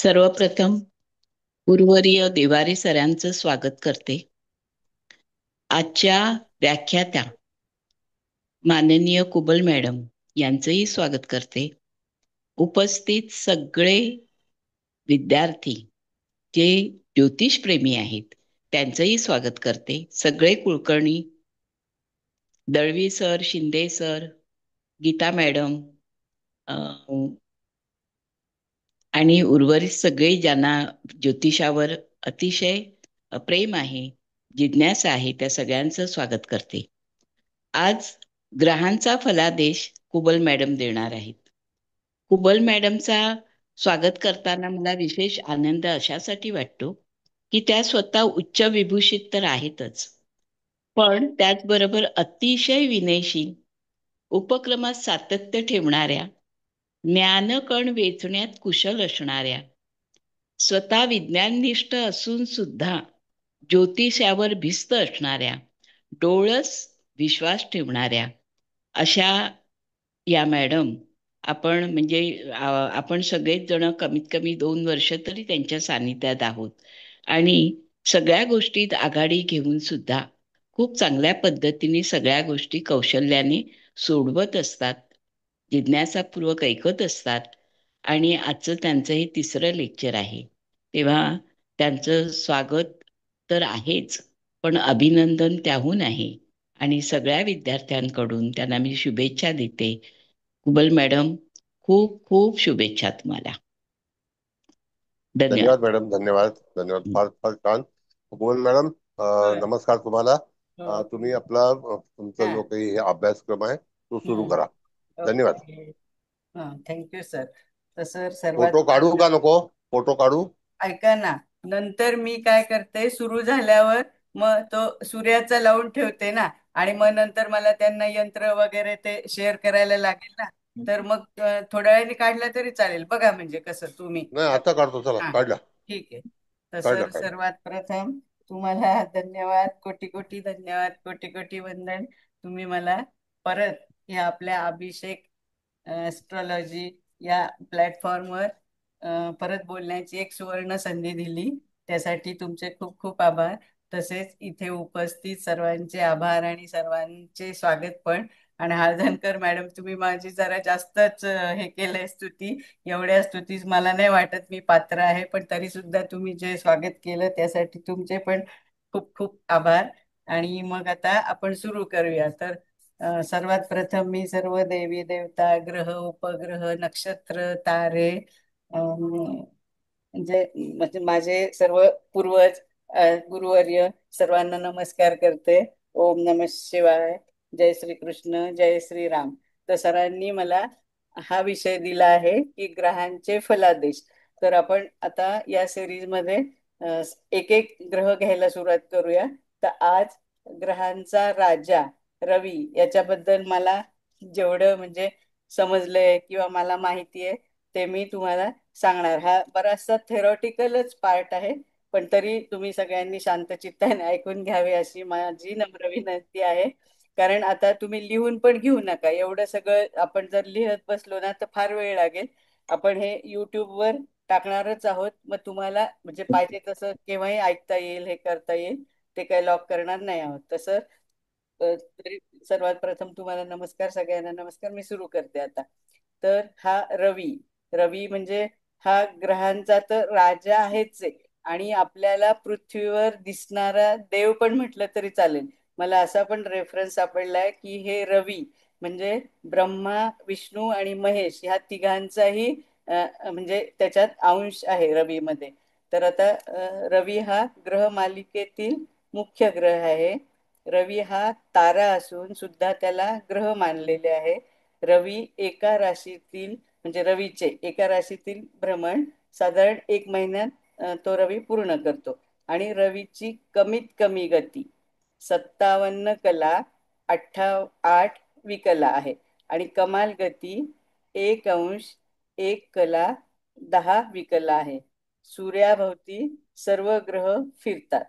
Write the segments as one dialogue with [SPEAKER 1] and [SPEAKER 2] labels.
[SPEAKER 1] सर्वप्रथम गुरुवर्य देवारे सरांचं स्वागत करते. आजच्या व्याख्यात्या माननीय कुबल मॅडम यांचंही स्वागत करते. उपस्थित सगळे विद्यार्थी जे ज्योतिषप्रेमी आहेत त्यांचंही स्वागत करते. सगळे Kulkarni, Dalvi sir, Shinde sir, Geeta madam आणि उर्वरित सगळे ज्यांना ज्योतिषावर अतिशय प्रेम आहे, जिज्ञासा आहे, त्या सगळ्यांचं स्वागत करते. आज ग्रहांचा फलादेश कुबल मॅडम देणार आहेत. कुबल मॅडमचा स्वागत करताना मला विशेष आनंद अशासाठी वाटतो की त्या स्वतः उच्च विभूषित तर आहेतच, पण त्याचबरोबर अतिशय विनयशील, उपक्रमात सातत्य ठेवणाऱ्या, ज्ञानकण वेचण्यात कुशल असणाऱ्या, स्वतः विज्ञाननिष्ठ असून सुद्धा ज्योतिषावर भिस्त असणाऱ्या, डोळस विश्वास ठेवणाऱ्या अशा या मॅडम आपण म्हणजे आपण सगळेच जण कमीत कमी 2 वर्ष तरी त्यांच्या सानिध्यात आहोत आणि सगळ्या गोष्टीत आघाडी घेऊन सुद्धा खूप चांगल्या पद्धतीने सगळ्या गोष्टी कौशल्याने सोडवत असतात, जिज्ञासापूर्वक ऐकत असतात. आणि आजचं त्यांचं हे तिसरं लेक्चर आहे, तेव्हा त्यांचं स्वागत तर आहेच, पण अभिनंदन त्याहून आहे. आणि सगळ्या विद्यार्थ्यांकडून त्यांना मी शुभेच्छा देते. कुबल मॅडम, खूप खूप शुभेच्छा तुम्हाला.
[SPEAKER 2] धन्यवाद
[SPEAKER 1] धन्यवाद.
[SPEAKER 2] मॅडम. धन्यवाद धन्यवाद. फार फार छान. भुवन मॅडम, नमस्कार तुम्हाला. तुम्ही आपला तुमचा जो काही हे अभ्यासक्रम आहे तो सुरू करा. धन्यवाद.
[SPEAKER 3] ओके. Thank you sir. तर सर सर्वात
[SPEAKER 2] फोटो काढू का नको? फोटो काढू?
[SPEAKER 3] ऐका ना, नंतर मी काय करते, सुरू झाल्यावर मग तो सूर्याचा लावून ठेवते ना, आणि मग नंतर मला त्यांना यंत्र वगैरे ते शेअर करायला लागेल ना, तर मग थोड्या वेळाने काढला तरी चालेल. बघा म्हणजे कसं तुम्ही.
[SPEAKER 2] नाही, आता काढतो. चला,
[SPEAKER 3] हा,
[SPEAKER 2] काढला
[SPEAKER 3] ठीक आहे. तर
[SPEAKER 2] काढला
[SPEAKER 3] सर
[SPEAKER 2] काढला.
[SPEAKER 3] सर्वात प्रथम तुम्हाला धन्यवाद, कोटी कोटी धन्यवाद, कोटी कोटी वंदन. तुम्ही मला परत या आपल्या अभिषेक ॲस्ट्रॉलॉजी या प्लॅटफॉर्मवर परत बोलण्याची एक सुवर्ण संधी दिली, त्यासाठी तुमचे खूप खूप आभार. तसेच इथे उपस्थित सर्वांचे आभार आणि सर्वांचे स्वागत पण. आणि हळदणकर मॅडम, तुम्ही माझी जरा जास्तच हे केलंय स्तुती. एवढ्या स्तुतीस मला नाही वाटत मी पात्र आहे, पण तरी सुद्धा तुम्ही जे स्वागत केलं त्यासाठी तुमचे पण खूप खूप आभार. आणि मग आता आपण सुरू करूया. तर सर्वात प्रथम मी सर्व देवी देवता, ग्रह, उपग्रह, नक्षत्र, तारे, म्हणजे माझे सर्व पूर्वज, गुरुवर्य सर्वांना नमस्कार करते. ओम नमः शिवाय. जय श्री कृष्ण, जय श्री राम. तर सरांनी मला हा विषय दिला आहे की ग्रहांचे फलादेश. तर आपण आता या सिरीज मध्ये एक एक ग्रह घ्यायला सुरुवात करूया. तर आज ग्रहांचा राजा रवी याच्याबद्दल मला जेवढं म्हणजे समजलंय किंवा मला माहिती आहे ते मी तुम्हाला सांगणार. हा बराचसा थेरॉटिकलच पार्ट आहे, पण तरी तुम्ही सगळ्यांनी शांतचित्ताने ऐकून घ्यावे अशी माझी नम्र विनंती आहे. कारण आता तुम्ही लिहून पण घेऊ नका. एवढं सगळं आपण जर लिहत बसलो ना तर फार वेळ लागेल. आपण हे युट्यूबवर टाकणारच आहोत, मग तुम्हाला म्हणजे पाहिजे तसं केव्हाही ऐकता येईल, हे करता येईल. ते काही लॉक करणार नाही आहोत. तसं तरी सर्वात प्रथम तुम्हाला नमस्कार, सगळ्यांना नमस्कार. मी सुरू करते आता. तर हा रवी, रवी म्हणजे हा ग्रहांचा तर राजा आहेच आहे, आणि आपल्याला पृथ्वीवर दिसणारा देव पण म्हटलं तरी चालेल. मला असा पण रेफरन्स सापडलाय की हे रवी म्हणजे ब्रह्मा, विष्णू आणि महेश ह्या तिघांचाही म्हणजे त्याच्यात अंश आहे रवीमध्ये. तर आता रवी हा ग्रह मालिकेतील मुख्य ग्रह आहे. रवी हा तारा असून सुद्धा त्याला ग्रह मानलेले आहे. रवी एका राशीतील म्हणजे रवीचे एका राशीतील भ्रमण साधारण 1 महिन्यात तो रवी पूर्ण करतो. आणि रवीची कमीत कमी गती 57 कला 8 विकला आहे, आणि कमाल गती 1 अंश 1 कला 10 विकला आहे. सूर्याभोवती सर्व ग्रह फिरतात.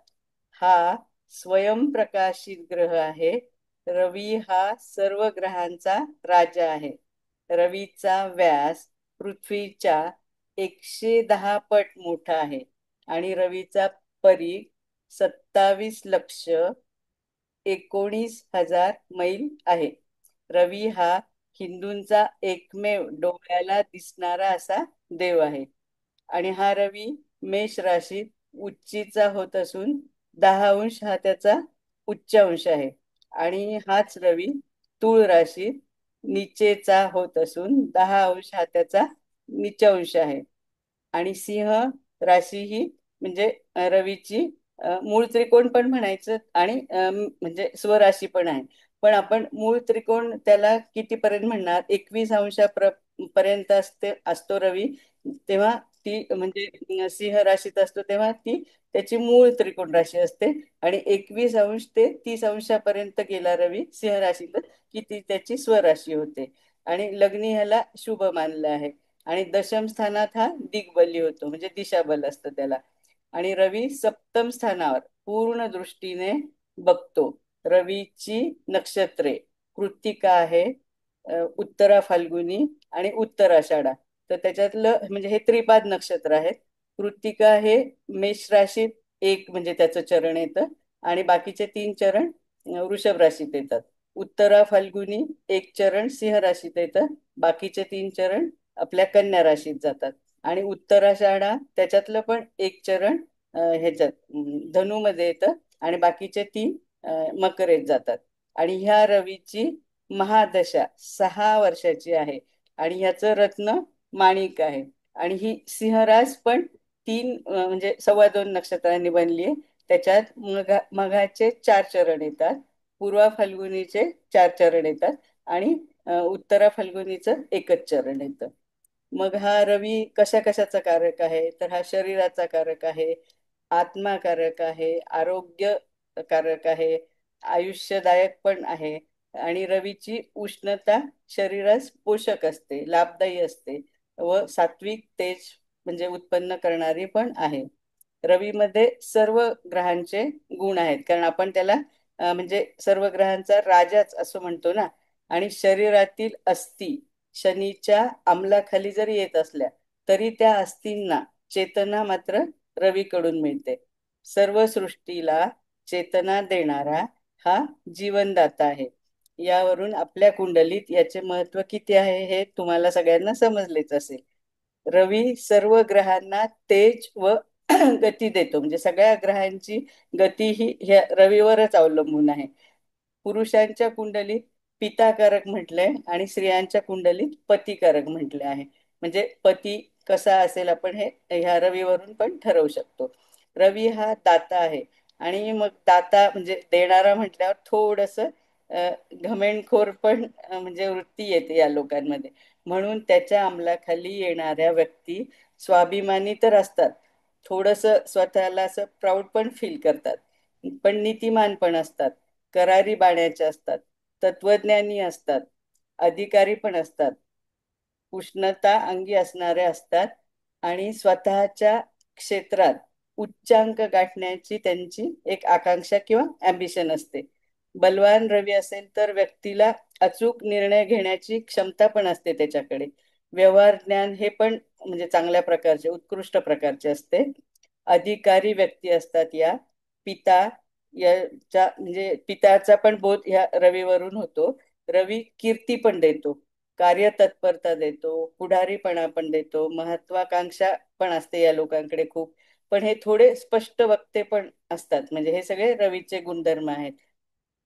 [SPEAKER 3] हा स्वयंप्रकाशित ग्रह आहे. रवी हा सर्व ग्रहांचा राजा आहे. रवीचा व्यास पृथ्वीच्या 110 पट मोठा आहे आणि रवीचा परीघ 27,19,000 मैल आहे. रवी हा हिंदूंचा एकमेव डोळ्याला दिसणारा असा देव आहे. आणि हा रवी मेष राशीत उच्चीचा होत असून 10 अंश हा त्याचा उच्च अंश आहे. आणि हाच रवी तूळ राशीत नीचेचा होत असून 10 अंश हा त्याचा नीच अंश आहे. आणि सिंह राशी ही म्हणजे रवीची मूळ त्रिकोण पण म्हणायचं आणि म्हणजे स्वराशी पण आहे. पण आपण मूळ त्रिकोण त्याला कितीपर्यंत म्हणणार, 21 अंशा पर्यंत असतो रवी. तेव्हा ती म्हणजे सिंह राशीत असतो तेव्हा ती त्याची मूळ त्रिकोण राशी असते. आणि 21 अंश ते 30 अंशापर्यंत गेला रवी सिंह राशीत की ती त्याची स्वराशी होते. आणि लग्नी ह्याला शुभ मानलं आहे. आणि दशम स्थानात हा दिग्बली होतो म्हणजे दिशाबल असतं त्याला. आणि रवी सप्तम स्थानावर पूर्ण दृष्टीने बघतो. रवीची नक्षत्रे कृत्तिका आहे, उत्तरा फाल्गुनी आणि उत्तर आषाढा. तर त्याच्यातलं म्हणजे हे त्रिपाद नक्षत्र आहेत. कृत्तिका हे मेष राशीत एक म्हणजे त्याचं चरण येतं आणि बाकीचे 3 चरण वृषभ राशीत येतात. उत्तरा फाल्गुनी एक चरण सिंह राशीत येतं, बाकीचे 3 चरण आपल्या कन्या राशीत जातात. आणि उत्तराषाढा त्याच्यातलं पण एक चरण ह्याच्यात धनुमध्ये येतं आणि बाकीचे 3 मकरेत जातात. आणि ह्या रवीची महादशा 6 वर्षाची आहे आणि ह्याचं रत्न माणिक आहे. आणि ही सिंहराज पण 3 म्हणजे 2.25 नक्षत्रांनी बनली आहे. त्याच्यात मघाचे 4 चरण येतात, पूर्वा फाल्गुनीचे 4 चरण येतात आणि उत्तरा फाल्गुनीचं एकच चरण येतं. मग हा रवी कशा कशाचा कारक आहे, तर हा शरीराचा कारक आहे, आत्माकारक आहे, आरोग्य कारक आहे, आयुष्यदायक पण आहे. आणि रवीची उष्णता शरीरास पोषक असते, लाभदायी असते व सात्विक तेज म्हणजे उत्पन्न करणारी पण आहे. रवीमध्ये सर्व ग्रहांचे गुण आहेत कारण आपण त्याला म्हणजे सर्व ग्रहांचा राजाच असं म्हणतो ना. आणि शरीरातील अस्थी शनीच्या अंमलाखाली जरी येत असल्या तरी त्या अस्थींना चेतना मात्र रवीकडून मिळते. सर्व सृष्टीला चेतना देणारा हा जीवनदाता आहे. यावरून आपल्या कुंडलीत याचे महत्व किती आहे हे तुम्हाला सगळ्यांना समजलेच असेल. रवी सर्व ग्रहांना तेज व गती देतो म्हणजे सगळ्या ग्रहांची गती ही ह्या रवीवरच अवलंबून आहे. पुरुषांच्या कुंडलीत पिताकारक म्हटलंय आणि स्त्रियांच्या कुंडलीत पतिकारक म्हटले आहे. म्हणजे पती कसा असेल आपण हे ह्या रवीवरून पण ठरवू शकतो. रवी हा दाता आहे आणि मग दाता म्हणजे देणारा म्हटल्यावर थोडस घमेंडखोर पण म्हणजे वृत्ती येते या लोकांमध्ये. म्हणून त्याच्या अंमलाखाली येणाऱ्या व्यक्ती स्वाभिमानी तर असतात, थोडस स्वतःला असं प्राऊड पण फील करतात, पण नीतिमान पण असतात, करारी बाण्याचे असतात, तत्वज्ञानी असतात, अधिकारी पण असतात, उष्णता अंगी असणारे असतात आणि स्वतःच्या क्षेत्रात उच्चांक गाठण्याची त्यांची एक आकांक्षा किंवा अम्बिशन असते. बलवान रवी असेल तर व्यक्तीला अचूक निर्णय घेण्याची क्षमता पण असते त्याच्याकडे. व्यवहार ज्ञान हे पण म्हणजे चांगल्या प्रकारचे उत्कृष्ट प्रकारचे असते. अधिकारी व्यक्ती असतात या. पिता याच्या म्हणजे पिताचा पण बोध ह्या रवीवरून होतो. रवी कीर्ती पण देतो, कार्यतत्परता देतो, पुढारीपणा पण देतो, महत्वाकांक्षा पण असते या लोकांकडे खूप. पण हे थोडे स्पष्ट वक्ते पण असतात म्हणजे हे सगळे रवीचे गुणधर्म आहेत.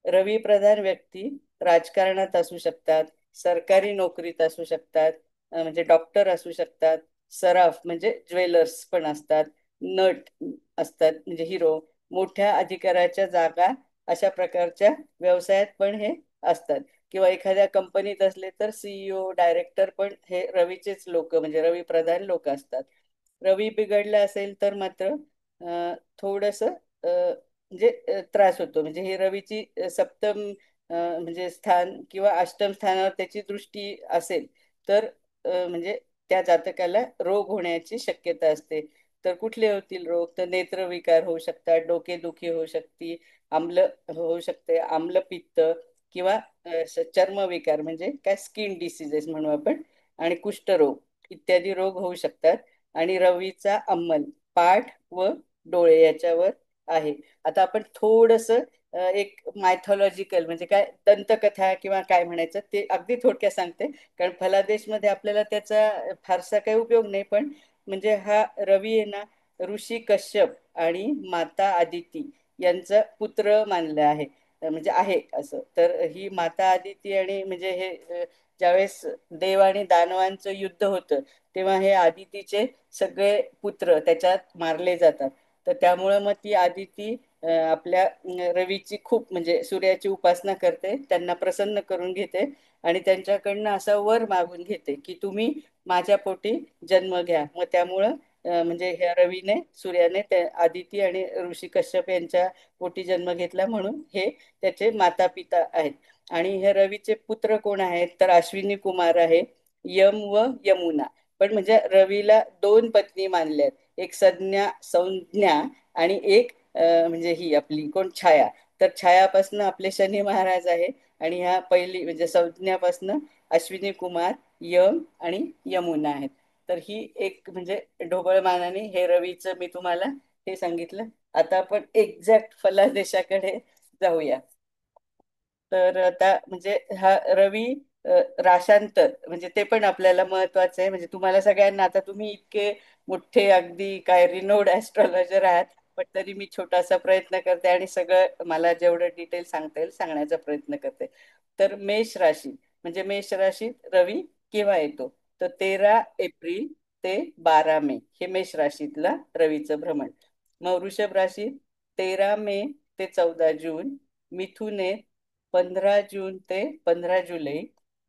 [SPEAKER 3] रवी प्रधान व्यक्ती राजकारणात असू शकतात, सरकारी नोकरीत असू शकतात, म्हणजे डॉक्टर असू शकतात, सराफ म्हणजे ज्वेलर्स पण असतात, नट असतात म्हणजे हिरो, मोठ्या अधिकाराच्या जागा अशा प्रकारच्या व्यवसायात पण हे असतात. किंवा एखाद्या कंपनीत असले तर सीईओ डायरेक्टर पण हे रवीचेच लोक म्हणजे रवी प्रधान लोक असतात. रवी बिघडला असेल तर मात्र थोडस म्हणजे त्रास होतो. म्हणजे हे रवीची सप्तम म्हणजे स्थान किंवा अष्टम स्थानावर त्याची दृष्टी असेल तर म्हणजे त्या जातकाला रोग होण्याची शक्यता असते. तर कुठले होतील रोग, तर नेत्रविकार होऊ शकतात, डोकेदुखी होऊ शकते, आम्ल होऊ शकते, आम्लपित्त किंवा चर्मविकार म्हणजे काय स्किन डिसीजेस म्हणू आपण, आणि कुष्ठरोग इत्यादी रोग होऊ शकतात. आणि रवीचा अंमल पाठ व डोळे याच्यावर आहे. आता आपण थोडस एक मायथॉलॉजिकल म्हणजे काय दंतकथा किंवा काय म्हणायचं ते अगदी थोडक्यात सांगते, कारण फलादेशमध्ये आपल्याला त्याचा फारसा काही उपयोग नाही. पण म्हणजे हा रवी आहे ना, ऋषी कश्यप आणि माता आदिती यांचा पुत्र मानलं आहे. म्हणजे आहे असं. तर ही माता आदिती आणि म्हणजे हे ज्यावेळेस देव आणि दानवांचं युद्ध होतं तेव्हा हे आदितीचे सगळे पुत्र त्याच्यात मारले जातात. तर त्यामुळं मग ती आदिती आपल्या रवीची खूप म्हणजे सूर्याची उपासना करते, त्यांना प्रसन्न करून घेते आणि त्यांच्याकडनं असा वर मागून घेते की तुम्ही माझ्या पोटी जन्म घ्या. मग त्यामुळं म्हणजे ह्या रवीने सूर्याने त्या आदिती आणि ऋषी कश्यप यांच्या पोटी जन्म घेतला म्हणून हे त्याचे माता पिता आहेत. आणि हे रवीचे पुत्र कोण आहेत तर अश्विनी कुमार आहे, यम व यमुना. पण म्हणजे रवीला दोन पत्नी मानल्यात, एक संज्ञा आणि एक म्हणजे ही आपली कोण छाया. तर छायापासनं आपले शनी महाराज आहे आणि ह्या पहिली म्हणजे संज्ञापासनं अश्विनी कुमार, यम आणि यमुना आहेत. तर ही एक म्हणजे ढोबळमानाने हे रवीचं मी तुम्हाला हे सांगितलं. आता आपण एक्झॅक्ट फलादेशाकडे जाऊया. तर आता म्हणजे हा रवी राशांतर म्हणजे ते पण आपल्याला महत्वाचं आहे. म्हणजे तुम्हाला सगळ्यांना आता तुम्ही इतके मोठे अगदी काय रिनोड ऍस्ट्रॉलॉजर आहात, पण तरी मी छोटासा प्रयत्न करते आणि सगळं मला जेवढं डिटेल सांगता येईल सांगण्याचा प्रयत्न करते. तर मेष राशी म्हणजे मेष राशीत रवी केव्हा येतो तर 13 एप्रिल ते 12 मे हे मेष राशीतला रवीचं भ्रमण. मग वृषभ राशीत 13 मे ते 14 जून, मिथुनेत 15 जून ते 15 जुलै,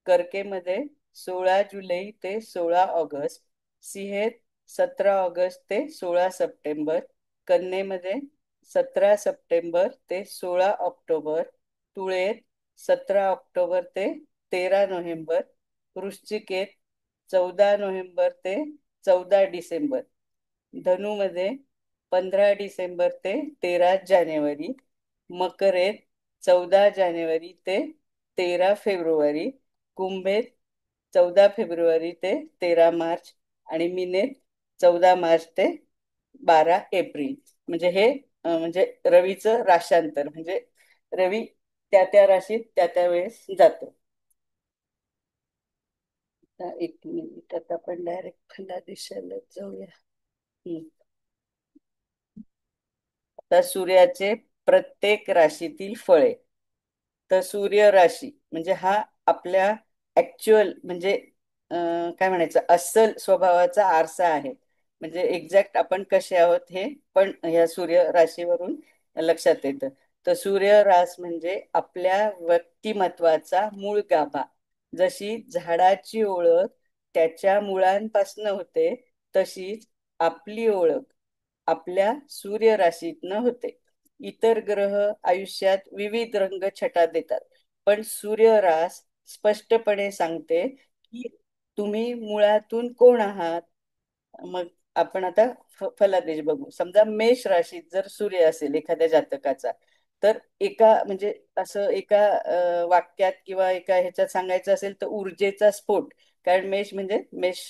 [SPEAKER 3] कर्केमध्ये 16 जुलै ते 16 ऑगस्ट, सिंहेत 17 ऑगस्ट ते 16 सप्टेंबर, कन्येमध्ये 17 सप्टेंबर ते 16 ऑक्टोबर, तुळेत 17 ऑक्टोबर ते 13 नोव्हेंबर, वृश्चिकेत 14 नोव्हेंबर ते 14 डिसेंबर, धनुमध्ये 15 डिसेंबर ते 13 जानेवारी, मकरेत 14 जानेवारी ते 13 फेब्रुवारी, कुंभेत 14 फेब्रुवारी ते 13 मार्च आणि मीनेत 14 मार्च ते 12 एप्रिल. म्हणजे हे म्हणजे रवीचं राशांतर म्हणजे रवी त्या त्या राशीत त्या त्या वेळेस जातो. आता एक मिनिट, आता आपण डायरेक्ट फला दिशेला जाऊया. हम्म. तर सूर्याचे प्रत्येक राशीतील फळे. तर सूर्य राशी म्हणजे हा आपल्या ऍक्च्युअल म्हणजे काय म्हणायचं अस्सल स्वभावाचा आरसा आहे. म्हणजे एक्झॅक्ट आपण कसे आहोत हे पण ह्या सूर्य राशीवरून लक्षात येतं. तर सूर्य रास म्हणजे आपल्या व्यक्तिमत्वाचा मूळ गाभा. जशी झाडाची ओळख त्याच्या मुळांपासून होते, तशीच आपली ओळख आपल्या सूर्य राशीतनं होते. इतर ग्रह आयुष्यात विविध रंग छटा देतात, पण सूर्य रास स्पष्टपणे सांगते की तुम्ही मुळातून कोण आहात. मग आपण आता फलादेश बघू. समजा मेष राशीत जर सूर्य असेल एखाद्या जातकाचा, तर एका म्हणजे असं एका वाक्यात किंवा एका ह्याच्यात सांगायचं असेल तर ऊर्जेचा स्फोट. कारण मेष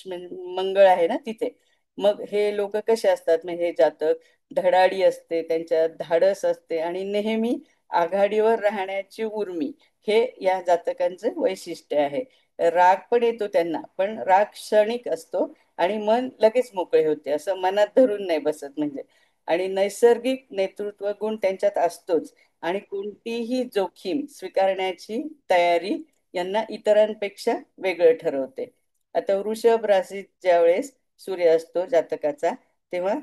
[SPEAKER 3] मंगळ आहे ना तिथे. मग हे लोक कसे असतात म्हणजे हे जातक धडाडी असते, त्यांच्यात धाडस असते आणि नेहमी आघाडीवर राहण्याची उर्मी हे या जातकांचं वैशिष्ट्य आहे. राग पण येतो त्यांना, पण राग क्षणिक असतो आणि मन लगेच मोकळे होते, असं मनात धरून नाही बसत म्हणजे. आणि नैसर्गिक नेतृत्व गुण त्यांच्यात असतोच आणि कोणतीही जोखीम स्वीकारण्याची तयारी यांना इतरांपेक्षा वेगळं ठरवते. आता वृषभ राशीत ज्यावेळेस सूर्य असतो जातकाचा, तेव्हा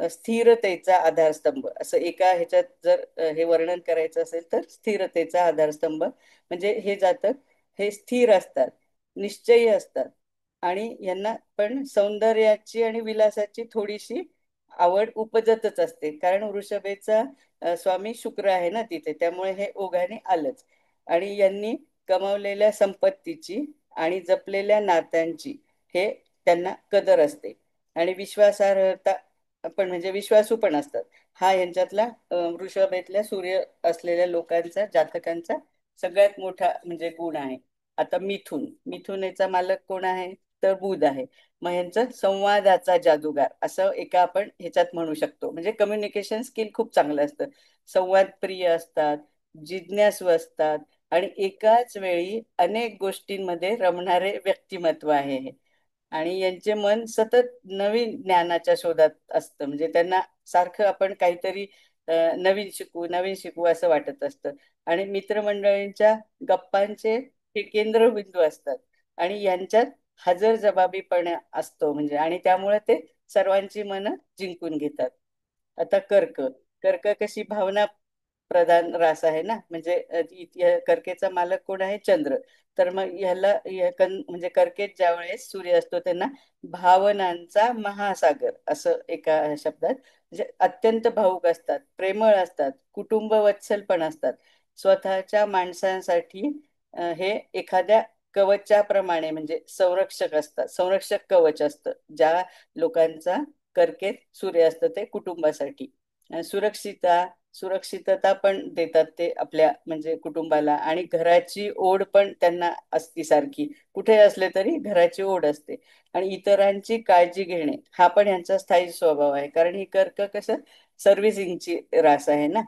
[SPEAKER 3] स्थिरतेचा आधारस्तंभ असं एका ह्याच्यात जर हे वर्णन करायचं असेल तर स्थिरतेचा आधारस्तंभ म्हणजे हे जातक हे स्थिर असतात, निश्चयी असतात आणि यांना पण सौंदर्याची आणि विलासाची थोडीशी आवड उपजतच असते. कारण वृषभेचा स्वामी शुक्र आहे ना तिथे, त्यामुळे हे ओघाने आलंच. आणि यांनी कमावलेल्या संपत्तीची आणि जपलेल्या नात्यांची हे त्यांना कदर असते. आणि विश्वासार्हता पण म्हणजे विश्वासू पण असतात. हा यांच्यातला वृषभेतल्या सूर्य असलेल्या लोकांचा जातकांचा सगळ्यात मोठा म्हणजे गुण आहे. आता मिथुन, मिथुनेचा मालक कोण आहे तर बुध आहे. मग यांचं संवादाचा जादूगार असं एका आपण ह्याच्यात म्हणू शकतो. म्हणजे कम्युनिकेशन स्किल खूप चांगलं असतं, संवाद प्रिय असतात, जिज्ञासू असतात आणि एकाच वेळी अनेक गोष्टींमध्ये रमणारे व्यक्तिमत्व आहे हे. आणि यांचे मन सतत नवीन ज्ञानाच्या शोधात असतं. म्हणजे त्यांना सारखं आपण काहीतरी नवीन शिकू नवीन शिकू असं वाटत असतं. आणि मित्रमंडळींच्या गप्पांचे हे केंद्रबिंदू असतात. आणि यांच्यात हजरजबाबीपणा असतो, म्हणजे आणि त्यामुळे ते सर्वांची मनं जिंकून घेतात. आता कर्क. कर्क कशी भावना प्रधान रास आहे ना, म्हणजे कर्केचा मालक कोण आहे? चंद्र. तर मग म्हणजे कर्केत ज्या वेळेस सूर्य असतो त्यांना भावनांचा महासागर असं एका शब्दात, म्हणजे अत्यंत भावुक असतात, प्रेमळ असतात, कुटुंब वत्सल पण असतात. स्वतःच्या माणसांसाठी हे एखाद्या कवचाप्रमाणे म्हणजे संरक्षक असतात, संरक्षक कवच असतं. ज्या लोकांचा कर्केत सूर्य असतं ते कुटुंबासाठी सुरक्षितता पण देतात ते आपल्या म्हणजे कुटुंबाला. आणि घराची ओढ पण त्यांना असती सारखी, कुठे असले तरी घराची ओढ असते. आणि इतरांची काळजी घेणे हा पण यांचा स्थायी स्वभाव आहे, कारण ही कर्क कसं सर्व्हिसिंगची रास आहे ना.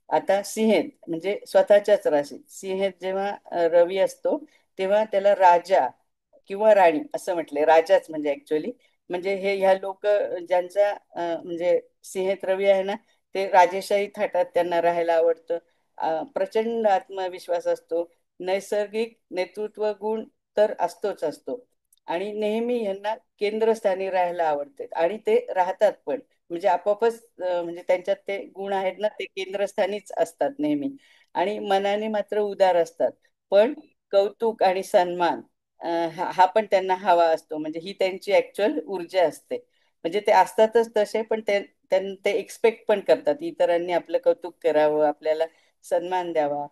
[SPEAKER 3] आता सिंहेत म्हणजे स्वतःच्याच राशीत सिंहेत जेव्हा रवी असतो तेव्हा त्याला राजा किंवा राणी असं म्हटलंय. राजाच म्हणजे ऍक्च्युअली म्हणजे हे ह्या लोक ज्यांचा म्हणजे सिंहेत रवी आहे ना, ते राजेशाही थाटात त्यांना राहायला आवडतं. प्रचंड आत्मविश्वास असतो, नैसर्गिक नेतृत्व गुण तर असतोच असतो. आणि नेहमी यांना केंद्रस्थानी राहायला आवडते आणि ते राहतात पण. म्हणजे आपोआपच म्हणजे त्यांच्यात ते गुण आहेत ना, ते केंद्रस्थानीच असतात नेहमी. आणि मनाने मात्र उदार असतात, पण कौतुक आणि सन्मान हा पण त्यांना हवा असतो. म्हणजे ही त्यांची ऍक्च्युअल ऊर्जा असते. म्हणजे ते असतातच तसे, पण ते एक्सपेक्ट पण करतात इतरांनी आपलं कौतुक करावं, आपल्याला सन्मान द्यावा.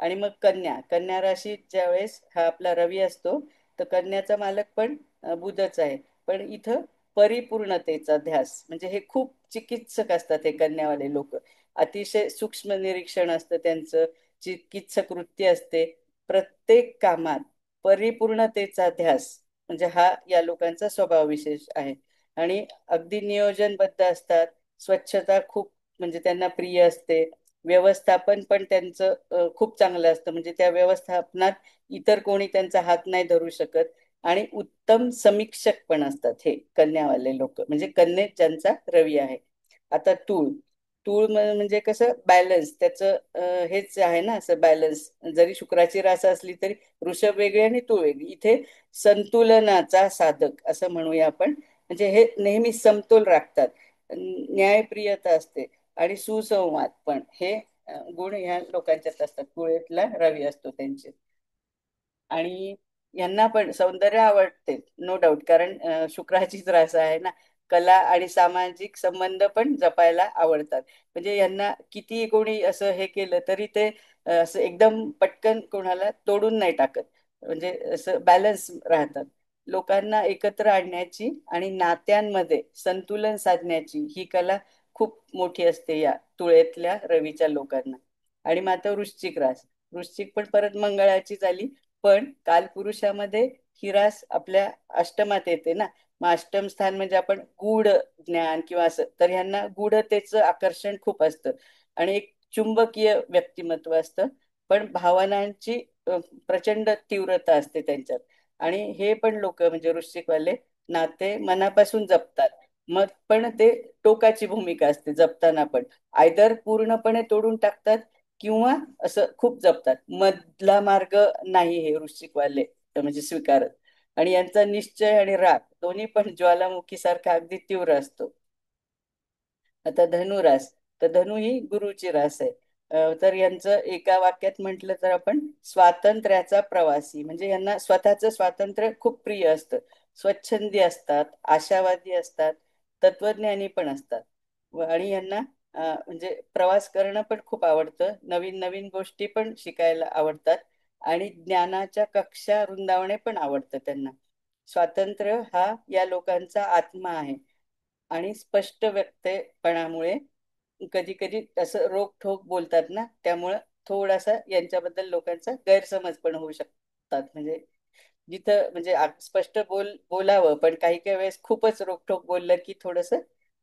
[SPEAKER 3] आणि मग कन्या. कन्या राशीत ज्यावेळेस हा आपला रवी असतो, तर कन्याचा मालक पण बुधच आहे. पण इथं परिपूर्णतेचा ध्यास, म्हणजे हे खूप चिकित्सक असतात हे कन्यावाले लोक. अतिशय सूक्ष्म निरीक्षण असतं त्यांचं, चिकित्सक वृत्ती असते. प्रत्येक कामात परिपूर्णतेचा ध्यास म्हणजे हा या लोकांचा स्वभाव विशेष आहे. आणि अगदी नियोजनबद्ध असतात, स्वच्छता खूप म्हणजे त्यांना प्रिय असते. व्यवस्थापन पण त्यांचं खूप चांगलं असतं, म्हणजे त्या व्यवस्थापनात इतर कोणी त्यांचा हात नाही धरू शकत. आणि उत्तम समीक्षक पण असतात हे कन्यावाले लोक, म्हणजे कन्येत ज्यांचा रवी आहे. आता तूळ. तूळ म्हणजे कसं बॅलन्स त्याचं हेच आहे ना, असं बॅलन्स. जरी शुक्राची रास असली तरी वृषभ वेगळी आणि तूळ वेगळी. इथे संतुलनाचा साधक असं म्हणूया आपण. म्हणजे हे नेहमी समतोल राखतात, न्यायप्रियता असते आणि सुसंवाद पण हे गुण ह्या लोकांच्यात असतात. तुळेतला रवी असतो त्यांचे. आणि यांना पण सौंदर्य आवडते, नो डाऊट, कारण शुक्राचीच रास आहे ना. कला आणि सामाजिक संबंध पण जपायला आवडतात. म्हणजे यांना किती कोणी असं हे केलं तरी ते असं एकदम पटकन कोणाला तोडून नाही टाकत, म्हणजे असं बॅलन्स राहतात. लोकांना एकत्र आणण्याची आणि नात्यांमध्ये संतुलन साधण्याची ही कला खूप मोठी असते या तुळेतल्या रवीच्या लोकांना. आणि मात्र वृश्चिक रास. वृश्चिक पण परत मंगळाची झाली, पण कालपुरुषामध्ये ही रास आपल्या अष्टमात येते ना. मग अष्टम स्थान म्हणजे आपण गूढ ज्ञान किंवा असं, तर ह्यांना गूढतेचं आकर्षण खूप असतं. आणि एक चुंबकीय व्यक्तिमत्व असतं, पण भावनांची प्रचंड तीव्रता असते त्यांच्यात. आणि हे पण लोक म्हणजे वृश्चिकवाले नाते मनापासून जपतात. मग पण ते टोकाची भूमिका असते जपताना पण. आयदर पूर्णपणे तोडून टाकतात किंवा असं खूप जपतात. मधला मार्ग नाही हे वृश्चिकवाले म्हणजे स्वीकारत. आणि यांचा निश्चय आणि राग दोन्ही पण ज्वालामुखी सारखा अगदी तीव्र असतो. आता धनुरास. तर धनु ही गुरुची रास आहे. तर यांचं एका वाक्यात म्हटलं तर आपण स्वातंत्र्याचा प्रवासी. म्हणजे यांना स्वतःचं स्वातंत्र्य खूप प्रिय असतं. स्वच्छंदी असतात, आशावादी असतात, तत्वज्ञानी पण असतात. आणि यांना म्हणजे प्रवास करणं पण खूप आवडतं, नवीन नवीन गोष्टी पण शिकायला आवडतात. आणि ज्ञानाच्या कक्षा रुंदावणे पण आवडतं त्यांना. स्वातंत्र्य हा या लोकांचा आत्मा आहे. आणि स्पष्ट व्यक्तपणामुळे कधी कधी असं रोखठोक बोलतात ना, त्यामुळं थोडासा यांच्याबद्दल लोकांचा गैरसमज पण होऊ शकतात. म्हणजे जिथं म्हणजे स्पष्ट बोलावं, पण काही काही वेळेस खूपच रोखठोक बोललं की थोडस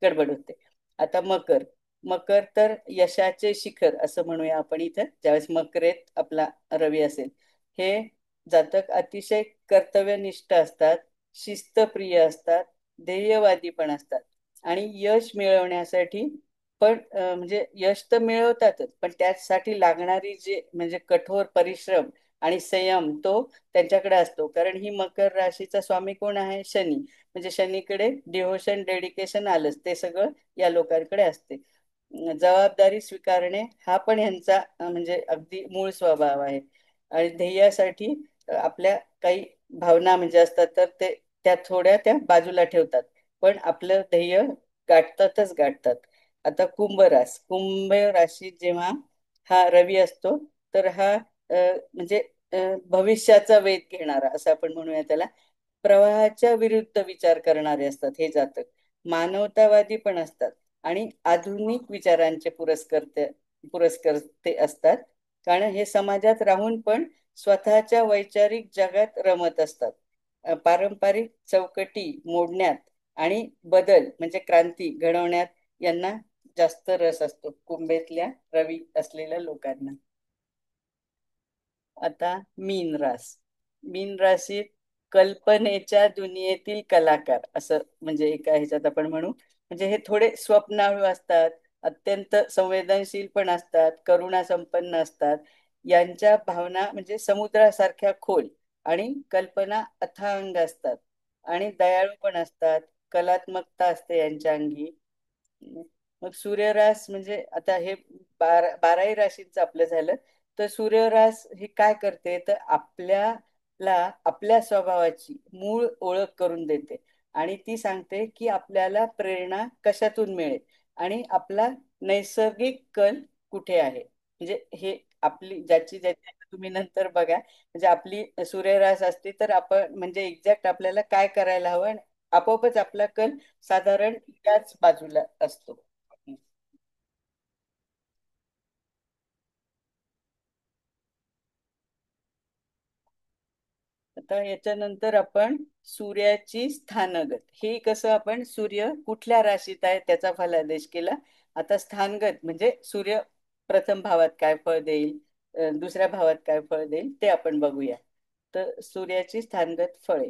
[SPEAKER 3] गडबड होते. आता मकर. मकर तर यशाचे शिखर असं म्हणूया आपण इथं. ज्यावेळेस मकरेत आपला रवी असेल, हे जातक अतिशय कर्तव्यनिष्ठ असतात, शिस्तप्रिय असतात, ध्येयवादी पण असतात. आणि यश मिळवण्यासाठी पण म्हणजे यश तर मिळवतातच, पण त्यासाठी लागणारी जे म्हणजे कठोर परिश्रम आणि संयम तो त्यांच्याकडे असतो. कारण ही मकर राशीचा स्वामी कोण आहे? शनी. म्हणजे शनीकडे डिव्होशन, डेडिकेशन आलंच, ते सगळं या लोकांकडे असते. जबाबदारी स्वीकारणे हा पण ह्यांचा म्हणजे अगदी मूळ स्वभाव आहे. आणि ध्येयासाठी आपल्या काही भावना म्हणजे असतात, तर ते त्या बाजूला ठेवतात, पण आपलं ध्येय गाठतातच गाठतात. आता कुंभ राशीत जेव्हा हा रवी असतो, तर हा म्हणजे भविष्याचा वेध घेणारा असं आपण म्हणूया त्याला. प्रवाहाच्या विरुद्ध विचार करणारे असतात हे जातक. मानवतावादी पण असतात आणि आधुनिक विचारांचे पुरस्कर्ते असतात. कारण हे समाजात राहून पण स्वतःच्या वैचारिक जगात रमत असतात. पारंपरिक चौकटी मोडण्यात आणि बदल म्हणजे क्रांती घडवण्यात यांना जास्त रस असतो, कुंभेतल्या रवी असलेल्या लोकांना. आता मीन रास. मीन राशीत कल्पनेच्या दुनियेतील कलाकार असं म्हणजे एका ह्याच्यात आपण म्हणू. म्हणजे हे थोडे स्वप्नाळू असतात, अत्यंत संवेदनशील पण असतात, करुणा संपन्न असतात. यांच्या भावना म्हणजे समुद्रासारख्या खोल आणि कल्पना अथांग असतात. आणि दयाळू पण असतात, कलात्मकता असते यांच्या अंगी. मग सूर्यरास म्हणजे आता हे बाराही राशींचं आपलं झालं. तर सूर्यरास हे काय करते, तर आपल्याला आपल्या स्वभावाची मूळ ओळख करून देते. आणि ती सांगते की आपल्याला प्रेरणा कशातून मिळेल आणि आपला नैसर्गिक कल कुठे आहे. म्हणजे हे आपली ज्याची ज्याची तुम्ही नंतर बघा, म्हणजे आपली सूर्यरास असते तर आपण म्हणजे एक्झॅक्ट आपल्याला काय करायला हवं आणि आपोआपच आपला कल साधारण त्याच बाजूला असतो. आता याच्यानंतर आपण सूर्याची स्थानगत. हे कसं आपण सूर्य कुठल्या राशीत आहे त्याचा फलादेश केला. आता स्थानगत म्हणजे सूर्य प्रथम भावात काय फळ देईल, दुसऱ्या भावात काय फळ देईल ते आपण बघूया. तर सूर्याची स्थानगत फळे.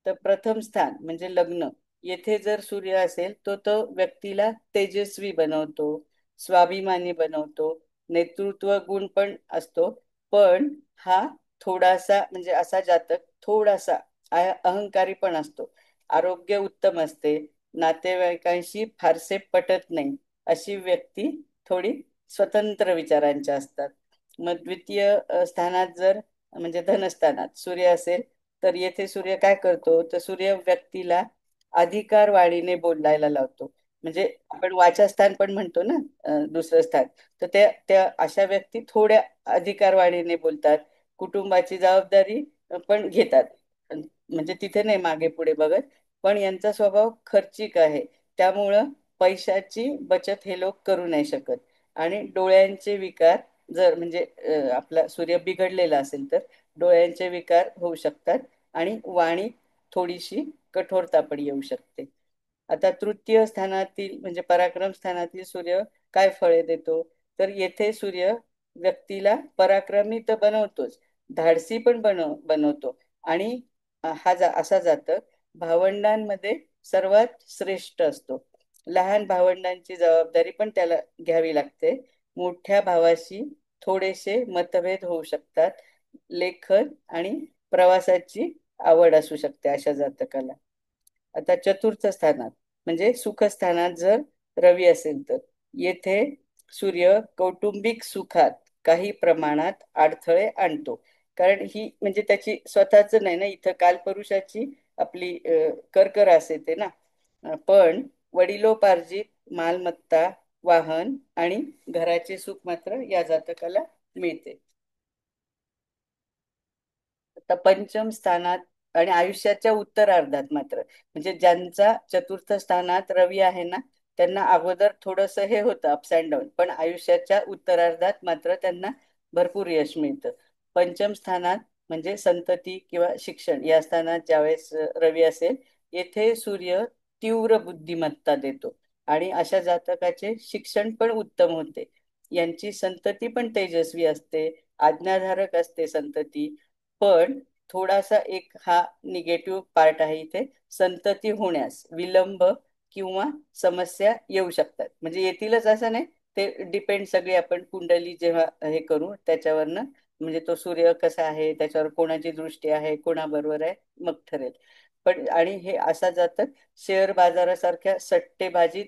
[SPEAKER 3] तर प्रथम स्थान म्हणजे लग्न. येथे जर सूर्य असेल तो तो व्यक्तीला तेजस्वी बनवतो, स्वाभिमानी बनवतो, नेतृत्व गुण पण असतो. पण हा थोडासा म्हणजे असा जातक थोडासा अहंकारी पण असतो. आरोग्य उत्तम असते, नातेवाईकांशी फारसे पटत नाही. अशी व्यक्ती थोडी स्वतंत्र विचारांच्या असतात. मग द्वितीय स्थानात जर म्हणजे धनस्थानात सूर्य असेल, तर येथे सूर्य काय करतो, तर सूर्य व्यक्तीला अधिकार वाणीने बोलायला लावतो. म्हणजे आपण वाचस्थान पण म्हणतो ना, दुसरं स्थान. तर त्या अशा व्यक्ती थोड्या अधिकारवाणीने बोलतात, कुटुंबाची जबाबदारी पण घेतात. म्हणजे तिथे नाही मागे पुढे बघत. पण यांचा स्वभाव खर्चिक आहे, त्यामुळं पैशाची बचत हे लोक करू नाही शकत. आणि डोळ्यांचे विकार जर म्हणजे आपला सूर्य बिघडलेला असेल तर डोळ्यांचे विकार होऊ शकतात आणि वाणी थोडीशी कठोरता पण येऊ शकते. आता तृतीय स्थानातील म्हणजे पराक्रम स्थानातील सूर्य काय फळे देतो, तर येथे सूर्य व्यक्तीला पराक्रमी तर बनवतोच, धाडसी पण बनवतो. आणि असा जातक भावंडांमध्ये सर्वात श्रेष्ठ असतो. लहान भावंडांची जबाबदारी पण त्याला घ्यावी लागते. मोठ्या भावाशी थोडेसे मतभेद होऊ शकतात. लेखन आणि प्रवासाची आवड असू शकते अशा जातकाला. आता चतुर्थ स्थानात म्हणजे सुखस्थानात जर रवी असेल, तर येथे सूर्य कौटुंबिक सुखात काही प्रमाणात अडथळे आणतो. कारण ही म्हणजे त्याची स्वतःच नाही ना, इथं कालपुरुषाची आपली कर्क रास येते ना. पण वडिलोपार्जित मालमत्ता, वाहन आणि घराचे सुख मात्र या जातकाला मिळते. आता पंचम स्थानात आणि आयुष्याच्या उत्तरार्धात मात्र म्हणजे ज्यांचा चतुर्थ स्थानात रवी आहे ना, त्यांना अगोदर थोडस हे होतं अप्स अँड डाऊन, पण आयुष्याच्या उत्तरार्धात मात्र त्यांना भरपूर यश मिळतं. पंचम स्थानात म्हणजे संतती किंवा शिक्षण या स्थानात ज्यावेळेस रवी असेल, येथे सूर्य तीव्र बुद्धिमत्ता देतो आणि अशा जातकाचे शिक्षण पण उत्तम होते. यांची संतती पण तेजस्वी असते, आज्ञाधारक असते संतती. पण थोडासा एक हा निगेटिव्ह पार्ट आहे इथे, संतती होण्यास विलंब किंवा समस्या येऊ शकतात. म्हणजे येतीलच असं नाही, ते डिपेंड सगळे आपण कुंडली जेव्हा हे करू त्याच्यावरनं, म्हणजे तो सूर्य कसा आहे, त्याच्यावर कोणाची दृष्टी आहे, कोणाबरोबर आहे, मग ठरेल. पण आणि हे असा जातक शेअर बाजारासारख्या सट्टेबाजीत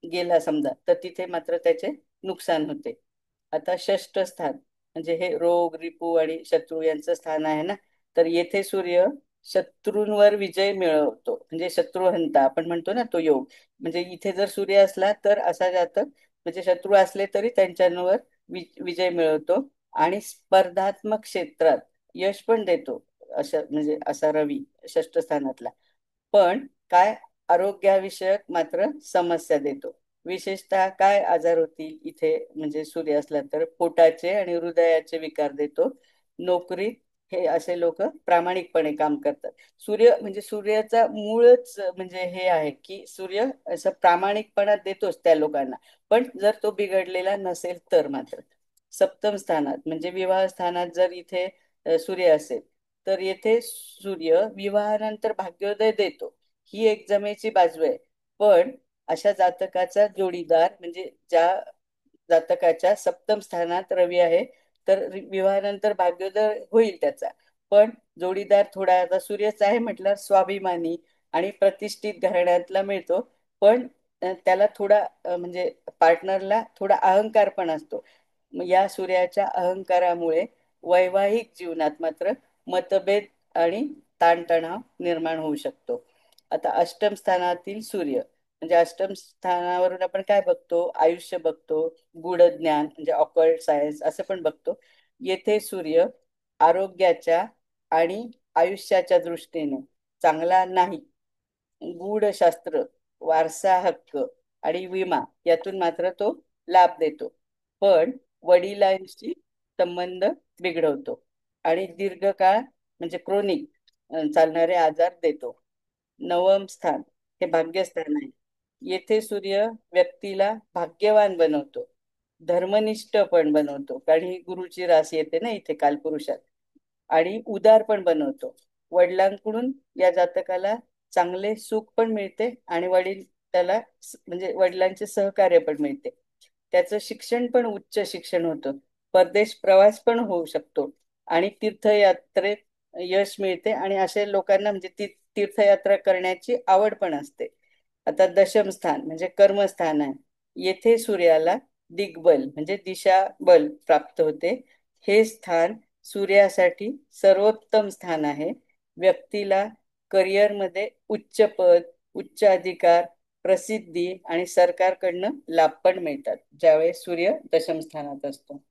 [SPEAKER 3] गेला समजा, तर तिथे मात्र त्याचे नुकसान होते. आता षष्ठ स्थान म्हणजे हे रोग, रिपू आणि शत्रू यांचं स्थान आहे ना, तर येथे सूर्य शत्रूंवर विजय मिळवतो, म्हणजे शत्रुहंता आपण म्हणतो ना, तो योग. म्हणजे इथे जर सूर्य असला तर असा जातक, म्हणजे शत्रू असले तरी त्यांच्यावर विजय मिळवतो आणि स्पर्धात्मक क्षेत्रात यश पण देतो. अशा म्हणजे असा रवी षष्ठ स्थानातला. पण काय, आरोग्याविषयक मात्र समस्या देतो. विशेषतः काय आजार होतील इथे म्हणजे सूर्य असला तर, पोटाचे आणि हृदयाचे विकार देतो. नोकरीत हे असे लोक प्रामाणिकपणे काम करतात. सूर्य म्हणजे सूर्याचा मूळच म्हणजे हे आहे की सूर्य असं प्रामाणिकपणा देतोच त्या लोकांना. पण जर तो बिघडलेला नसेल तर मात्र. सप्तम स्थानात म्हणजे विवाह स्थानात जर इथे सूर्य असेल, तर येथे सूर्य विवाहानंतर भाग्योदय देतो, ही एक जमेची बाजू आहे. पण अशा जातकाचा जोडीदार म्हणजे ज्या जातकाच्या सप्तम स्थानात रवी आहे, तर विवाहानंतर भाग्योदय होईल त्याचा. पण जोडीदार थोडा, आता सूर्यच आहे म्हटलं, स्वाभिमानी आणि प्रतिष्ठित घराण्यातला मिळतो. पण त्याला थोडा म्हणजे पार्टनरला थोडा अहंकार पण असतो. या सूर्याच्या अहंकारामुळे वैवाहिक जीवनात मात्र मतभेद आणि ताणतणाव निर्माण होऊ शकतो. आता अष्टम स्थानातील सूर्य म्हणजे अष्टम स्थानावरून आपण काय बघतो, आयुष्य बघतो, गूढ ज्ञान म्हणजे ऑकल्ट सायन्स असं पण बघतो. येथे सूर्य आरोग्याच्या आणि आयुष्याच्या दृष्टीने चांगला नाही. गूढशास्त्र, वारसा हक्क आणि विमा यातून मात्र तो लाभ देतो. पण वडिलांशी संबंध बिघडवतो आणि दीर्घकाळ म्हणजे क्रोनिक चालणारे आजार देतो. नवम स्थान हे भाग्यस्थान आहे. येथे सूर्य व्यक्तीला भाग्यवान बनवतो, धर्मनिष्ठ पण बनवतो, कारण ही गुरुची रास येते ना इथे कालपुरुषात, आणि उदार पण बनवतो. वडिलांकडून या जातकाला चांगले सुख पण मिळते आणि वडील त्याला म्हणजे वडिलांचे सहकार्य पण मिळते. त्याचं शिक्षण पण उच्च शिक्षण होतं, परदेश प्रवास पण होऊ शकतो आणि तीर्थयात्रेत यश मिळते. आणि अशा लोकांना म्हणजे तीर्थयात्रा करण्याची आवड पण असते. आता दशम स्थान म्हणजे कर्मस्थान आहे. येथे सूर्याला दिग्बल म्हणजे दिशा बल प्राप्त होते. हे स्थान सूर्यासाठी सर्वोत्तम स्थान आहे. व्यक्तीला करिअरमध्ये उच्च पद, उच्च अधिकार, प्रसिद्धी आणि सरकारकडनं लाभ पण मिळतात ज्यावेळेस सूर्य दशम स्थानात असतो.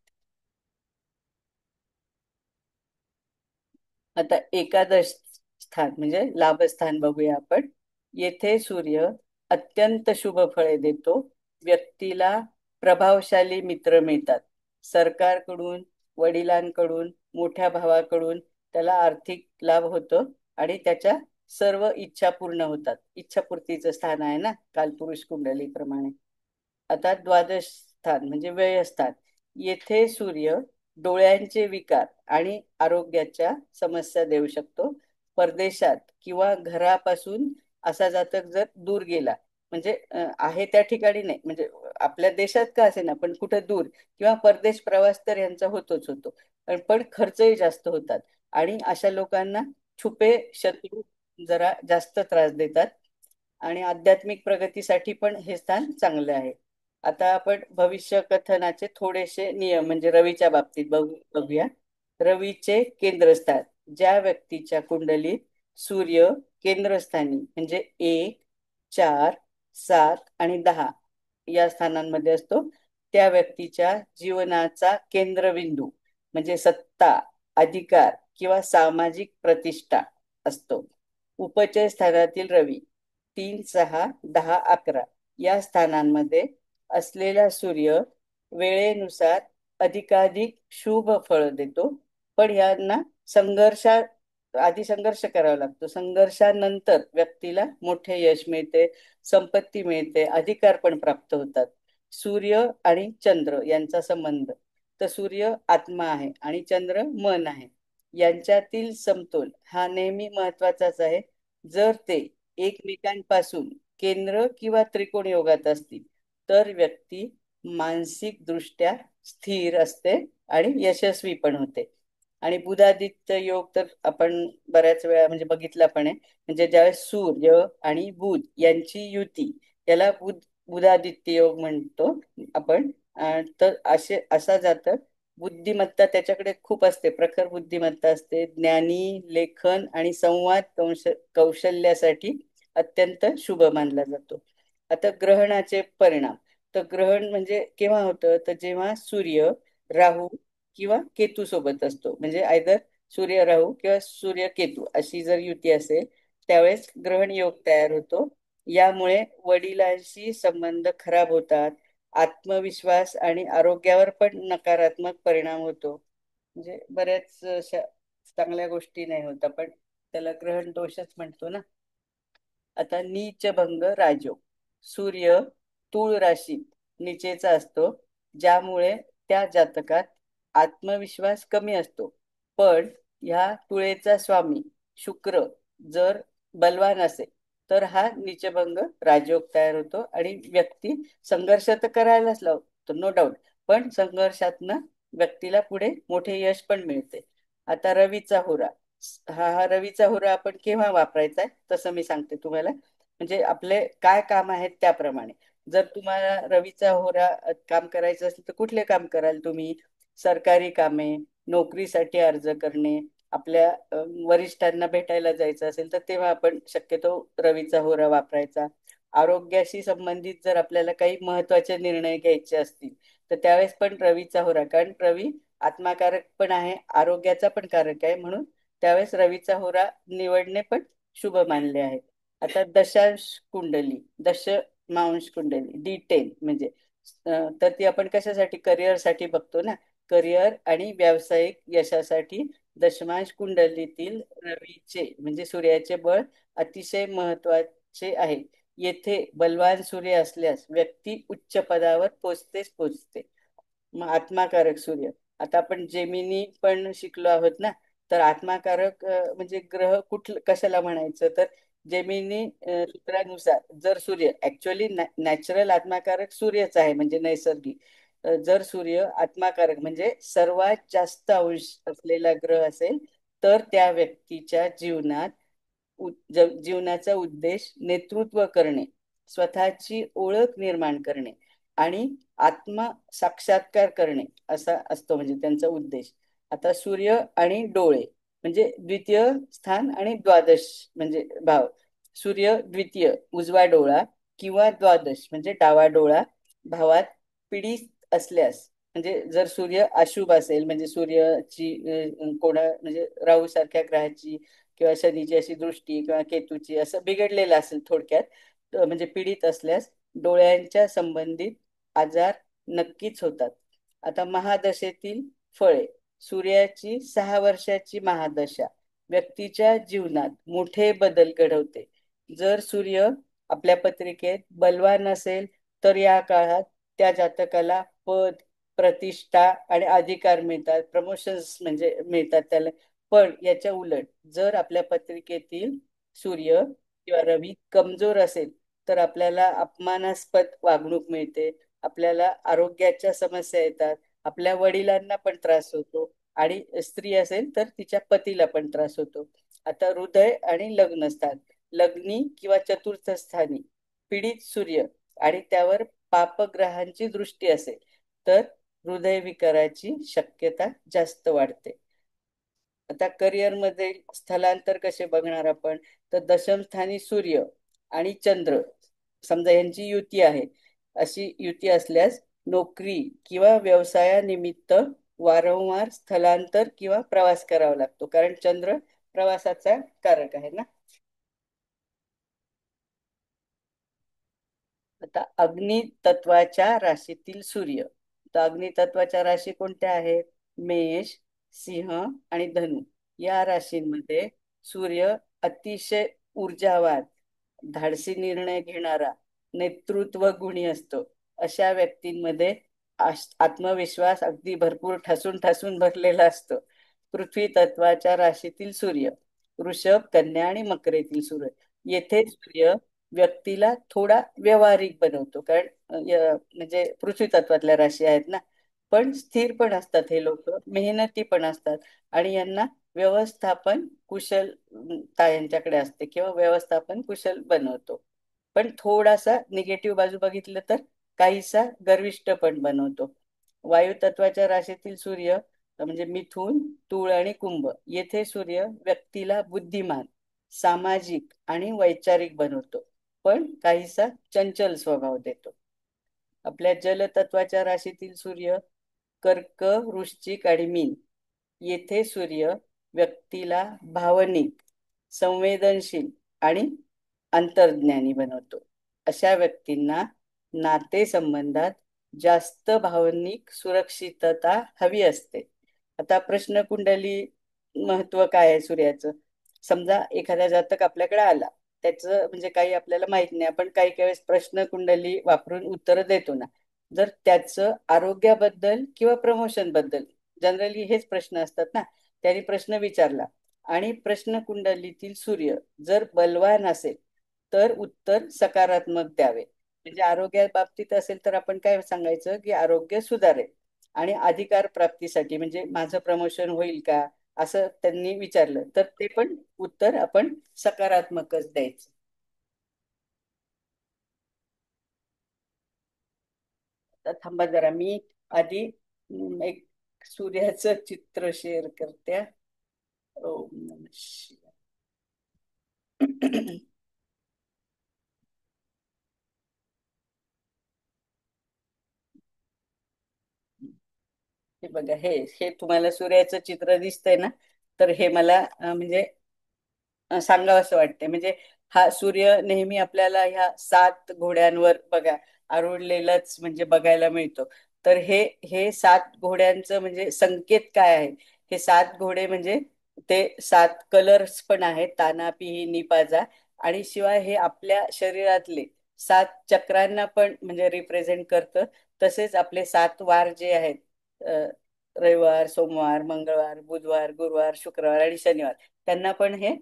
[SPEAKER 3] आता एकादश स्थान म्हणजे लाभस्थान बघूया आपण. येथे सूर्य अत्यंत शुभ फळे देतो. व्यक्तीला प्रभावशाली मित्र मिळतात. सरकारकडून, वडिलांकडून, मोठ्या भावाकडून त्याला आर्थिक लाभ होतो आणि त्याच्या सर्व इच्छा पूर्ण होतात. इच्छापूर्तीचं स्थान आहे ना कालपुरुष कुंडलीप्रमाणे. आता द्वादश स्थान म्हणजे व्ययस्थान. येथे सूर्य डोळ्यांचे विकार आणि आरोग्याच्या समस्या देऊ शकतो. परदेशात किंवा घरापासून असा जातक जर दूर गेला, म्हणजे आहे त्या ठिकाणी नाही, म्हणजे आपल्या देशात का असे ना, पण कुठं दूर किंवा परदेश प्रवास तर यांचा होतोच होतो. पण खर्चही जास्त होतात आणि अशा लोकांना छुपे शत्रू जरा जास्त त्रास देतात. आणि आध्यात्मिक प्रगतीसाठी पण हे स्थान चांगलं आहे. आता आपण भविष्य कथनाचे थोडेसे नियम म्हणजे रवीच्या बाबतीत बघूया. रवीचे केंद्रस्थान, ज्या व्यक्तीच्या कुंडलीत सूर्य केंद्रस्थानी म्हणजे 1, 4, 7 आणि 10 या स्थानांमध्ये असतो, त्या व्यक्तीच्या जीवनाचा केंद्रबिंदू म्हणजे सत्ता, अधिकार किंवा सामाजिक प्रतिष्ठा असतो. उपचय स्थानातील रवी 3, 6, 10, 11 या स्थानांमध्ये असलेला सूर्य वेळेनुसार अधिकाधिक शुभ फळ देतो. पण यांना आधी संघर्ष करावा लागतो. संघर्षानंतर व्यक्तीला मोठे यश मिळते, संपत्ती मिळते, अधिकार पण प्राप्त होतात. सूर्य आणि चंद्र यांचा संबंध. तर सूर्य आत्मा आहे आणि चंद्र मन आहे. यांच्यातील समतोल हा नेहमी महत्वाचाच आहे. जर ते एकमेकांपासून केंद्र किंवा त्रिकोण योगात असतील तर व्यक्ती मानसिक दृष्ट्या स्थिर असते आणि यशस्वी पण होते. आणि बुधादित्य योग तर आपण बऱ्याच वेळा म्हणजे बघितला पण आहे. म्हणजे ज्यावेळेस सूर्य आणि बुध यांची युती, याला बुधादित्य योग म्हणतो आपण. तर असा जातं. बुद्धिमत्ता त्याच्याकडे खूप असते, प्रखर बुद्धिमत्ता असते. ज्ञानी, लेखन आणि संवाद कौशल्यासाठी अत्यंत शुभ मानला जातो. आता ग्रहणाचे परिणाम. तर ग्रहण म्हणजे केव्हा होतं, तर जेव्हा सूर्य राहू किंवा केतू सोबत असतो. म्हणजे आयदर सूर्य राहू किंवा सूर्य केतू अशी जर युती असेल त्यावेळेस ग्रहण योग तयार होतो. यामुळे वडिलांशी संबंध खराब होतात. आत्मविश्वास आणि आरोग्यावर पण नकारात्मक परिणाम होतो. म्हणजे बऱ्याच अशा चांगल्या गोष्टी नाही होत, आपण त्याला ग्रहण दोषच म्हणतो ना. आता नीचभंग राजयोग. सूर्य तूळ राशीत नीचेचा असतो, ज्यामुळे त्या जातकात आत्मविश्वास कमी असतो. पण ह्या तुळेचा स्वामी शुक्र जर बलवान असेल तर हा नीचभंग राजयोग तयार होतो आणि व्यक्ती संघर्ष तर करायलाच लावतो, नो डाऊट. पण संघर्षातनं व्यक्तीला पुढे मोठे यश पण मिळते. आता रवीचा होरा. हा रवीचा होरा आपण केव्हा वापरायचा आहे तसं मी सांगते तुम्हाला. म्हणजे आपले काय काम आहेत त्याप्रमाणे. जर तुम्हाला रवीचा होरा काम करायचं असेल तर कुठले काम कराल तुम्ही? सरकारी कामे, नोकरीसाठी अर्ज करणे, आपल्या वरिष्ठांना भेटायला जायचं असेल तर तेव्हा आपण शक्यतो रवीचा होरा वापरायचा. आरोग्याशी संबंधित जर आपल्याला काही महत्वाचे निर्णय घ्यायचे असतील तर त्यावेळेस पण रवीचा होरा, कारण रवी आत्माकारक पण आहे, आरोग्याचा पण कारक आहे, म्हणून त्यावेळेस रवीचा होरा निवडणे पण शुभ मानले आहे. आता दशांश कुंडली, दशमांश कुंडली D10 म्हणजे तर ती आपण कशासाठी, करिअरसाठी बघतो ना. करिअर आणि व्यावसायिक यशासाठी दशमांश कुंडलीतील रवीचे म्हणजे सूर्याचे बळ अतिशय महत्वाचे आहे. येथे बलवान सूर्य असल्यास व्यक्ती उच्च पदावर पोचतेच पोचते. मग आत्माकारक सूर्य. आता आपण जेमिनी पण शिकलो आहोत ना. तर आत्माकारक म्हणजे ग्रह कुठलं कशाला म्हणायचं, तर जेमिनी सूत्रानुसार जर सूर्य ऍक्च्युअली नॅचरल आत्माकारक सूर्यच आहे म्हणजे नैसर्गिक. जर सूर्य आत्माकारक म्हणजे सर्वात जास्त अंश असलेला ग्रह असेल तर त्या व्यक्तीच्या जीवनात जीवनाचा उद्देश नेतृत्व करणे, स्वतःची ओळख निर्माण करणे आणि आत्म साक्षात्कार करणे असा असतो म्हणजे त्यांचा उद्देश. आता सूर्य आणि डोळे म्हणजे द्वितीय स्थान आणि द्वादश म्हणजे भाव. सूर्य द्वितीय उजवा डोळा किंवा द्वादश म्हणजे डावा डोळा भावात पीडित असल्यास, म्हणजे जर सूर्य अशुभ असेल म्हणजे सूर्याची कोणा म्हणजे राहू सारख्या ग्रहाची किंवा शनीची अशी दृष्टी किंवा केतूची असं बिघडलेलं असेल थोडक्यात, म्हणजे पीडित असल्यास डोळ्यांच्या संबंधित आजार नक्कीच होतात. आता महादशेतील फळे. सूर्याची 6 वर्षाची महादशा व्यक्तीच्या जीवनात मोठे बदल घडवते. जर सूर्य आपल्या पत्रिकेत बलवान असेल तर या काळात त्या जातकाला पद, प्रतिष्ठा आणि अधिकार मिळतात, प्रमोशन्स म्हणजे मिळतात त्याला. पण याच्या उलट जर आपल्या पत्रिकेतील सूर्य किंवा रवी कमजोर असेल तर आपल्याला अपमानास्पद वागणूक मिळते, आपल्याला आरोग्याच्या समस्या येतात, आपल्या वडिलांना पण त्रास होतो आणि स्त्री असेल तर तिच्या पतीला पण त्रास होतो. आता हृदय आणि लग्न स्थान. लग्नी किंवा चतुर्थ स्थानी पीडित सूर्य आणि त्यावर पापग्रहांची दृष्टी असेल तर हृदयविकाराची शक्यता जास्त वाढते. आता करिअर मध्ये स्थलांतर कसे बघणार आपण, तर दशम स्थानी सूर्य आणि चंद्र समजा यांची युती आहे. अशी युती असल्यास नोकरी किंवा व्यवसायानिमित्त वारंवार स्थलांतर किंवा प्रवास करावा लागतो, कारण चंद्र प्रवासाचा कारक आहे ना. आता अग्नि तत्वाच्या राशीतील सूर्य. तर अग्नि तत्वाच्या राशी कोणत्या आहेत? मेष, सिंह आणि धनु. या राशींमध्ये सूर्य अतिशय ऊर्जावान, धाडसी निर्णय घेणारा, नेतृत्व गुणी असतो. अशा व्यक्तींमध्ये आत्मविश्वास अगदी भरपूर ठसून ठसून भरलेला असतो. पृथ्वी तत्वाच्या राशीतील सूर्य, वृषभ, कन्या आणि मकर येथील सूर्य, येथे सूर्य व्यक्तीला थोडा व्यवहारिक बनवतो. कारण म्हणजे पृथ्वी तत्वातल्या राशी आहेत ना, पण स्थिर पण असतात हे लोक, मेहनती पण असतात आणि यांना व्यवस्थापन कुशलता यांच्याकडे असते किंवा व्यवस्थापन कुशल बनवतो. पण थोडासा निगेटिव्ह बाजू बघितलं तर काहीसा गर्विष्ठ पण बनवतो. वायू तत्वाच्या राशीतील सूर्य म्हणजे मिथुन, तूळ आणि कुंभ येथे सूर्य व्यक्तीला बुद्धिमान, सामाजिक आणि वैचारिक बनवतो, पण काहीसा चंचल स्वभाव देतो. आपल्या जलतत्वाच्या राशीतील सूर्य कर्क, वृश्चिक आणि मीन येथे सूर्य व्यक्तीला भावनिक, संवेदनशील आणि अंतर्ज्ञानी बनवतो. अशा व्यक्तींना नातेसंबंधात जास्त भावनिक सुरक्षितता हवी असते. आता प्रश्न कुंडली महत्व काय आहे सूर्याचं? समजा एखादा जातक आपल्याकडे आला, त्याचं म्हणजे काही आपल्याला माहित नाही, आपण काही काही वेळेस प्रश्न कुंडली वापरून उत्तर देतो ना. जर त्याचं आरोग्याबद्दल किंवा प्रमोशन बद्दल, जनरली हेच प्रश्न असतात ना, त्यांनी प्रश्न विचारला आणि प्रश्न कुंडलीतील सूर्य जर बलवान असेल तर उत्तर सकारात्मक द्यावे. म्हणजे आरोग्या बाबतीत असेल तर आपण काय सांगायचं की आरोग्य सुधारेल. आणि अधिकार प्राप्तीसाठी म्हणजे माझं प्रमोशन होईल का असं त्यांनी विचारलं तर ते पण उत्तर आपण सकारात्मकच द्यायचं. आता थांबा जरा, मी आधी एक सूर्याचं चित्र शेअर करते. ओम नमः शिवाय. हे बघा, हे हे तुम्हाला सूर्याचं चित्र दिसतंय ना, तर हे मला म्हणजे सांगावं असं वाटते. म्हणजे हा सूर्य नेहमी आपल्याला ह्या 7 घोड्यांवर बघा आरूढलेलाच म्हणजे बघायला मिळतो. तर हे हे 7 घोड्यांचं म्हणजे संकेत काय आहे? हे 7 घोडे म्हणजे ते 7 कलर्स पण आहेत, ताना, पिही, निपाजा. आणि शिवाय हे आपल्या शरीरातले 7 चक्रांना पण म्हणजे रिप्रेझेंट करतं. तसेच आपले 7 वार जे आहेत, अ, रविवार, सोमवार, मंगळवार, बुधवार, गुरुवार, शुक्रवार आणि शनिवार, त्यांना पण हे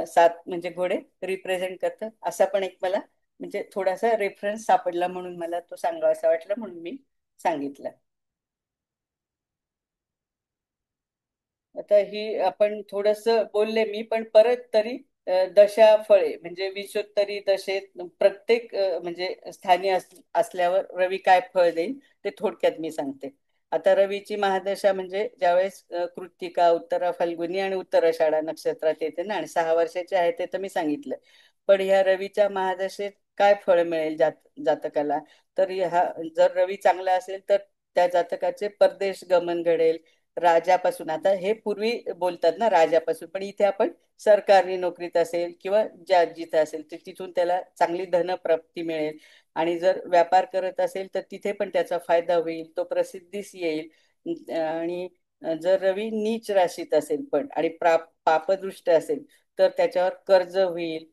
[SPEAKER 3] 7 म्हणजे घोडे रिप्रेझेंट करतात. असा पण एक मला म्हणजे थोडासा रेफरन्स सापडला म्हणून मला तो सांगावासा वाटला म्हणून मी सांगितलं. आता ही आपण थोडस बोलले मी, पण परत तरी दशा फळे म्हणजे विषोत्तरी दशेत प्रत्येक म्हणजे स्थानी असल्यावर रवी काय फळ देईल ते थोडक्यात मी सांगते. आता रवीची महादशा म्हणजे ज्यावेळेस कृत्तिका, उत्तरा फाल्गुनी आणि उत्तराषाढा नक्षत्रात येते ना, आणि 6 वर्षाचे आहे ते तर मी सांगितलं. पण ह्या रवीच्या महादशेत काय फळ मिळेल जातकाला? तर हा जर रवी चांगला असेल तर त्या जातकाचे परदेश गमन घडेल. राजापासून, आता हे पूर्वी बोलतात ना राजापासून, पण इथे आपण सरकारी नोकरीत असेल किंवा ज्या जिथे असेल तर तिथून त्याला चांगली धनप्राप्ती मिळेल. आणि जर व्यापार करत असेल तर तिथे पण त्याचा फायदा होईल, तो प्रसिद्धीस येईल. आणि जर रवी नीच राशीत असेल पण आणि पापदृष्ट असेल तर त्याच्यावर कर्ज होईल.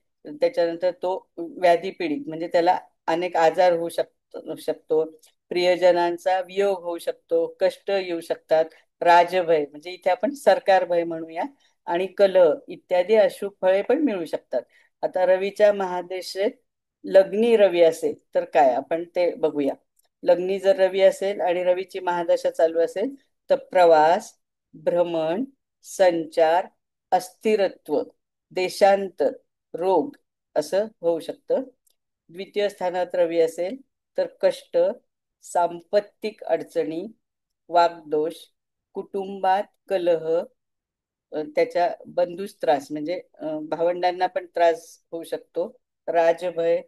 [SPEAKER 3] त्याच्यानंतर तो व्याधी पीडित म्हणजे त्याला अनेक आजार होऊ शकतो. प्रियजनांचा वियोग होऊ शकतो, कष्ट येऊ शकतात. राजभय म्हणजे इथे आपण सरकार भय म्हणूया, आणि कलह इत्यादी अशुभ फळे पण मिळू शकतात. आता रवीच्या महादशेत लग्नी रवी असेल तर काय आपण ते बघूया. लग्नी जर रवी असेल आणि रवीची महादशा चालू असेल तर प्रवास, भ्रमण, संचार, अस्थिरत्व, देशांतर, रोग असं होऊ शकतं. द्वितीय स्थानात रवी असेल तर कष्ट, सांपत्तिक अडचणी, वागदोष, कुटुंबात कलह, त्याच्या बंधूस त्रास म्हणजे भावंडांना पण त्रास होऊ शकतो. राजभय,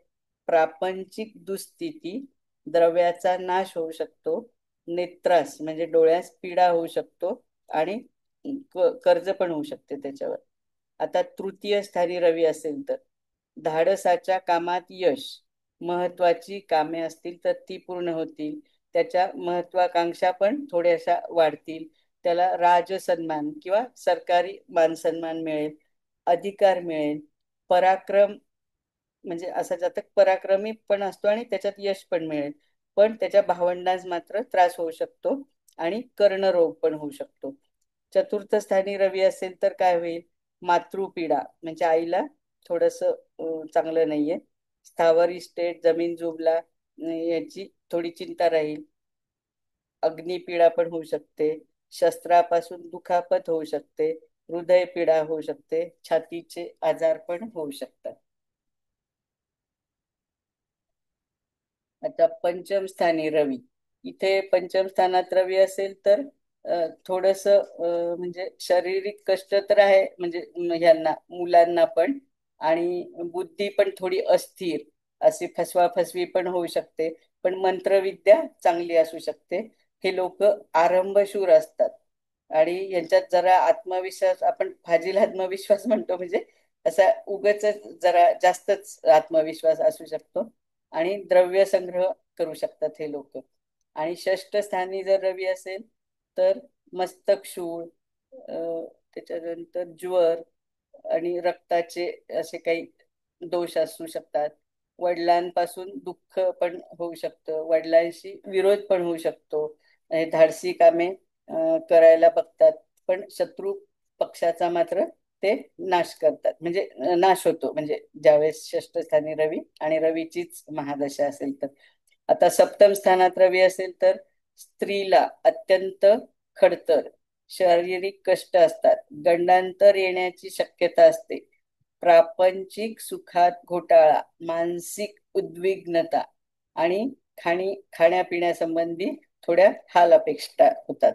[SPEAKER 3] प्रापंचिक दुस्थिती, द्रव्याचा नाश होऊ शकतो. नेत्रास म्हणजे डोळ्यास पीडा होऊ शकतो आणि कर्ज पण होऊ शकते त्याच्यावर. आता तृतीय स्थानी रवी असेल तर धाडसाच्या कामात यश, महत्वाची कामे असतील तर ती पूर्ण होतील. त्याच्या महत्वाकांक्षा पण थोड्याशा वाढतील. त्याला राजसन्मान किंवा सरकारी मानसन्मान मिळेल, अधिकार मिळेल, पराक्रम म्हणजे असा जातक पराक्रमी पण असतो आणि त्याच्यात यश पण मिळेल. पण त्याच्या भावंडांस मात्र त्रास होऊ शकतो आणि कर्णरोग पण होऊ शकतो. चतुर्थ स्थानी रवी असेल तर काय होईल? मातृपीडा म्हणजे आईला थोडस चांगलं नाहीये. स्थावर इस्टेट, जमीन जुबला याची थोडी चिंता राहील. अग्निपीडा पण होऊ शकते, शस्त्रापासून दुखापत होऊ शकते, हृदयपीडा होऊ शकते, छातीचे आजार पण होऊ शकतात. आता पंचम स्थानी रवी, इथे पंचम स्थानात रवी असेल तर थोडस म्हणजे शारीरिक कष्ट तर आहे, म्हणजे ह्यांना मुलांना पण, आणि बुद्धी पण थोडी अस्थिर, अशी फसवाफसवी पण होऊ शकते. पण मंत्रविद्या चांगली असू शकते. हे लोक आरंभशूर असतात आणि यांच्यात जरा आत्मविश्वास, आपण फाजील आत्मविश्वास म्हणतो, म्हणजे असा उगच जरा जास्तच आत्मविश्वास असू शकतो आणि द्रव्य संग्रह करू शकतात हे लोक. आणि षष्ठ स्थानी जर रवी असेल तर मस्तक शूळ, त्याच्यानंतर ज्वर आणि रक्ताचे असे काही दोष असू शकतात. वडिलांपासून दुःख पण होऊ शकतं, वडिलांशी विरोध पण होऊ शकतो. धाडसी कामे करायला बघतात, पण शत्रू पक्षाचा मात्र ते नाश करतात, म्हणजे नाश होतो, म्हणजे ज्यावेळेस षष्ठ स्थानी रवी आणि रवीचीच महादशा असेल तर. आता सप्तम स्थानात रवी असेल तर स्त्रीला अत्यंत खडतर शारीरिक कष्ट असतात, गंडांतर येण्याची शक्यता असते, प्रापंचिक सुखात घोटाळा, मानसिक उद्विग्नता आणि खाण्यापिण्यासंबंधी थोड्या हाल अपेक्षा होतात.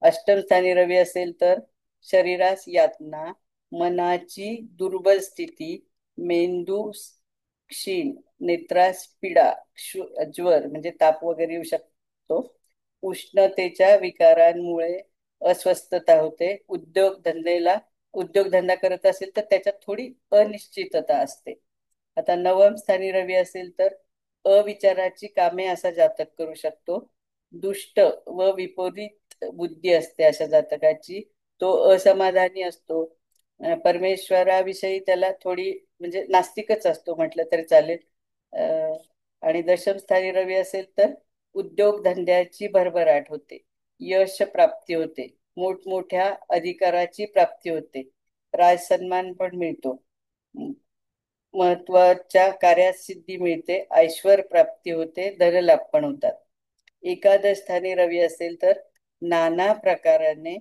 [SPEAKER 3] अष्टम स्थानी रवी असेल तर शरीरास यातना, मनाची दुर्बल स्थिती, मेंदू क्षीण, नेत्रास पीडा, ज्वर म्हणजे ताप वगैरे येऊ शकतो, उष्णतेच्या विकारांमुळे अस्वस्थता होते, उद्योगधंदा करत असेल तर त्याच्यात थोडी अनिश्चितता असते. आता नवम स्थानी रवी असेल तर अविचाराची कामे असा जातक करू शकतो. दुष्ट व विपरीत बुद्धी असते अशा जातकाची. तो असमाधानी असतो. परमेश्वराविषयी त्याला थोडी म्हणजे नास्तिकच असतो म्हटलं तरी चालेल. आणि दशम स्थानी रवी असेल तर उद्योगधंद्याची भरभराट होते, यश प्राप्ती होते, मोठमोठ्या अधिकाराची प्राप्ती होते, राजसन्मान पण मिळतो, महत्वाच्या कार्यात सिद्धी मिळते, ऐश्वर प्राप्ती होते, धनलाभ पण होतात. एकादश स्थानी रवी असेल तर नाना प्रकाराने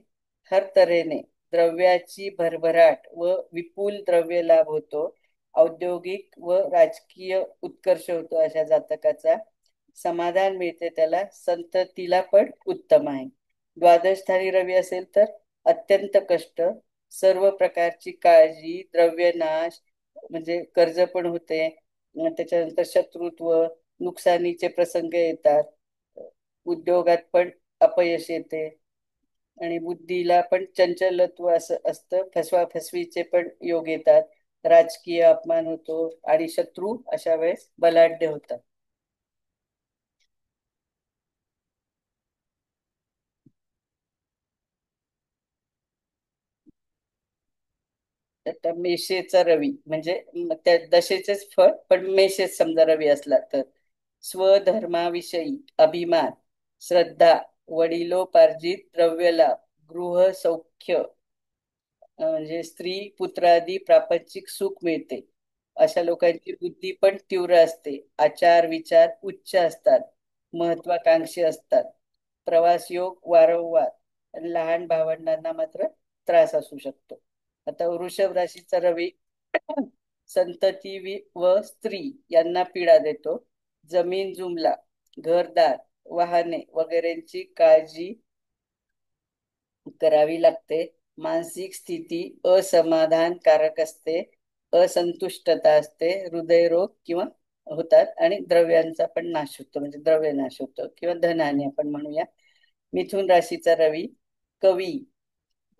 [SPEAKER 3] हर तऱ्हेने द्रव्याची भरभराट व विपुल द्रव्य लाभ होतो, औद्योगिक व राजकीय उत्कर्ष होतो अशा जातकाचा, समाधान मिळते त्याला, संततीला पण उत्तम आहे. द्वादश स्थानी रवी असेल तर अत्यंत कष्ट, सर्व प्रकारची काळजी, द्रव्यनाश म्हणजे कर्ज पण होते, त्याच्यानंतर शत्रुत्व, नुकसानीचे प्रसंग येतात, उद्योगात पण अपयश येते आणि बुद्धीला पण चंचलत्व असं असतं, फसवाफसवीचे पण योग येतात, राजकीय अपमान होतो आणि शत्रू अशा वेळेस बलाढ्य होतात. आता मेषेचा रवी म्हणजे त्या दशेचेच फळ, पण मेषेच समजा रवी असला तर स्वधर्माविषयी अभिमान, श्रद्धा, वडिलोपार्जित द्रव्यलाभ, गृह सौख्य म्हणजे स्त्री पुत्रादी प्रापंचिक सुख मिळते. अशा लोकांची बुद्धी पण तीव्र असते, आचार विचार उच्च असतात, महत्वाकांक्षी असतात, प्रवास योग वारंवार, आणि लहान भावंडांना मात्र त्रास असू शकतो. आता वृषभ राशीचा रवी व स्त्री यांना पीडा देतो, जमीन जुमला, घरदार, वाहने वगैरेंची काळजी करावी लागते, मानसिक स्थिती असमाधानकारक असते, असंतुष्टता असते, हृदयरोग किंवा होतात आणि द्रव्यांचा पण नाश होतो, म्हणजे द्रव्य नाश होतो किंवा धनहानी आपण म्हणूया. मिथुन राशीचा रवी कवी,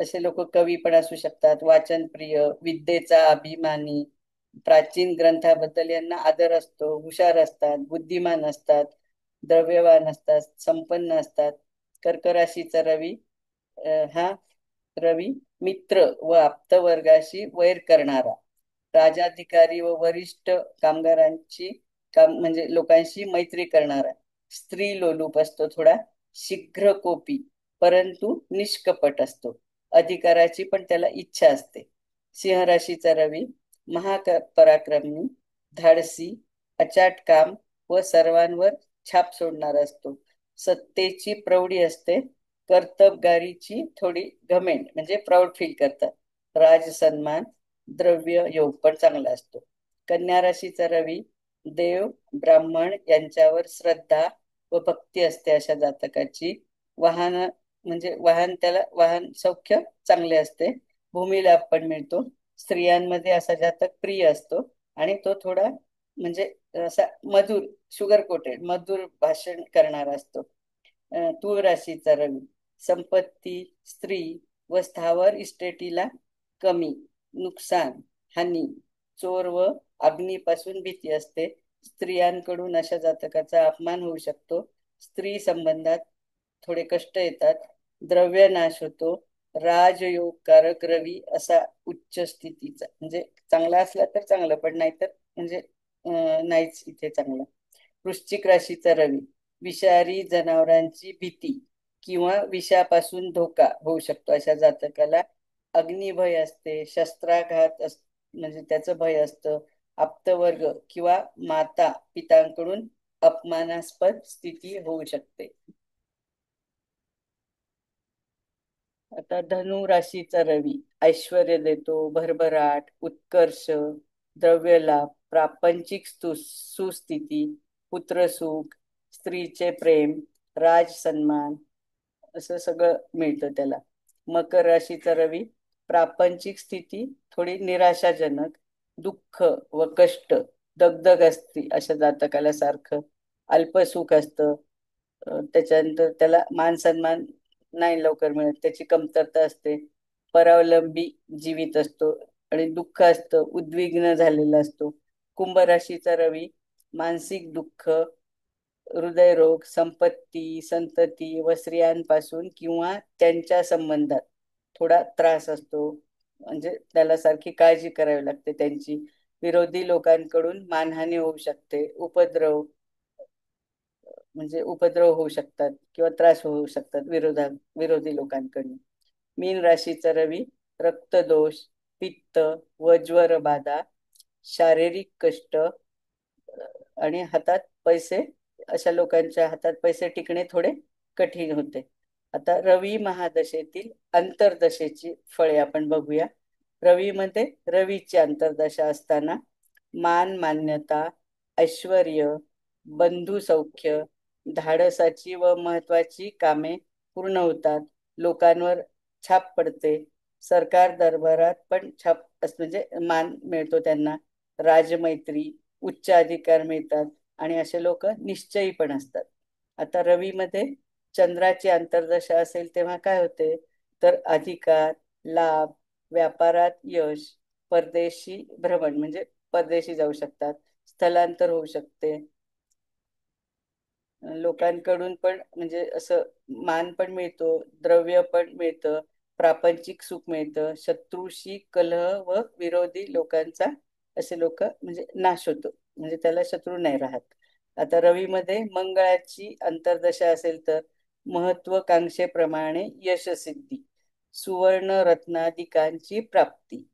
[SPEAKER 3] असे लोक कवी पण असू शकतात, वाचनप्रिय, विद्येचा अभिमानी, प्राचीन ग्रंथाबद्दल यांना आदर असतो, हुशार असतात, बुद्धिमान असतात, द्रव्यवान असतात, संपन्न असतात. कर्क राशीचा रवी हा रवी मित्र व आप्तवर्गाशी वैर करणारा, राजाधिकारी व वरिष्ठ कामगारांची म्हणजे लोकांशी मैत्री करणारा, स्त्री लोलूप असतो थोडा, शीघ्र कोपी परंतु निष्कपट असतो, अधिकाराची पण त्याला इच्छा असते. सिंह राशीचा रवी महापराक्रमी, धाडसी, अचाट काम व सर्वांवर छाप सोडणारा असतो. सत्तेची प्रौढी असते, कर्तबगारीची थोडी घमेंड म्हणजे प्राऊड फील करतात. राज सन्मान, द्रव्य योग पण चांगला असतो. कन्या राशीचा रवी देव ब्राह्मण यांच्यावर श्रद्धा व भक्ती असते अशा जातकाची. वाहन म्हणजे त्याला वाहन सौख्य चांगले असते, भूमीलाभ पण मिळतो. स्त्रियांमध्ये असा जातक प्रिय असतो आणि तो थोडा म्हणजे असा मधुर, शुगर कोटेड मधुर भाषण करणारा असतो. तूळ राशीचा रवी संपत्ती, स्त्री व स्थावर इस्टेटीला कमी, नुकसान, हानी, चोर व अग्नीपासून भीती असते. स्त्रियांकडून अशा जातकाचा अपमान होऊ शकतो. स्त्री संबंधात थोडे कष्ट येतात, द्रव्य नाश होतो. राजयोगकारक रवी असा उच्च स्थितीचा म्हणजे चांगला असला तर चांगलं, पण नाहीतर म्हणजे नाहीच इथे चांगलं. वृश्चिक राशीचा रवी विषारी जनावरांची भीती किंवा विषापासून धोका होऊ शकतो अशा जातकाला. अग्निभय असते, शस्त्राघात म्हणजे त्याचं भय असतं. आप्तवर्ग किंवा माता पितांकडून अपमानास्पद स्थिती होऊ शकते. आता धनु राशीचा रवी ऐश्वर्य देतो, भरभराट, उत्कर्ष, द्रव्यलाभ, प्रापंचिक सुस्थिती, पुत्रसुख, स्त्रीचे प्रेम, राज सन्मान असं सगळं मिळतं त्याला. मकर राशीचा रवी प्रापंचिक स्थिती थोडी निराशाजनक, दुःख व कष्ट, दगदग असते अशा जातकाला सारखं. अल्पसुख असतं, त्याच्यानंतर त्याला मान सन्मान नाही लवकर मिळत, त्याची कमतरता असते. परावलंबी जीवित असतो आणि दुःख असतं, उद्विग्न झालेला असतो. कुंभ राशीचा रवी मानसिक दुःख, हृदयरोग, संपत्ती, संतती व स्त्रियांपासून किंवा त्यांच्या संबंधात थोडा त्रास असतो, म्हणजे त्याला सारखी काळजी करावी लागते त्यांची. विरोधी लोकांकडून मानहानी होऊ शकते, उपद्रव होऊ शकतात किंवा त्रास होऊ शकतात विरोधी लोकांकडून. मीन राशीचा रवी रक्तदोष, पित्त व ज्वर बाधा, शारीरिक कष्ट आणि हातात पैसे, अशा लोकांच्या हातात पैसे टिकणे थोडे कठीण होते. आता रवी महादशेतील अंतर्दशेची फळे आपण बघूया. रवीमध्ये रवीची अंतर्दशा असताना मान मान्यता, ऐश्वर्य, बंधू सौख्य, धाडसाची व महत्वाची कामे पूर्ण होतात, लोकांवर छाप पडते, सरकार दरबारात पण छाप म्हणजे मान मिळतो त्यांना, राजमैत्री, उच्च अधिकार मिळतात आणि असे लोक निश्चयी पण असतात. आता रवीमध्ये चंद्राची अंतर्दशा असेल तेव्हा काय होते, तर अधिकार, लाभ, व्यापारात यश, परदेशी भ्रमण म्हणजे परदेशी जाऊ शकतात, स्थलांतर होऊ शकते, लोकांकडून पण म्हणजे असं मान पण मिळतो, द्रव्य पण मिळतं, प्रापंचिक सुख मिळतं, शत्रूशी कलह व विरोधी लोकांचा असे लोक म्हणजे नाश होतो, म्हणजे त्याला शत्रू नाही राहत. आता रवीमध्ये मंगळाची अंतर्दशा असेल तर महत्वाकांक्षेप्रमाणे यशसिद्धी, सुवर्ण रत्नादिकांची प्राप्ती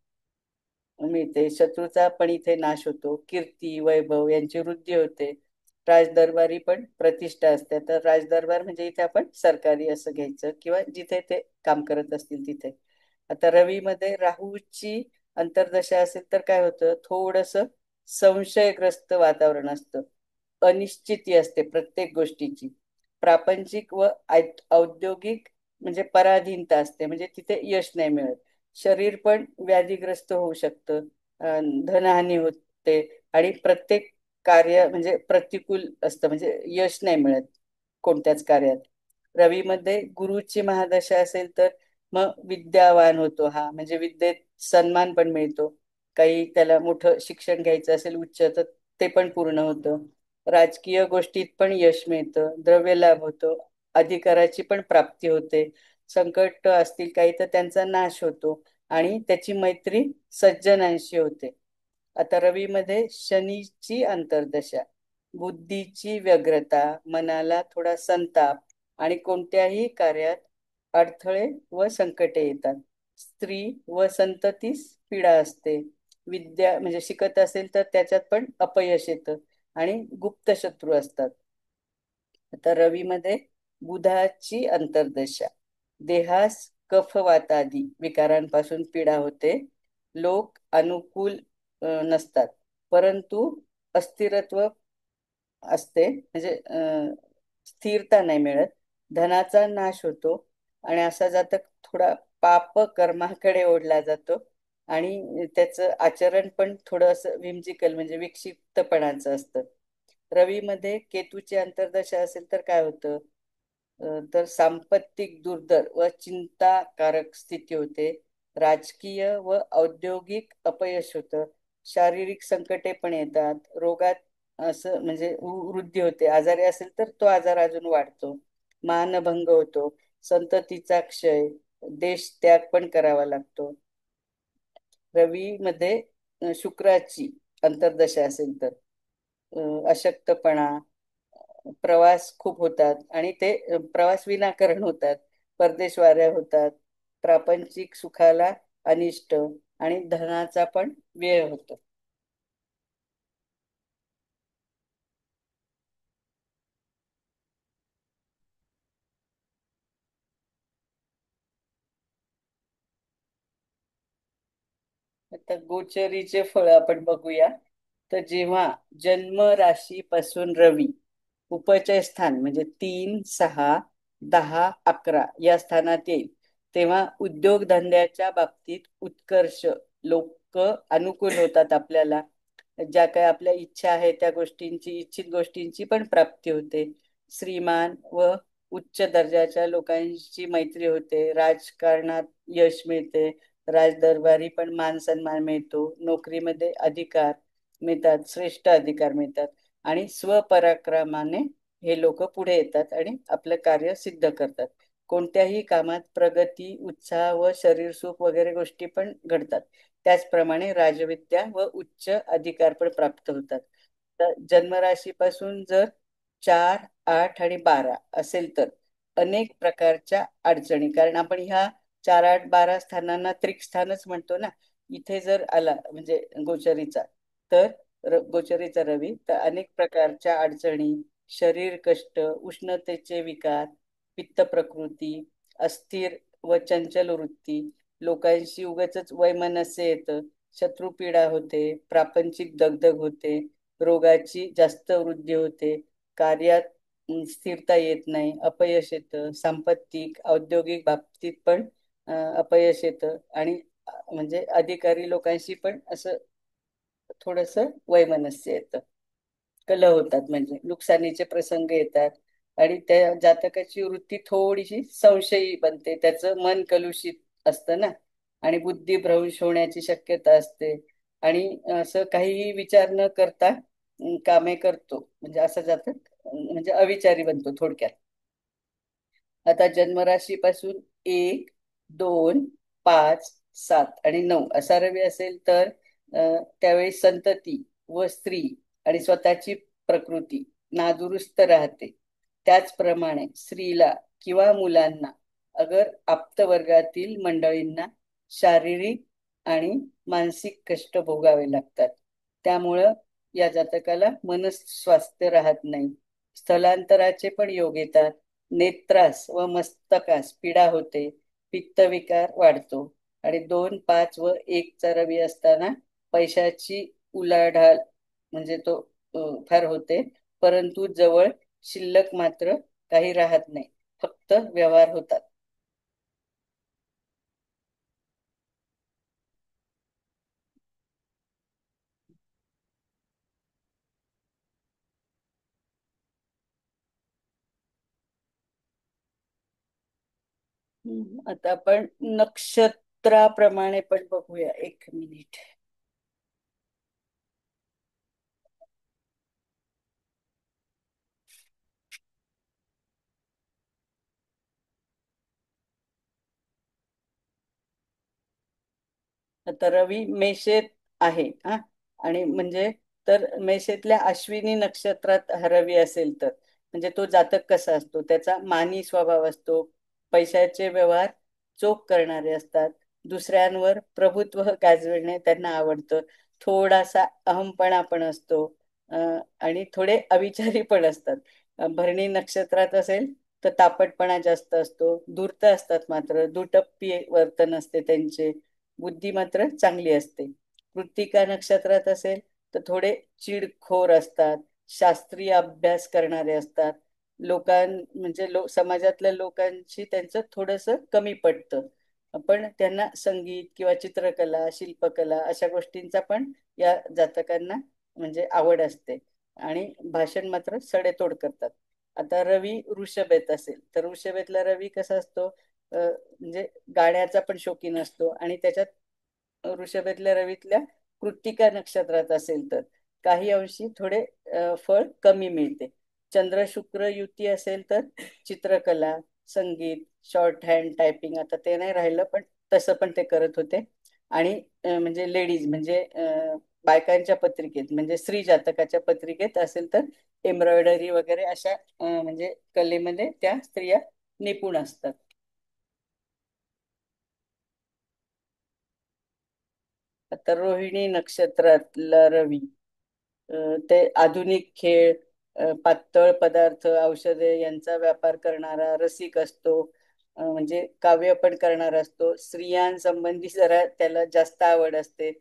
[SPEAKER 3] मिळते, शत्रूचा पण इथे नाश होतो, कीर्ती वैभव यांची वृद्धी होते, राजदरबारी पण प्रतिष्ठा असते. तर राजदरबार म्हणजे इथे आपण सरकारी असं घ्यायचं किंवा जिथे ते काम करत असतील तिथे. आता रवीमध्ये राहूची अंतर्दशा असेल तर काय होतं, थोडस संशयग्रस्त वातावरण असतं, अनिश्चिती असते प्रत्येक गोष्टीची, प्रापंचिक व औद्योगिक म्हणजे पराधीनता असते, म्हणजे तिथे यश नाही मिळत, शरीर पण व्याधीग्रस्त होऊ शकतं, धनहानी होते आणि प्रत्येक कार्य म्हणजे प्रतिकूल असतं, म्हणजे यश नाही मिळत कोणत्याच कार्यात. रवीमध्ये गुरुची महादशा असेल तर मग विद्यावान होतो हा, म्हणजे विद्येत सन्मान पण मिळतो, काही त्याला मोठं शिक्षण घ्यायचं असेल उच्च तर ते पण पूर्ण होतं, राजकीय गोष्टीत पण यश मिळतं, द्रव्य लाभ होतो, अधिकाराची पण प्राप्ती होते, संकट असतील काही तर त्यांचा नाश होतो आणि त्याची मैत्री सज्जनांशी होते. आता रवीमध्ये शनीची अंतर्दशा, बुद्धीची व्यग्रता, मनाला थोडा संताप आणि कोणत्याही कार्यात अडथळे व संकटे येतात. स्त्री व संततीस पीडा असते. विद्या म्हणजे शिकत असेल तर त्याच्यात पण अपयश येतं आणि गुप्त शत्रू असतात. आता रवीमध्ये बुधाची अंतर्दशा, देहास कफवातादी विकारांपासून पीडा होते. लोक अनुकूल नसतात, परंतु अस्थिरत्व असते, म्हणजे स्थिरता नाही मिळत. धनाचा नाश होतो आणि असा जातक थोडा पाप कर्माकडे ओढला जातो आणि त्याचं आचरण पण थोडं असं विमजिकल म्हणजे विक्षिप्तपणाचं असतं. रवीमध्ये केतूची अंतर्दशा असेल तर काय होतं? तर सांपत्तिक दुर्धर व चिंताकारक स्थिती होते. राजकीय व औद्योगिक अपयश होतं. शारीरिक संकटे पण येतात. रोगात असं म्हणजे वृद्धी होते. आजारी असेल तर तो आजार अजून वाढतो. मानभंग होतो. संततीचा क्षय, देश त्याग पण करावा लागतो. रवीमध्ये शुक्राची अंतर्दशा असेल तर अशक्तपणा, प्रवास खूप होतात आणि ते प्रवास विनाकारण होतात. परदेशवाऱ्या होतात. प्रापंचिक सुखाला अनिष्ट आणि धनाचा पण व्यय होतो. आता गोचरीचे फळ आपण बघूया. तर जेव्हा जन्म राशीपासून रवी उपचय स्थान म्हणजे 3, 6, 10, 11 या स्थानात येईल, तेव्हा उद्योगधंद्याच्या बाबतीत उत्कर्ष, लोक अनुकूल होतात आपल्याला. ज्या काही आपल्या इच्छा आहे त्या गोष्टींची, इच्छित गोष्टींची पण प्राप्ती होते. श्रीमान व उच्च दर्जाच्या लोकांची मैत्री होते. राजकारणात यश मिळते. राजदरबारी पण मान सन्मान मिळतो. नोकरीमध्ये अधिकार मिळतात, श्रेष्ठ अधिकार मिळतात आणि स्वपराक्रमाने हे लोक पुढे येतात आणि आपलं कार्य सिद्ध करतात. कोणत्याही कामात प्रगती, उत्साह व शरीर सुख वगैरे गोष्टी पण घडतात. त्याचप्रमाणे राजविद्या व उच्च अधिकार पण प्राप्त होतात. तर जन्मराशीपासून जर 4, 8 आणि 12 असेल तर अनेक प्रकारच्या अडचणी, कारण आपण ह्या 4, 8, 12 स्थानांना त्रिकस्थानच म्हणतो ना. इथे जर आला म्हणजे गोचरीचा, तर गोचरीचा रवी तर अनेक प्रकारच्या अडचणी, शरीर कष्ट, उष्णतेचे विकार, पित्त प्रकृती, अस्थिर व चंचल वृत्ती, लोकांशी उगाचच वैमनस्य येतं, शत्रुपीडा होते, प्रापंचिक दगदग होते, रोगाची जास्त वृद्धी होते, कार्यात स्थिरता येत नाही, अपयश येतं, सांपत्तिक औद्योगिक बाबतीत पण अपयश येतं आणि म्हणजे अधिकारी लोकांशी पण असं थोडस वैमनस्य येतं, कलह होतात, म्हणजे नुकसानीचे प्रसंग येतात आणि त्या जातकाची वृत्ती थोडीशी संशयी बनते. त्याचं मन कलुषित असतं ना आणि बुद्धिभ्रंश होण्याची शक्यता असते आणि असं काहीही विचार न करता कामे करतो, म्हणजे असं जातक म्हणजे अविचारी बनतो थोडक्यात. आता जन्मराशीपासून 1, 2, 5, 7 आणि 9 असा रवी असेल तर त्यावेळी संतती व स्त्री आणि स्वतःची प्रकृती नादुरुस्त राहते. त्याचप्रमाणे स्त्रीला किंवा मुलांना अगर आप्तवर्गातील मंडळींना शारीरिक आणि मानसिक कष्ट भोगावे लागतात. त्यामुळं या जातकाला मनस्वास्थ्य राहत नाही. स्थलांतराचे पण योग येतात. नेत्रास व मस्तकास पीडा होते. पित्तविकार वाढतो आणि 2, 5 व 1 चा रवी असताना पैशाची उलाढाल म्हणजे तो फार होते, परंतु जवळ शिल्लक मात्र काही राहत नाही, फक्त व्यवहार होतात. आता आपण नक्षत्राप्रमाणे पण बघूया, 1 मिनिट. तर रवी मेषेत आहे हा. आणि म्हणजे तर मेषेतल्या अश्विनी नक्षत्रात हा रवी असेल तर म्हणजे तो जातक कसा असतो, त्याचा मानी स्वभाव असतो, पैशाचे व्यवहार चोख करणारे असतात, दुसऱ्यांवर प्रभुत्व गाजविणे त्यांना आवडतं, थोडासा अहमपणा पण असतो, आणि थोडे अविचारी पण असतात. भरणी नक्षत्रात असेल तर तापटपणा जास्त असतो, धूर्त असतात, मात्र दुटप्पी वर्तन असते त्यांचे, बुद्धी मात्र चांगली असते. कृत्तिका नक्षत्रात असेल तर थोडे चिडखोर असतात, शास्त्रीय अभ्यास करणारे असतात, म्हणजे समाजातल्या लोकांशी त्यांचं थोडस कमी पटतं, पण त्यांना संगीत किंवा चित्रकला, शिल्पकला अशा गोष्टींचा पण या जातकांना म्हणजे आवड असते, आणि भाषण मात्र सडेतोड करतात. आता रवी वृषभेत असेल तर वृषभेतला रवी कसा असतो, म्हणजे गाण्याचा पण शौकीन असतो, आणि त्याच्यात वृषभेतल्या रवीतल्या कृत्तिका नक्षत्रात असेल तर काही अंशी थोडे फळ कमी मिळते. चंद्र शुक्र युती असेल तर चित्रकला, संगीत, शॉर्ट हँड टायपिंग आता ते नाही राहिलं, पण तसं पण ते करत होते. आणि म्हणजे लेडीज म्हणजे बायकांच्या पत्रिकेत म्हणजे स्त्री जातकाच्या पत्रिकेत असेल तर एम्ब्रॉयडरी वगैरे अशा म्हणजे कलेमध्ये त्या स्त्रिया निपुण असतात. आता रोहिणी नक्षत्रातला रवी, ते आधुनिक खेळ, पातळ पदार्थ, औषधे यांचा व्यापार करणारा रसिक असतो, म्हणजे काव्य पण करणारा असतो, स्त्रियांसंबंधी जरा त्याला जास्त आवड असते,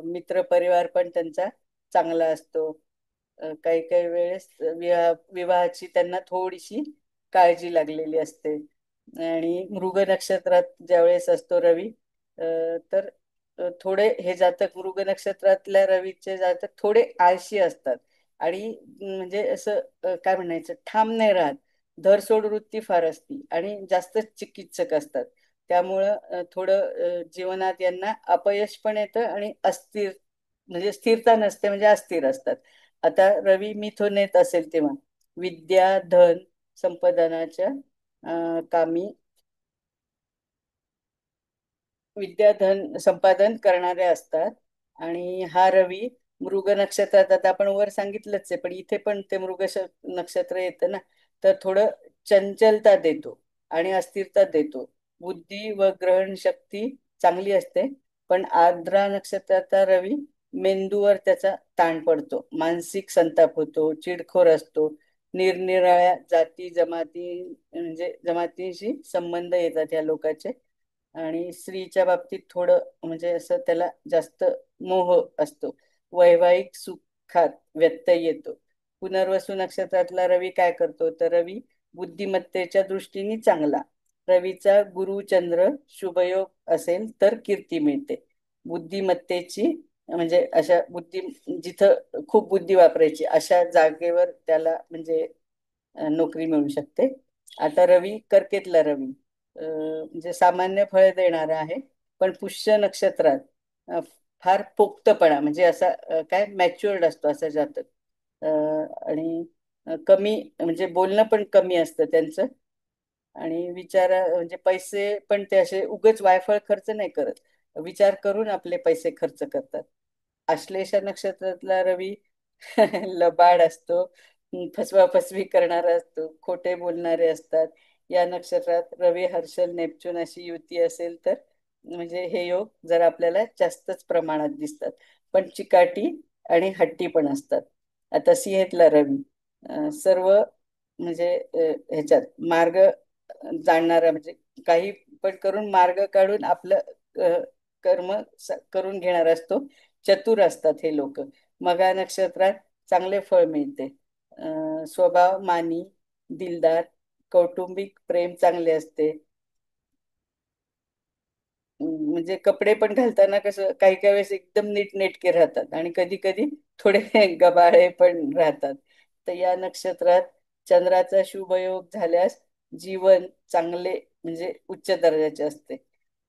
[SPEAKER 3] मित्र परिवार पण त्यांचा चांगला असतो, काही काही वेळेस विवाहाची त्यांना थोडीशी काळजी लागलेली असते. आणि मृग नक्षत्रात ज्यावेळेस असतो रवी, तर थोडे हे जातक मृग नक्षत्रातल्या रवीचे जातक थोडे आळशी असतात, आणि म्हणजे असं काय म्हणायचं, ठाम नाही राहत, धरसोड वृत्ती फार असती, आणि जास्त चिकित्सक असतात. त्यामुळं थोडं जीवनात यांना अपयश पण येतं, आणि अस्थिर म्हणजे स्थिरता नसते, म्हणजे अस्थिर असतात. आता रवी मिथुनेत असेल तेव्हा विद्या, धन, संपादनाच्या कामी विद्याधन संपादन करणारे असतात. आणि हा रवी मृग नक्षत्रात, आता आपण वर सांगितलंच आहे, पण इथे पण ते नक्षत्र येतं ना, तर थोडं चंचलता देतो आणि अस्थिरता देतो. बुद्धी व ग्रहण शक्ती चांगली असते, पण आर्द्रा नक्षत्राचा रवी मेंदूवर त्याचा ताण पडतो, मानसिक संताप होतो, चिडखोर असतो, निरनिराळ्या जाती जमाती म्हणजे जमातीशी संबंध येतात या लोकांचे, आणि स्त्रीच्या बाबतीत थोडं म्हणजे असं त्याला जास्त मोह असतो, वैवाहिक सुखात व्यत्यय येतो. पुनर्वसू नक्षत्रातला रवी काय करतो, तर रवी बुद्धिमत्तेच्या दृष्टीने चांगला, रवीचा गुरु चंद्र शुभयोग असेल तर कीर्ती मिळते. बुद्धिमत्तेची म्हणजे अशा बुद्धी जिथं खूप बुद्धी वापरायची अशा जागेवर त्याला म्हणजे नोकरी मिळू शकते. आता रवी कर्केतला रवी, म्हणजे सामान्य फळ देणारा आहे, पण पुष्य नक्षत्रात अ, फार पोक्तपणा म्हणजे असा काय मॅच्युअर्ड असतो असं जातक, आणि कमी म्हणजे बोलणं पण कमी असतं त्यांचं, आणि म्हणजे पैसे पण ते असे उगच वायफळ खर्च नाही करत, विचार करून आपले पैसे खर्च करतात. आश्लेषा नक्षत्रातला रवी लबाड असतो, फसवाफसवी करणारा असतो, खोटे बोलणारे असतात. या नक्षत्रात रवी, हर्षल, नेपच्यून अशी युती असेल तर म्हणजे हे योग जर आपल्याला जास्तच प्रमाणात दिसतात, पण चिकाटी आणि हट्टी पण असतात. आता सिंहेतला रवी, सर्व म्हणजे ह्याच्यात मार्ग जाणणारा म्हणजे काही पण करून मार्ग काढून आपलं कर्म करून घेणार असतो, चतुर असतात हे लोक. मघा नक्षत्रात चांगले फळ मिळते, स्वभाव मानी, दिलदार, कौटुंबिक प्रेम चांगले असते. म्हणजे कपडे पण घालताना कसं काही काही वेळेस एकदम नीटनेटके राहतात, आणि कधी कधी थोडे गबाळे पण राहतात. तर या नक्षत्रात चंद्राचा शुभ योग झाल्यास जीवन चांगले म्हणजे उच्च दर्जाचे असते.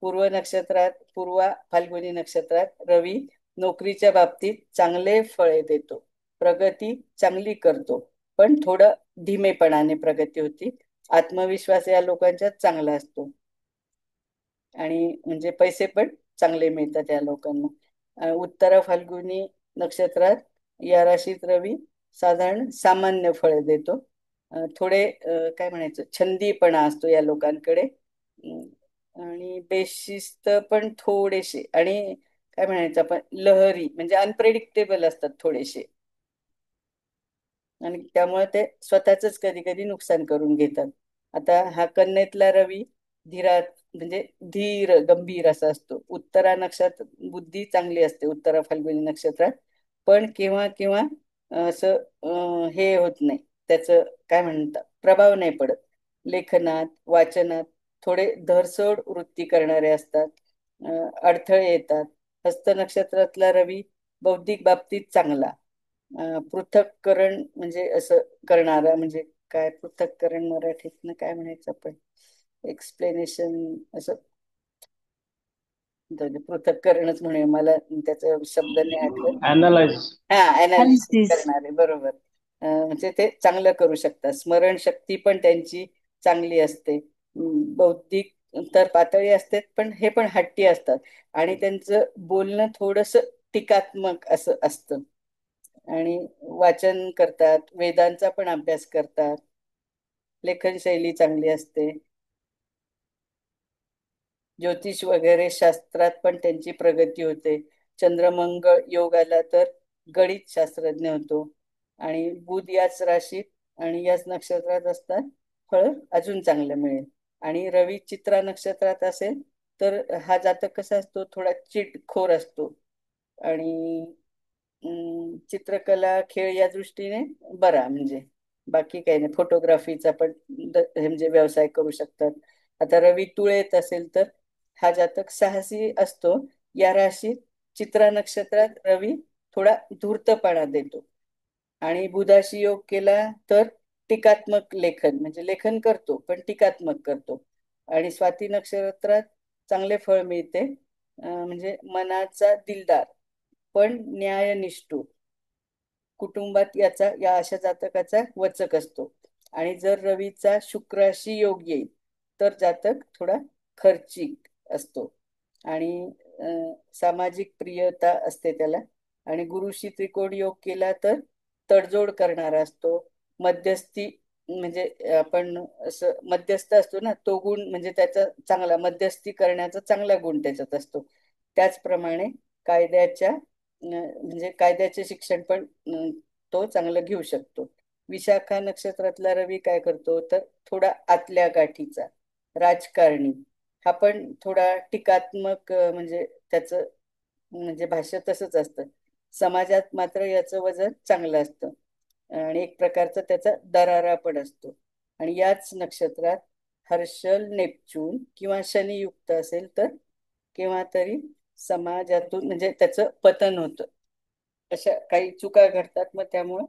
[SPEAKER 3] पूर्व नक्षत्रात पूर्वा फाल्गुनी नक्षत्रात रवी नोकरीच्या बाबतीत चांगले फळे देतो, प्रगती चांगली करतो, पण थोडं धीमेपणाने प्रगती होती. आत्मविश्वास या लोकांच्यात चांगला असतो, आणि म्हणजे पैसे पण चांगले मिळतात या लोकांना. उत्तरा फाल्गुनी नक्षत्रात या राशीत रवी साधारण सामान्य फळे देतो. थोडे काय म्हणायचं, छंदीपणा असतो या लोकांकडे. आणि बेशिस्त पण थोडेसे, आणि काय म्हणायचं आपण, लहरी म्हणजे अनप्रेडिक्टेबल असतात थोडेसे. आणि त्यामुळे ते स्वतःच कधी कधी नुकसान करून घेतात. आता हा कन्येतला रवी धीरात म्हणजे धीर गंभीर असा असतो. उत्तरा नक्षत्रात बुद्धी चांगली असते, उत्तरा फाल्गुनी नक्षत्रात. पण केव्हा केव्हा असं हे होत नाही, त्याचं काय म्हणतात, प्रभाव नाही पडत. लेखनात वाचनात थोडे धरसोड वृत्ती करणारे असतात. अडथळे येतात. हस्त नक्षत्रातला रवी बौद्धिक बाबतीत चांगला. पृथक्करण म्हणजे असं करणारा, म्हणजे काय पृथक्करण मराठीतनं काय म्हणायचं आपण, एक्सप्लेनेशन असं, पृथक्करणच म्हणूया, मला त्याचा शब्द नाही आठवत.
[SPEAKER 4] अनालाइज.
[SPEAKER 3] हा, अनालिसिस
[SPEAKER 1] Analysis.
[SPEAKER 3] करणारे, बरोबर. म्हणजे ते चांगलं करू शकतात. स्मरणशक्ती पण त्यांची चांगली असते. बौद्धिक तर पातळी असते, पण हे पण हट्टी असतात. आणि त्यांचं बोलणं थोडस टीकात्मक असं असतं. आणि वाचन करतात, वेदांचा पण अभ्यास करतात. लेखन शैली चांगली असते. ज्योतिष वगैरे शास्त्रात पण त्यांची प्रगती होते. चंद्रमंगळ योग आला तर गणित शास्त्रज्ञ होतो. आणि बुध याच राशीत आणि याच नक्षत्रात असतात, फळ अजून चांगलं मिळेल. आणि रवी चित्रा नक्षत्रात असेल तर हा जातक कसा असतो, थोडा चिडखोर असतो. आणि चित्रकला खेळ या दृष्टीने बरा, म्हणजे बाकी काही नाही. फोटोग्राफीचा पण म्हणजे व्यवसाय करू शकतात. आता रवी तुळेत असेल तर हा जातक साहसी असतो. या राशीत चित्रा नक्षत्रात रवी थोडा धूर्तपणा देतो. आणि बुधाशी योग केला तर टीकात्मक लेखन, म्हणजे लेखन करतो पण टीकात्मक करतो. आणि स्वाती नक्षत्रात चांगले फळ मिळते. म्हणजे मनाचा दिलदार पण न्यायनिष्ठूर. कुटुंबात या अशा जातकाचा वचक असतो. आणि जर रवीचा शुक्राशी योग येईल तर जातक थोडा खर्चिक असतो. आणि सामाजिक प्रियता असते त्याला. आणि गुरुशी त्रिकोण योग केला तर तडजोड करणारा असतो. मध्यस्थी म्हणजे आपण असं मध्यस्थ असतो ना, तो गुण म्हणजे त्याचा चांगला, मध्यस्थी करण्याचा चांगला गुण त्याच्यात असतो. त्याचप्रमाणे कायद्याच्या म्हणजे कायद्याचे शिक्षण पण तो चांगलं घेऊ शकतो. विशाखा नक्षत्रातला रवी काय करतो तर थोडा आतल्या गाठीचा राजकारणी. हा पण थोडा टीकात्मक म्हणजे त्याचं म्हणजे भाष्य तसंच असतं. समाजात मात्र याचं वजन चांगलं असतं. आणि एक प्रकारचा त्याचा दरारा पण असतो. आणि याच नक्षत्रात हर्षल नेपच्यून किंवा शनी युक्त असेल तर केव्हा तरी समाजातून म्हणजे त्याचं पतन होतं. अशा काही चुका घडतात, मग त्यामुळे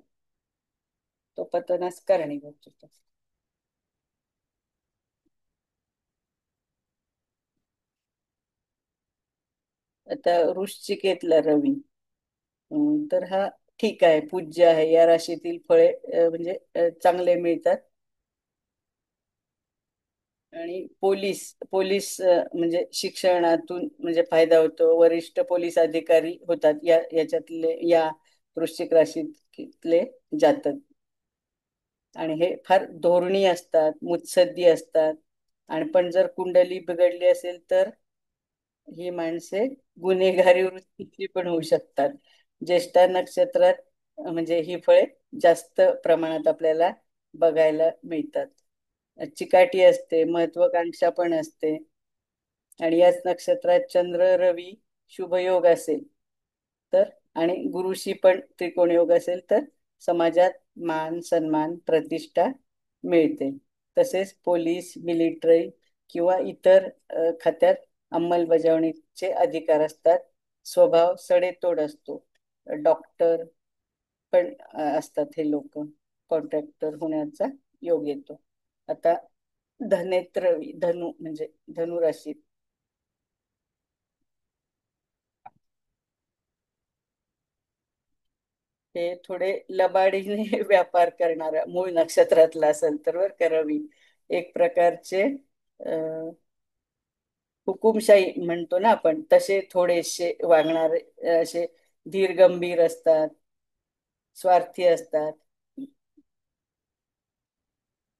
[SPEAKER 3] तो पतनास कारणीभूत होतो. आता वृश्चिकेतला रवी तर हा ठीक आहे, पूज्य आहे. या राशीतील फळे म्हणजे चांगले मिळतात. आणि पोलीस पोलीस म्हणजे शिक्षणातून म्हणजे फायदा होतो. वरिष्ठ पोलीस अधिकारी होतात याच्यातले या वृश्चिक राशीतले जातक. आणि हे फार धोरणी असतात, मुत्सद्दी असतात. आणि पण जर कुंडली बिघडली असेल तर ही माणसे गुन्हेगारी वृत्तीची पण होऊ शकतात. ज्येष्ठा नक्षत्रात म्हणजे ही फळे जास्त प्रमाणात आपल्याला बघायला मिळतात. चिकाटी असते, महत्वाकांक्षा पण असते. आणि याच नक्षत्रात चंद्र रवी शुभयोग असेल तर आणि गुरुशी पण त्रिकोण योग असेल तर समाजात मान सन्मान प्रतिष्ठा मिळते. तसेच पोलीस मिलिटरी किंवा इतर खात्यात अंमलबजावणीचे अधिकार असतात. स्वभाव सडेतोड असतो. डॉक्टर पण असतात हे लोक. कॉन्ट्रॅक्टर होण्याचा योग येतो. आता धनेत्र धनु म्हणजे धनुराशीत हे थोडे लबाडीने व्यापार करणारा मूळ नक्षत्रातला असेल तर बर का रवी एक प्रकारचे हुकुमशाही म्हणतो ना आपण, तसे थोडेसे वागणारे, असे धीर गंभीर असतात, स्वार्थी असतात.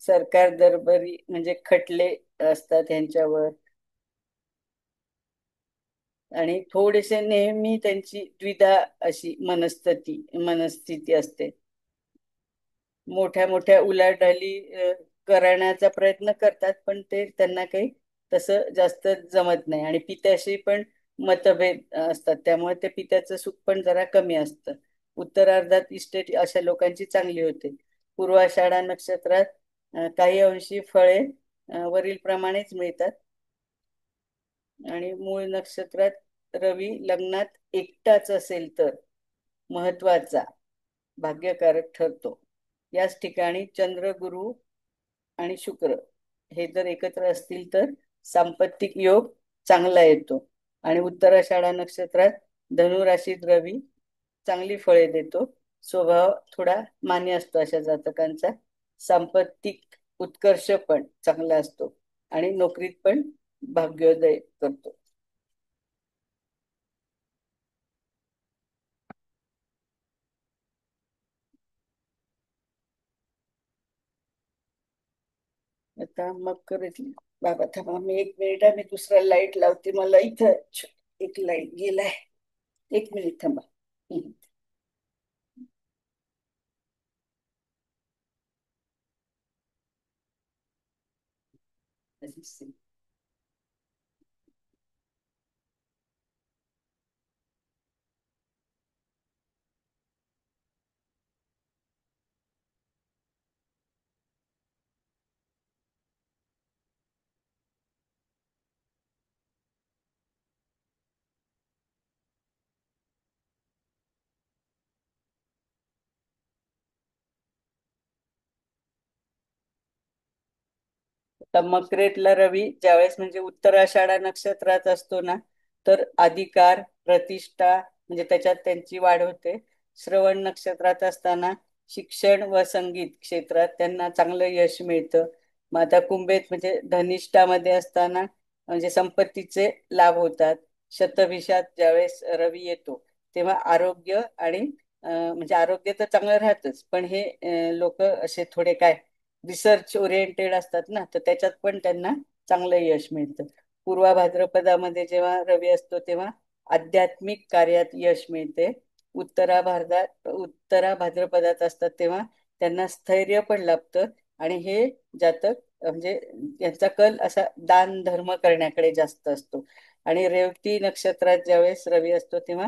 [SPEAKER 3] सरकार दरबारी म्हणजे खटले असतात यांच्यावर, आणि थोडेसे नेहमी त्यांची द्विधा अशी मनस्थिती असते. मोठ्या मोठ्या उलाढाली करण्याचा प्रयत्न करतात, पण ते त्यांना काही तसं जास्त जमत नाही. आणि पित्याशी पण मतभेद असतात, त्यामुळे ते पित्याचं सुख पण जरा कमी असतं. उत्तरार्धात इस्टेट अशा लोकांची चांगली होते. पूर्वाषाढा नक्षत्रात काही अंशी फळे वरील प्रमाणेच मिळतात. आणि मूळ नक्षत्रात रवी लग्नात एकटाच असेल तर महत्वाचा, भाग्यकारक ठरतो. याच ठिकाणी चंद्र, गुरु आणि शुक्र हे जर एकत्र असतील तर सांपत्तिक योग चांगला येतो. आणि उत्तराषाढा नक्षत्रात धनुराशीत रवी चांगली फळे देतो. स्वभाव थोडा मान्य असतो अशा जातकांचा. सांपत्तिक उत्कर्ष पण चांगला असतो आणि नोकरीत पण भाग्योदय करतो. आता मग करेल बाबा, थांबा मी 1 मिनिट, मी दुसरा लाईट लावते. मला इथं एक लाईट गेलाय. 1 मिनिट थांबा. हम्म. आता मकरेतला रवी ज्यावेळेस म्हणजे उत्तराषाढा नक्षत्रात असतो ना, तर अधिकार, प्रतिष्ठा म्हणजे त्याच्यात त्यांची वाढ होते. श्रवण नक्षत्रात असताना शिक्षण व संगीत क्षेत्रात त्यांना चांगलं यश मिळतं. मग आता कुंभेत म्हणजे धनिष्ठामध्ये असताना म्हणजे संपत्तीचे लाभ होतात. शतभिषात ज्यावेळेस रवी येतो तेव्हा आरोग्य आणि म्हणजे आरोग्य तर चांगलं राहतच, पण हे लोक असे थोडे काय रिसर्च ओरिएंटेड असतात ना, तर त्याच्यात पण त्यांना चांगलं यश मिळतं. पूर्वा भाद्रपदामध्ये जेव्हा रवी असतो तेव्हा आध्यात्मिक कार्यात यश मिळते. उत्तरा भाद्रपदात असतात तेव्हा त्यांना स्थैर्य पण लाभतं. आणि हे जातक म्हणजे यांचा कल असा दान धर्म करण्याकडे जास्त असतो. आणि रेवती नक्षत्रात ज्यावेळेस रवी असतो तेव्हा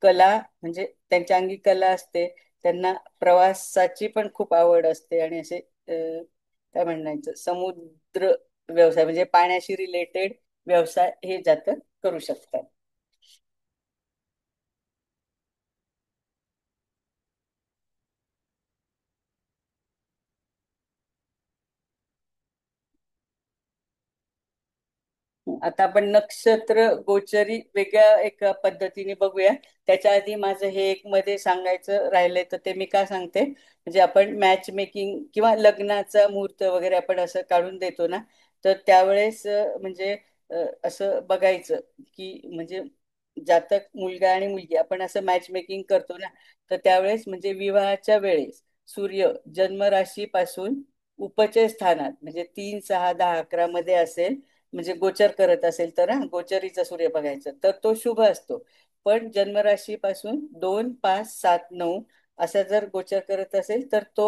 [SPEAKER 3] कला म्हणजे त्यांच्या अंगी कला असते. त्यांना प्रवासाची पण खूप आवड असते. आणि असे काय म्हणायचं, समुद्र व्यवसाय म्हणजे पाण्याशी रिलेटेड व्यवसाय हे जातक करू शकतात. आता आपण नक्षत्र गोचरी वेगळ्या एका पद्धतीने बघूया. त्याच्या आधी माझं हे एक मध्ये सांगायचं राहिलंय, तर ते मी का सांगते, म्हणजे आपण मॅच मेकिंग किंवा लग्नाचा मुहूर्त वगैरे आपण असं काढून देतो ना, तर त्यावेळेस म्हणजे असं बघायचं की म्हणजे जातक मुलगा आणि मुलगी आपण असं मॅच मेकिंग करतो ना, तर त्यावेळेस म्हणजे विवाहाच्या वेळेस सूर्य जन्मराशी पासून उपचय स्थानात म्हणजे 3, 6, 10, 11 मध्ये असेल, म्हणजे गोचर करत असेल तर, हा गोचरीचा सूर्य बघायचा तर तो शुभ असतो. पण जन्मराशी पासून 2, 5, 7, 9 असा जर गोचर करत असेल तर तो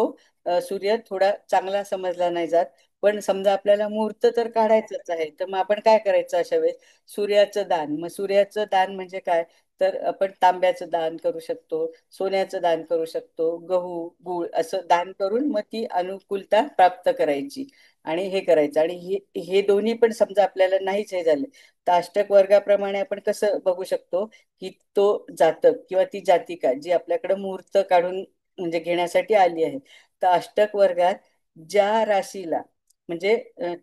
[SPEAKER 3] सूर्य थोडा चांगला समजला नाही जात. पण समजा आपल्याला मुहूर्त तर काढायचंच आहे, तर मग आपण काय करायचं अशा वेळेस, सूर्याचं दान. मग सूर्याचं दान म्हणजे काय, तर आपण तांब्याचं दान करू शकतो, सोन्याचं दान करू शकतो, गहू गुळ असं दान करून मग ती अनुकूलता प्राप्त करायची. आणि हे करायचं. आणि हे हे दोन्ही पण समजा आपल्याला नाहीच हे झालं, तर अष्टक वर्गाप्रमाणे आपण कसं बघू शकतो की तो जातक किंवा ती जातिका जी आपल्याकडे मुहूर्त काढून म्हणजे घेण्यासाठी आली आहे, तर अष्टक वर्गात ज्या राशीला म्हणजे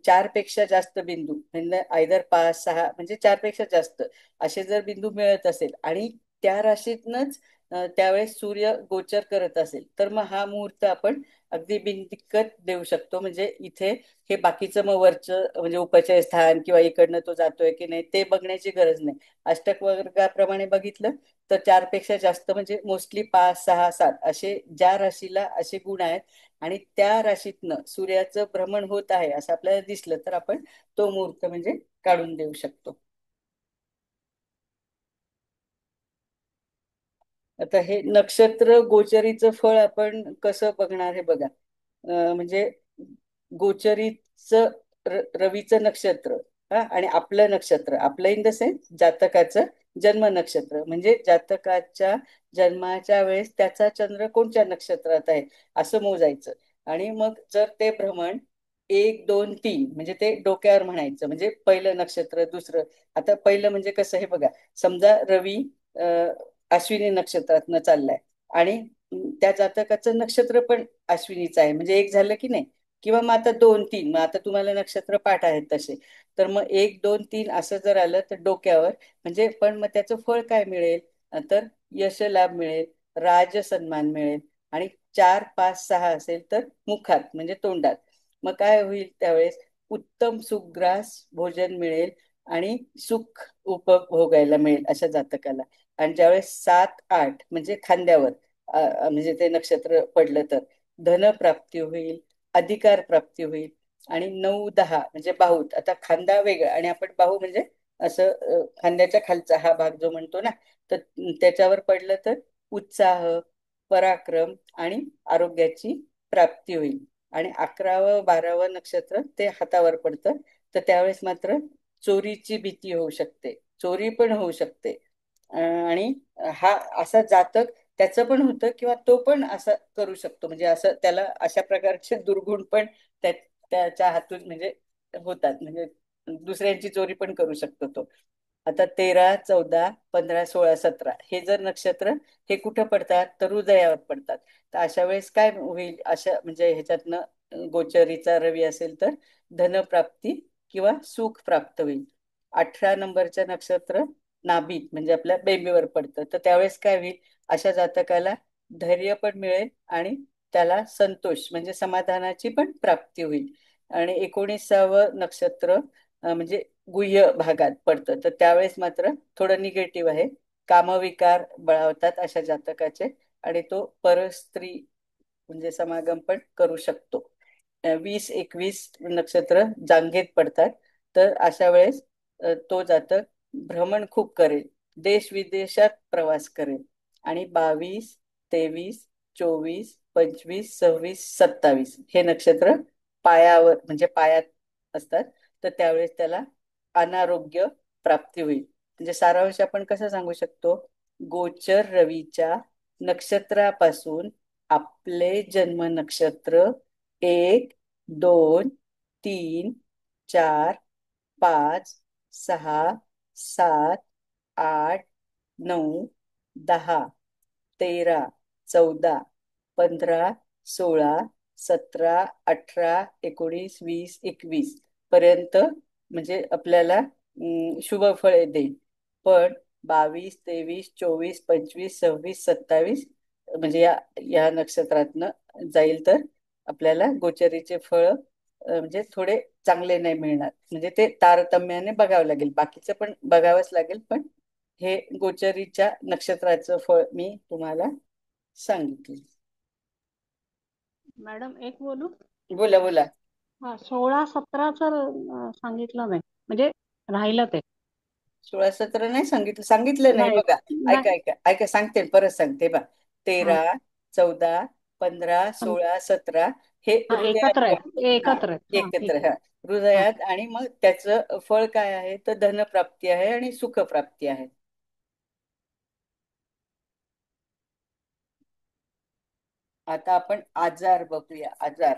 [SPEAKER 3] 4 पेक्षा जास्त बिंदू म्हणजे आयदर 5, 6 म्हणजे 4 पेक्षा जास्त असे जर बिंदू मिळत असेल आणि त्या राशीतनच त्यावेळेस सूर्य गोचर करत असेल तर मग हा मुहूर्त आपण अगदी बिनदिक्कत देऊ शकतो. म्हणजे इथे हे बाकीचं मग वरचं म्हणजे उपचय स्थान किंवा इकडनं तो जातोय की नाही ते बघण्याची गरज नाही. अष्टक वर्गाप्रमाणे बघितलं तर 4 पेक्षा जास्त म्हणजे मोस्टली 5, 6, 7 असे ज्या राशीला असे गुण आहेत आणि त्या राशीतनं सूर्याचं भ्रमण होत आहे असं आपल्याला दिसलं तर आपण तो मुहूर्त म्हणजे काढून देऊ शकतो. आता हे नक्षत्र गोचरीचं फळ आपण कसं बघणार हे बघा. म्हणजे गोचरीचं रवीचं नक्षत्र हा आणि आपलं नक्षत्र, आपलं इन द सेन्स जातकाचं जन्म नक्षत्र, म्हणजे जातकाच्या जन्माच्या वेळेस त्याचा चंद्र कोणत्या नक्षत्रात आहे असं मोजायचं. आणि मग जर ते भ्रमण 1, 2, 3 म्हणजे ते डोक्यावर म्हणायचं, म्हणजे पहिलं नक्षत्र, दुसरं. आता पहिलं म्हणजे कसं हे बघा, समजा रवी अश्विनी नक्षत्रातनं चाललाय आणि त्या जातकाचं नक्षत्र पण अश्विनीचं आहे, म्हणजे एक झालं की नाही. किंवा मग आता 2, 3, मग आता तुम्हाला नक्षत्र पाठ आहेत तसे, तर मग 1, 2, 3 असं जर आलं तर डोक्यावर, म्हणजे पण मग त्याचं फळ काय मिळेल, तर यश लाभ मिळेल, राज सन्मान मिळेल. आणि 4, 5, 6 असेल तर मुखात म्हणजे तोंडात. मग काय होईल त्यावेळेस, उत्तम सुग्रास भोजन मिळेल आणि सुख उपभोगायला मिळेल अशा जातकाला. आणि ज्यावेळेस 7, 8 म्हणजे खांद्यावर म्हणजे ते नक्षत्र पडलं तर धनप्राप्ती होईल, अधिकार प्राप्ती होईल. आणि 9, 10 म्हणजे बाहूत, आता खांदा वेगळा आणि आपण बाहू म्हणजे असं खांद्याच्या खालचा हा भाग जो म्हणतो ना, तर त्याच्यावर पडलं तर उत्साह, पराक्रम आणि आरोग्याची प्राप्ती होईल. आणि 11व 12व नक्षत्र ते हातावर पडतं, तर त्यावेळेस मात्र चोरीची भीती होऊ शकते, चोरी पण होऊ शकते. आणि हा असा जातक त्याचं पण होतं किंवा तो पण असं करू शकतो, म्हणजे असं त्याला अशा प्रकारचे दुर्गुण पण त्या त्याच्या हातून म्हणजे होतात, म्हणजे दुसऱ्यांची चोरी पण करू शकतो तो. आता 13, 14, 15, 16, 17 हे जर नक्षत्र हे कुठं पडतात तर हृदयावर पडतात. तर अशा वेळेस काय होईल, अशा म्हणजे ह्याच्यातनं गोचरीचा रवी असेल तर धनप्राप्ती किंवा सुख प्राप्त होईल. 18 नंबरच्या नक्षत्र नाभीत म्हणजे आपल्या बेंबीवर पडतं, तर त्यावेळेस काय होईल, अशा जातकाला धैर्य पण मिळेल आणि त्याला संतोष म्हणजे समाधानाची पण प्राप्ती होईल. आणि 19व नक्षत्र म्हणजे गुह्य भागात पडतं, तर त्यावेळेस मात्र थोडं निगेटिव्ह आहे. कामविकार बळावतात अशा जातकाचे आणि तो परस्त्री म्हणजे समागम पण करू शकतो. 20, 21 नक्षत्र जांघेत पडतात, तर अशा वेळेस तो जातक भ्रमण खूप करेल, देश विदेशात प्रवास करेल. आणि 22, 23, 24, 25, 26, 27 हे नक्षत्र पायावर म्हणजे पायात असतात, तर त्यावेळेस त्याला अनारोग्य प्राप्ती होईल. म्हणजे सारांश आपण कसं सांगू शकतो, गोचर रवीच्या नक्षत्रापासून आपले जन्म नक्षत्र 1, 2, 3, 4, 5, 6, 7, 8, 9, 10, 13, 14, 17, 18, 19, 20, 21 पर्यंत म्हणजे आपल्याला शुभ फळे देईल. पण 22, 23, 24, 25, 26, 27 म्हणजे या नक्षत्रातनं जाईल तर आपल्याला गोचरीचे फळ म्हणजे थोडे चांगले नाही मिळणार, म्हणजे ते तारतम्याने बघावं लागेल, बाकीचं पण बघावंच लागेल. पण हे गोचरीच्या नक्षत्राचं फळ मी तुम्हाला सांगितले.
[SPEAKER 4] मॅडम एक बोलू?
[SPEAKER 3] बोला बोला.
[SPEAKER 4] हा, 16, 17 सांगितलं नाही, म्हणजे राहिलं ते.
[SPEAKER 3] 16, 17 नाही सांगितलं, सांगितलं नाही
[SPEAKER 4] नाही
[SPEAKER 3] बघा. ऐका
[SPEAKER 4] नाही.
[SPEAKER 3] ऐका ऐका, सांगते परत सांगते बा.
[SPEAKER 4] हा
[SPEAKER 3] 13, 14, 15, 16, 17 हे
[SPEAKER 4] हा,
[SPEAKER 3] हृदयात
[SPEAKER 4] एकत्र
[SPEAKER 3] पडतं.
[SPEAKER 4] आहे,
[SPEAKER 3] हा,
[SPEAKER 4] एकत्र आहे. हा, ठीक
[SPEAKER 3] एकत्र,
[SPEAKER 4] आहे.
[SPEAKER 3] हा,
[SPEAKER 4] हा,
[SPEAKER 3] हृदयात. आणि मग त्याचं फळ काय आहे तर धनप्राप्ती आहे आणि सुखप्राप्ती आहे. आता आपण आजार बघूया, आजार.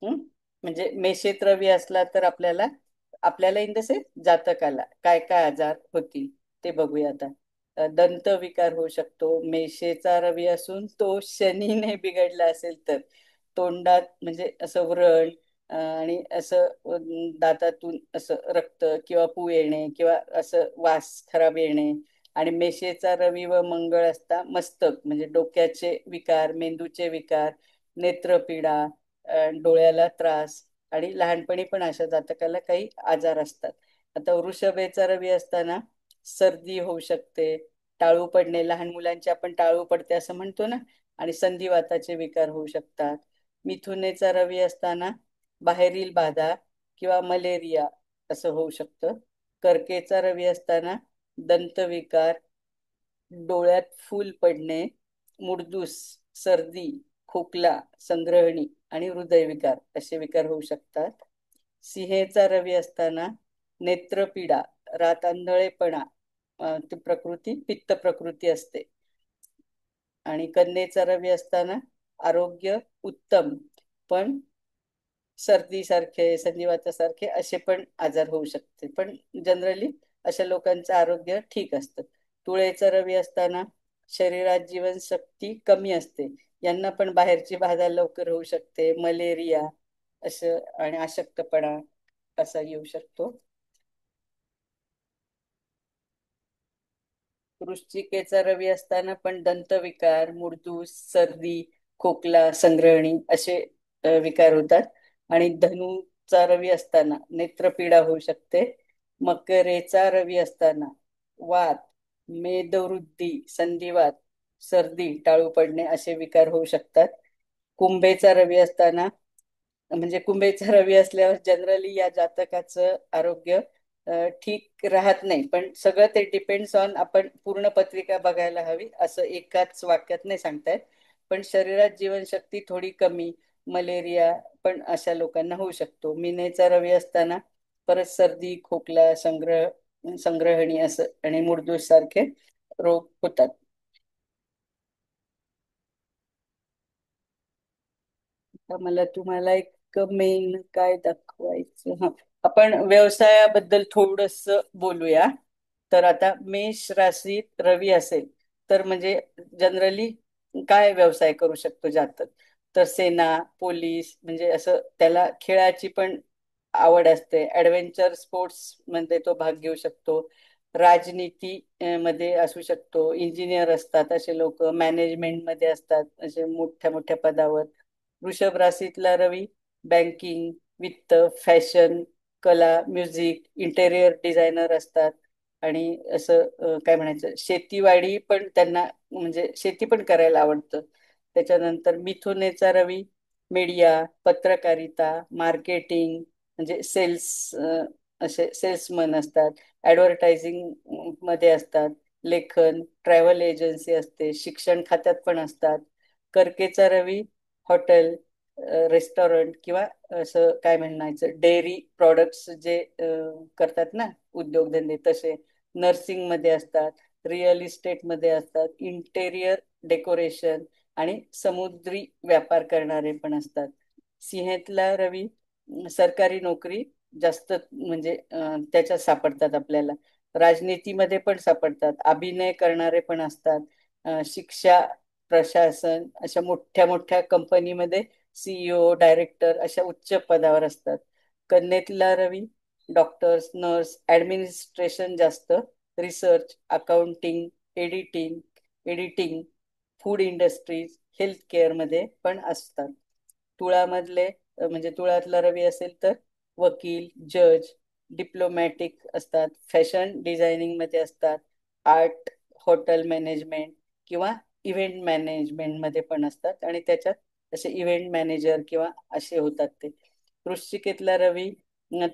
[SPEAKER 3] हं? म्हणजे मेषेत रवी असला तर आपल्याला आपल्याला इन द सेन्स जातकाला काय काय आजार होतील ते बघूया आता. दंत विकार होऊ शकतो, मेषेचा रवी असून तो शनीने बिघडला असेल तर. तोंडात म्हणजे असं व्रण आणि असं दातातून असं रक्त किंवा पू येणे किंवा असं वास खराब येणे. आणि मेषेचा रवी व मंगळ असता मस्तक, म्हणजे डोक्याचे विकार, मेंदूचे विकार, नेत्रपीडा, डोळ्याला त्रास, आणि लहानपणी पण अशा जातकाला काही आजार असतात. आता वृषभेचा रवी असताना सर्दी होऊ शकते, टाळू पडणे, लहान मुलांची आपण टाळू पडते असं म्हणतो ना, आणि संधिवाताचे विकार होऊ शकतात. मिथुनेचा रवी असताना बाहेरील बाधा किंवा मलेरिया असं होऊ शकतं. कर्केचा रवी असताना दंतविकार, डोळ्यात फूल पडणे, मुडदूस, सर्दी, खोकला, संग्रहणी आणि हृदयविकार असे विकार होऊ शकतात. सिंहेचा रवी असताना नेत्रपीडा, रात आंधळेपणा, ती प्रकृती पित्त प्रकृती असते. आणि कन्येचा रवी असताना आरोग्य उत्तम, पण सर्दी सारखे, संधिवातासारखे असे पण आजार होऊ शकते, पण जनरली अशा लोकांचं आरोग्य ठीक असतं. तुळेचा रवी असताना शरीरात जीवनशक्ती कमी असते, यांना पण बाहेरची बाधा लवकर होऊ शकते, मलेरिया असं आणि अशक्तपणा असा येऊ शकतो. वृश्चिकेचा रवी असताना पण दंतविकार, मुडदूस, सर्दी, खोकला, संग्रहणी असे विकार होतात. आणि धनुचा रवी असताना नेत्रपीडा होऊ शकते. मकरेचा रवी असताना वात, मेदवृद्धी, संधिवात, सर्दी, टाळू पडणे असे विकार होऊ शकतात. कुंभेचा रवी असताना, म्हणजे कुंभेचा रवी असल्यावर जनरली या जातकाचं आरोग्य ठीक राहत नाही, पण सगळं ते डिपेंड्स ऑन, आपण पूर्ण पत्रिका बघायला हवी, असं एकाच वाक्यात नाही सांगतायत. पण शरीरात जीवनशक्ती थोडी कमी, मलेरिया पण अशा लोकांना होऊ शकतो. मीनेचा रवी असताना परत सर्दी, खोकला, संग्रहणी असं आणि मुडदूस सारखे रोग होतात. आता मला तुम्हाला एक मेन काय दाखवायचं, हा, आपण व्यवसायाबद्दल थोडस बोलूया. तर आता मेष राशीत रवी असेल तर म्हणजे जनरली काय व्यवसाय करू शकतो जातक, तर सेना, पोलीस, म्हणजे असं त्याला खेळाची पण आवड असते, ऍडव्हेंचर स्पोर्ट्स मध्ये तो भाग घेऊ शकतो, राजनीती मध्ये असू शकतो, इंजिनियर असतात असे लोक, मॅनेजमेंट मध्ये असतात असे मोठ्या मोठ्या पदावर. वृषभ राशीतला रवी बँकिंग, वित्त, फॅशन, कला, म्युझिक, इंटेरियर डिझायनर असतात. आणि असं काय म्हणायचं, शेतीवाडी पण त्यांना, म्हणजे शेती पण करायला आवडतं. त्याच्यानंतर मिथुनेचा रवी मीडिया, पत्रकारिता, मार्केटिंग, म्हणजे सेल्स, असे सेल्समन असतात, ऍडव्हर्टायझिंग मध्ये असतात, लेखन, ट्रॅव्हल एजन्सी असते, शिक्षण खात्यात पण असतात. कर्केचा रवी हॉटेल, रेस्टॉरंट किंवा असं काय म्हणायचं, डेअरी प्रॉडक्ट्स जे करतात ना उद्योगधंदे तसे, नर्सिंग मध्ये असतात, रिअल इस्टेट मध्ये असतात, इंटेरियर डेकोरेशन आणि समुद्री व्यापार करणारे पण असतात. सिंहेतला रवी सरकारी नोकरी जास्त, म्हणजे त्याच्यात सापडतात आपल्याला, राजनीतीमध्ये पण सापडतात, अभिनय करणारे पण असतात, शिक्षा, प्रशासन अशा मोठ्या मोठ्या कंपनीमध्ये सीईओ, डायरेक्टर अशा उच्च पदावर असतात. कन्येतला रवी डॉक्टर्स, नर्स, ऍडमिनिस्ट्रेशन जास्त, research, accounting, editing, food industries, health care मध्ये पण असतात. तुळामधले म्हणजे तुळातला रवी असेल तर वकील, जज, डिप्लोमॅटिक असतात, फॅशन डिझायनिंग मध्ये असतात, आर्ट, हॉटेल मॅनेजमेंट किंवा इव्हेंट मॅनेजमेंट मध्ये पण असतात, आणि त्याच्यात असे इव्हेंट मॅनेजर किंवा असे होतात ते. वृश्चिकेतला रवी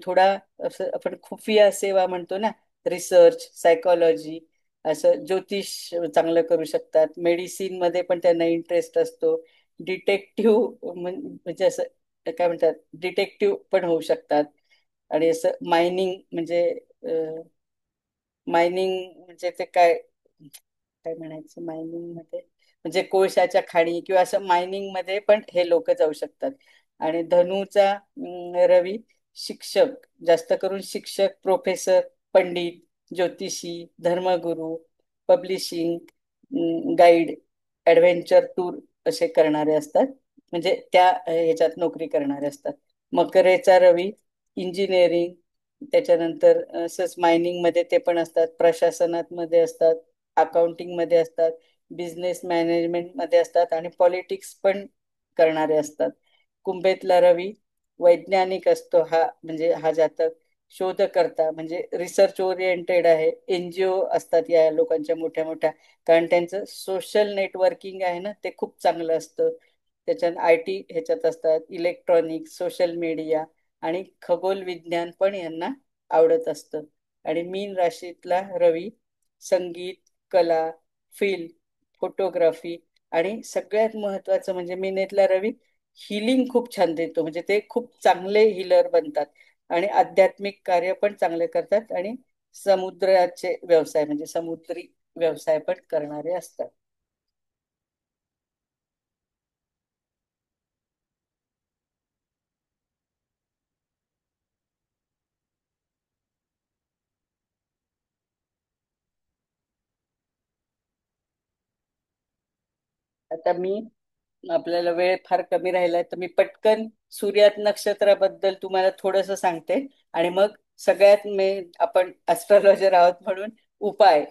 [SPEAKER 3] थोडा असं आपण खुफिया सेवा म्हणतो ना, रिसर्च, सायकोलॉजी, असं ज्योतिष चांगलं करू शकतात, मेडिसिन मध्ये पण त्यांना इंटरेस्ट असतो, डिटेक्टिव्ह म्हणजे असं काय म्हणतात, डिटेक्टिव्ह पण होऊ शकतात. आणि असं मायनिंग म्हणजे मायनिंग म्हणजे ते काय काय म्हणायचं, मायनिंग मध्ये म्हणजे कोळशाच्या खाणी किंवा असं मायनिंग मध्ये पण हे लोक जाऊ शकतात. आणि धनुचा रवी शिक्षक, जास्त करून शिक्षक, प्रोफेसर, पंडित, ज्योतिषी, धर्मगुरू, पब्लिशिंग, गाईड, ऍडव्हेंचर टूर असे करणारे असतात, म्हणजे त्या ह्याच्यात नोकरी करणारे असतात. मकरेचा रवी इंजिनिअरिंग, त्याच्यानंतर असंच मायनिंग मध्ये ते पण असतात, प्रशासनात मध्ये असतात, अकाउंटिंग मध्ये असतात, बिझनेस मॅनेजमेंट मध्ये असतात आणि पॉलिटिक्स पण करणारे असतात. कुंभेतला रवी वैज्ञानिक असतो, हा म्हणजे हा जातक शोधकर्ता म्हणजे रिसर्च ओरिएंटेड आहे. एनजीओ असतात या लोकांच्या मोठ्या मोठ्या, कारण त्यांचं सोशल नेटवर्किंग आहे ना ते खूप चांगलं असतं. त्याच्यात आय टी ह्याच्यात असतात, इलेक्ट्रॉनिक्स, सोशल मीडिया आणि खगोल विज्ञान पण यांना आवडत असतं. आणि मीन राशीतला रवी संगीत, कला, फिल्म, फोटोग्राफी आणि सगळ्यात महत्वाचं म्हणजे मीनेतला रवी हिलिंग खूप छान देतो, म्हणजे ते खूप चांगले हिलर बनतात आणि आध्यात्मिक कार्य पण चांगले करतात आणि समुद्राचे व्यवसाय म्हणजे समुद्री व्यवसाय पण करणारे असतात. आता मी, आपल्याला वेळ फार कमी राहिलाय तर मी पटकन सूर्यात नक्षत्राबद्दल तुम्हाला थोडस सांगते आणि मग सगळ्यात आपण ऍस्ट्रॉलॉजर आहोत म्हणून उपाय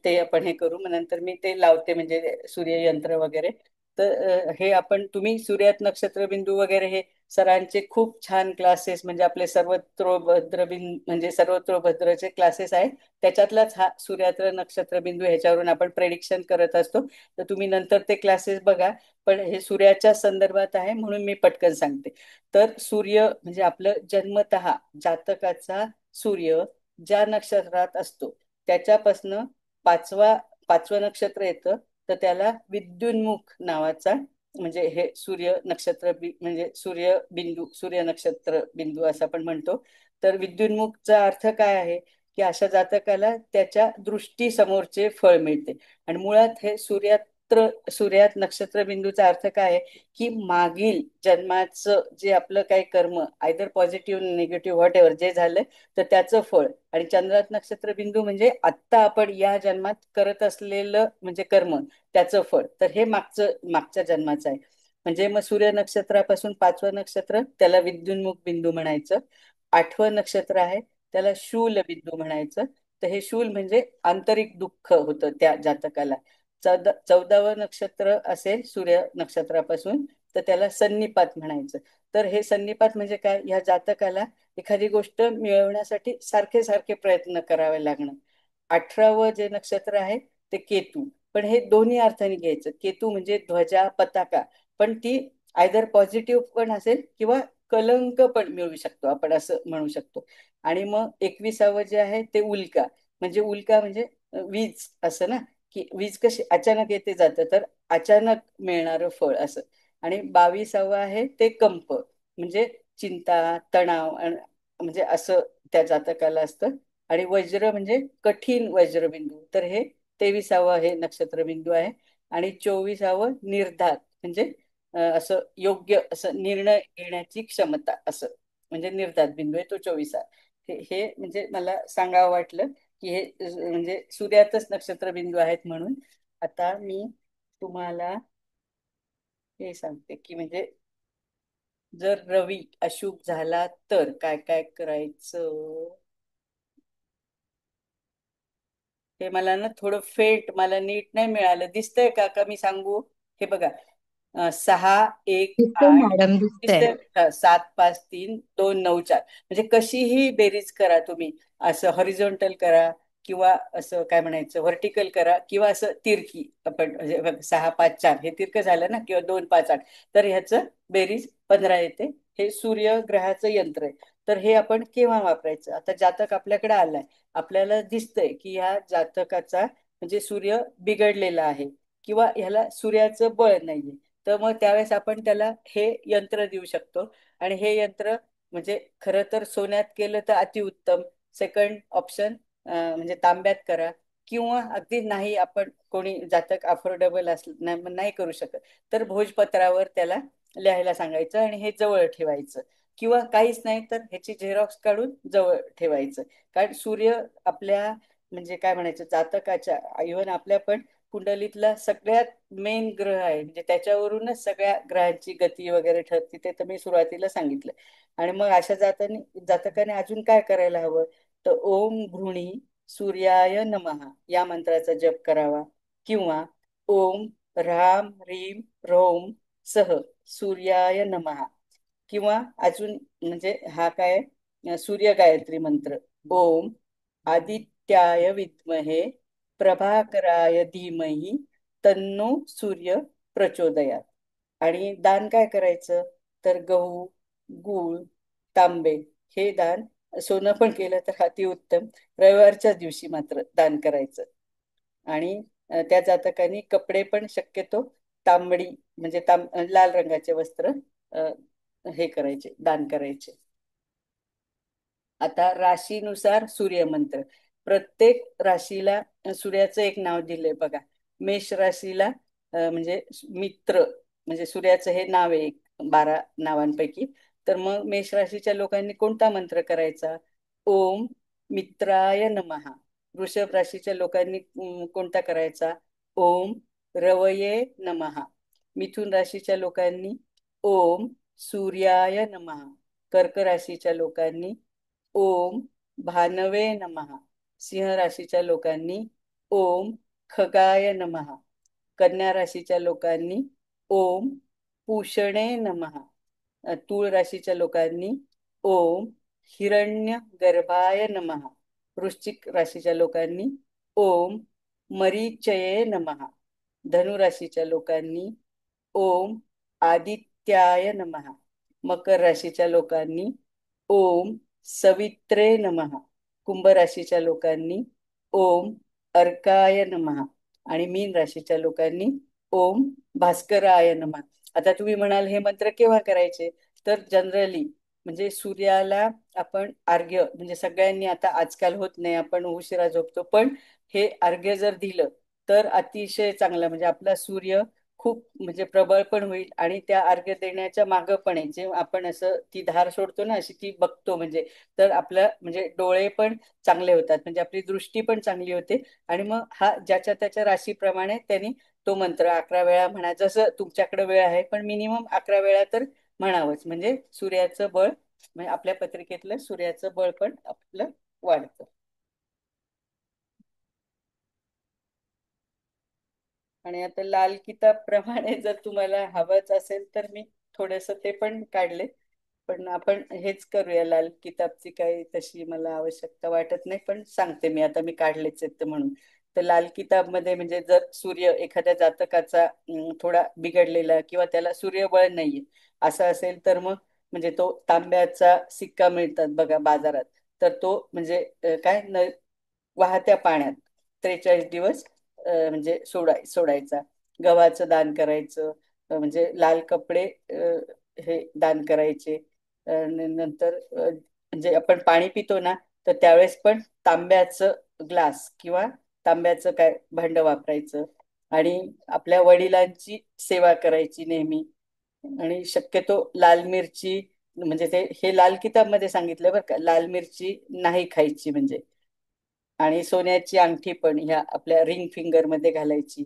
[SPEAKER 3] ते आपण हे करू. मग नंतर मी ते लावते म्हणजे सूर्ययंत्र वगैरे. तर हे आपण तुम्ही सूर्यात नक्षत्र बिंदू वगैरे हे सरांचे खूप छान क्लासेस म्हणजे आपले सर्वत्र भद्र म्हणजे सर्वत्र भद्रचे क्लासेस आहेत. त्याच्यातलाच हा सूर्यात्र नक्षत्र बिंदू ह्याच्यावरून आपण प्रेडिक्शन करत असतो. तर तुम्ही नंतर ते क्लासेस बघा. पण हे सूर्याच्या संदर्भात आहे म्हणून मी पटकन सांगते. तर सूर्य म्हणजे आपलं जन्मतः जातकाचा सूर्य ज्या नक्षत्रात असतो त्याच्यापासनं पाचवा पाचवं नक्षत्र येतं, तर त्याला विद्युन्मुख नावाचा म्हणजे हे सूर्य नक्षत्र म्हणजे सूर्य बिंदू, सूर्य नक्षत्र बिंदू असं आपण म्हणतो. तर विद्युन्मुखचा अर्थ काय आहे की अशा जातकाला त्याच्या दृष्टी समोरचे फळ मिळते. आणि मुळात हे सूर्यात नक्षत्र बिंदूचा अर्थ काय आहे की मागील जन्माचं जे आपलं काही कर्म either positive negative what ever जे झालं तर त्याचं फळ. आणि चंद्रात नक्षत्र बिंदू म्हणजे आत्ता आपण या जन्मात करत असलेलं म्हणजे कर्म त्याचं फळ. तर हे मागच्या जन्माचं आहे. म्हणजे मग सूर्य नक्षत्रापासून पाचवं नक्षत्र त्याला विद्युन्मुख बिंदू म्हणायचं. आठवं नक्षत्र आहे त्याला शूल बिंदू म्हणायचं. तर हे शूल म्हणजे आंतरिक दुःख होतं त्या जातकाला. 14वं नक्षत्र असेल सूर्य नक्षत्रापासून तर त्याला सन्निपात म्हणायचं. तर हे सन्निपात म्हणजे काय, या जातकाला एखादी गोष्ट मिळवण्यासाठी सारखे सारखे प्रयत्न करावे लागणं. 18वं जे नक्षत्र आहे ते केतू. पण हे दोन्ही अर्थाने घ्यायचं. केतू म्हणजे ध्वजा, पताका, पण ती आयदर पॉझिटिव्ह पण असेल किंवा कलंक पण मिळू शकतो आपण असं म्हणू शकतो. आणि मग 21वं जे आहे ते उल्का. म्हणजे उल्का म्हणजे वीज असं ना, की वीज कशी अचानक येते जातं, तर अचानक मिळणारं फळ असं. आणि 22वं आहे ते कंप म्हणजे चिंता, तणाव म्हणजे असं त्या जातकाला असतं. आणि वज्र म्हणजे कठीण वज्रबिंदू. तर हे 23वं हे नक्षत्रबिंदू आहे. आणि 24वं निर्धार म्हणजे असं योग्य असं निर्णय घेण्याची क्षमता असं म्हणजे निर्धार बिंदू आहे तो 24. हे म्हणजे मला सांगावं वाटलं की हे म्हणजे सूर्यातच नक्षत्र बिंदू आहेत म्हणून. आता मी तुम्हाला हे सांगते की म्हणजे जर रवी अशुभ झाला तर काय काय करायचं. हे मला ना थोडं मला नीट नाही मिळालं. दिसतंय का मी सांगू? हे बघा, 6 1 8
[SPEAKER 5] मॅडम दिसतंय.
[SPEAKER 3] दिसतंय का? 7 5 3 2 9 4 म्हणजे कशीही बेरीज करा तुम्ही. असं हॉरिझॉन्टल करा किंवा असं काय म्हणायचं व्हर्टिकल करा किंवा असं तिरकी आपण म्हणजे 6 5 4 हे तिरकं झालं ना, किंवा 2 5 8 तर ह्याचं बेरीज 15 येते. हे सूर्यग्रहाचं यंत्र आहे. तर हे आपण केव्हा वापरायचं? आता जातक आपल्याकडे आलाय, आपल्याला दिसतंय की ह्या जातकाचा म्हणजे सूर्य बिघडलेला आहे किंवा ह्याला सूर्याचं बळ नाहीये. तर मग त्यावेळेस आपण त्याला हे यंत्र देऊ शकतो. आणि हे यंत्र म्हणजे खरं तर सोन्यात केलं तर अतिउत्तम. सेकंड ऑप्शन म्हणजे तांब्यात करा. किंवा अगदी नाही आपण कोणी जातक अफोर्डेबल असलं नाही करू शकत तर भोजपत्रावर त्याला लिहायला सांगायचं आणि हे जवळ ठेवायचं. किंवा काहीच नाही तर ह्याची झेरॉक्स काढून जवळ ठेवायचं. कारण सूर्य आपल्या म्हणजे काय म्हणायचं जातकाच्या इव्हन आपल्या पण कुंडलीतला सगळ्यात मेन ग्रह आहे. म्हणजे त्याच्यावरूनच सगळ्या ग्रहांची गती वगैरे ठरते. ते तर मी सुरुवातीला सांगितलं. आणि मग अशा जातकाने अजून काय करायला हवं तर ओम भ्रुणी सूर्याय नमः या मंत्राचा जप करावा, किंवा ओम ह्राम ह्रीम ह्रौम सह सूर्याय नमः, किंवा अजून म्हणजे हा काय सूर्य गायत्री मंत्र, ओम आदित्याय विद्महे प्रभाकराय धीमहि तन्नो सूर्य प्रचोदयात. आणि दान काय करायचं, तर गहू, गूळ, तांबे हे दान, सोनं पण केलं तर अतिउत्तम, रविवारच्या दिवशी मात्र दान करायचं. आणि त्या जातकांनी कपडे पण शक्यतो तांबडी म्हणजे लाल रंगाचे वस्त्र अ, हे करायचे, दान करायचे. आता राशीनुसार सूर्यमंत्र, प्रत्येक राशीला सूर्याचं एक नाव दिलंय बघा. मेष राशीला म्हणजे मित्र, म्हणजे सूर्याचं हे नाव आहे एक 12 नावांपैकी. तर मग मेष राशीच्या लोकांनी कोणता मंत्र करायचा, ओम मित्राय नमः. वृषभ राशीच्या लोकांनी कोणता करायचा, ओम रवये नमः. मिथुन राशीच्या लोकांनी ओम सूर्याय नमः. कर्क राशीच्या लोकांनी ओम भानवे नमः. सिंह राशीच्या लोकांनी ओम खगाय नमः. कन्या राशीच्या लोकांनी ओम पूषणे नमः. तूळ राशीच्या लोकांनी ओम हिरण्य गर्भाय नमः. वृश्चिक राशीच्या लोकांनी ओम मरीचये नमः. धनु राशीच्या लोकांनी ओम आदित्याय नमः. मकर राशीच्या लोकांनी ओम सवित्रे नमः. कुंभ राशीच्या लोकांनी ओम अर्काय नमः. आणि मीन राशीच्या लोकांनी ओम भास्कराय नमः. आता तुम्ही म्हणाल हे मंत्र केव्हा करायचे, तर जनरली म्हणजे सूर्याला आपण अर्घ्य, म्हणजे सगळ्यांनी आता आजकाल होत नाही, आपण उशिरा झोपतो, पण हे अर्घ्य जर दिलं तर अतिशय चांगलं, म्हणजे आपला सूर्य खूप म्हणजे प्रबळ पण होईल. आणि त्या अर्घ्य देण्याच्या मागं पण आहे, जे आपण असं ती धार सोडतो ना अशी ती बघतो, म्हणजे तर आपलं म्हणजे डोळे पण चांगले होतात, म्हणजे आपली दृष्टी पण चांगली होते. आणि मग हा ज्याच्या त्याच्या राशीप्रमाणे त्यांनी तो मंत्र 11 वेळा म्हणा, जसं तुमच्याकडे वेळ आहे, पण मिनिमम 11 वेळा तर म्हणावंच, म्हणजे सूर्याचं बळ, म्हणजे आपल्या पत्रिकेतलं सूर्याचं बळ पण आपलं वाढतं. आणि आता लाल किताब प्रमाणे जर तुम्हाला हवंच असेल तर मी थोडस ते पण काढले, पण आपण हेच करूया. लाल किताबची काही तशी मला आवश्यकता वाटत नाही, पण सांगते मी, आता मी काढलेच आहेत म्हणून. तर लाल किताब मध्ये म्हणजे जर सूर्य एखाद्या जातकाचा थोडा बिघडलेला किंवा त्याला सूर्यबळ नाहीये असं असेल, तर मग म्हणजे तो तांब्याचा सिक्का मिळतात बघा बाजारात, तर तो म्हणजे काय वाहत्या पाण्यात 43 दिवस म्हणजे सोडायचा. गव्हाचं दान करायचं, म्हणजे लाल कपडे हे दान करायचे. नंतर म्हणजे आपण पाणी पितो ना, तर त्यावेळेस पण तांब्याचं ग्लास किंवा तांब्याचं काय भांड वापरायचं. आणि आपल्या वडिलांची सेवा करायची नेहमी. आणि शक्यतो लाल मिरची, म्हणजे ते हे लाल किताब मध्ये सांगितलं बरं का, लाल मिरची नाही खायची म्हणजे. आणि सोन्याची अंगठी पण ह्या आपल्या रिंग फिंगर मध्ये घालायची.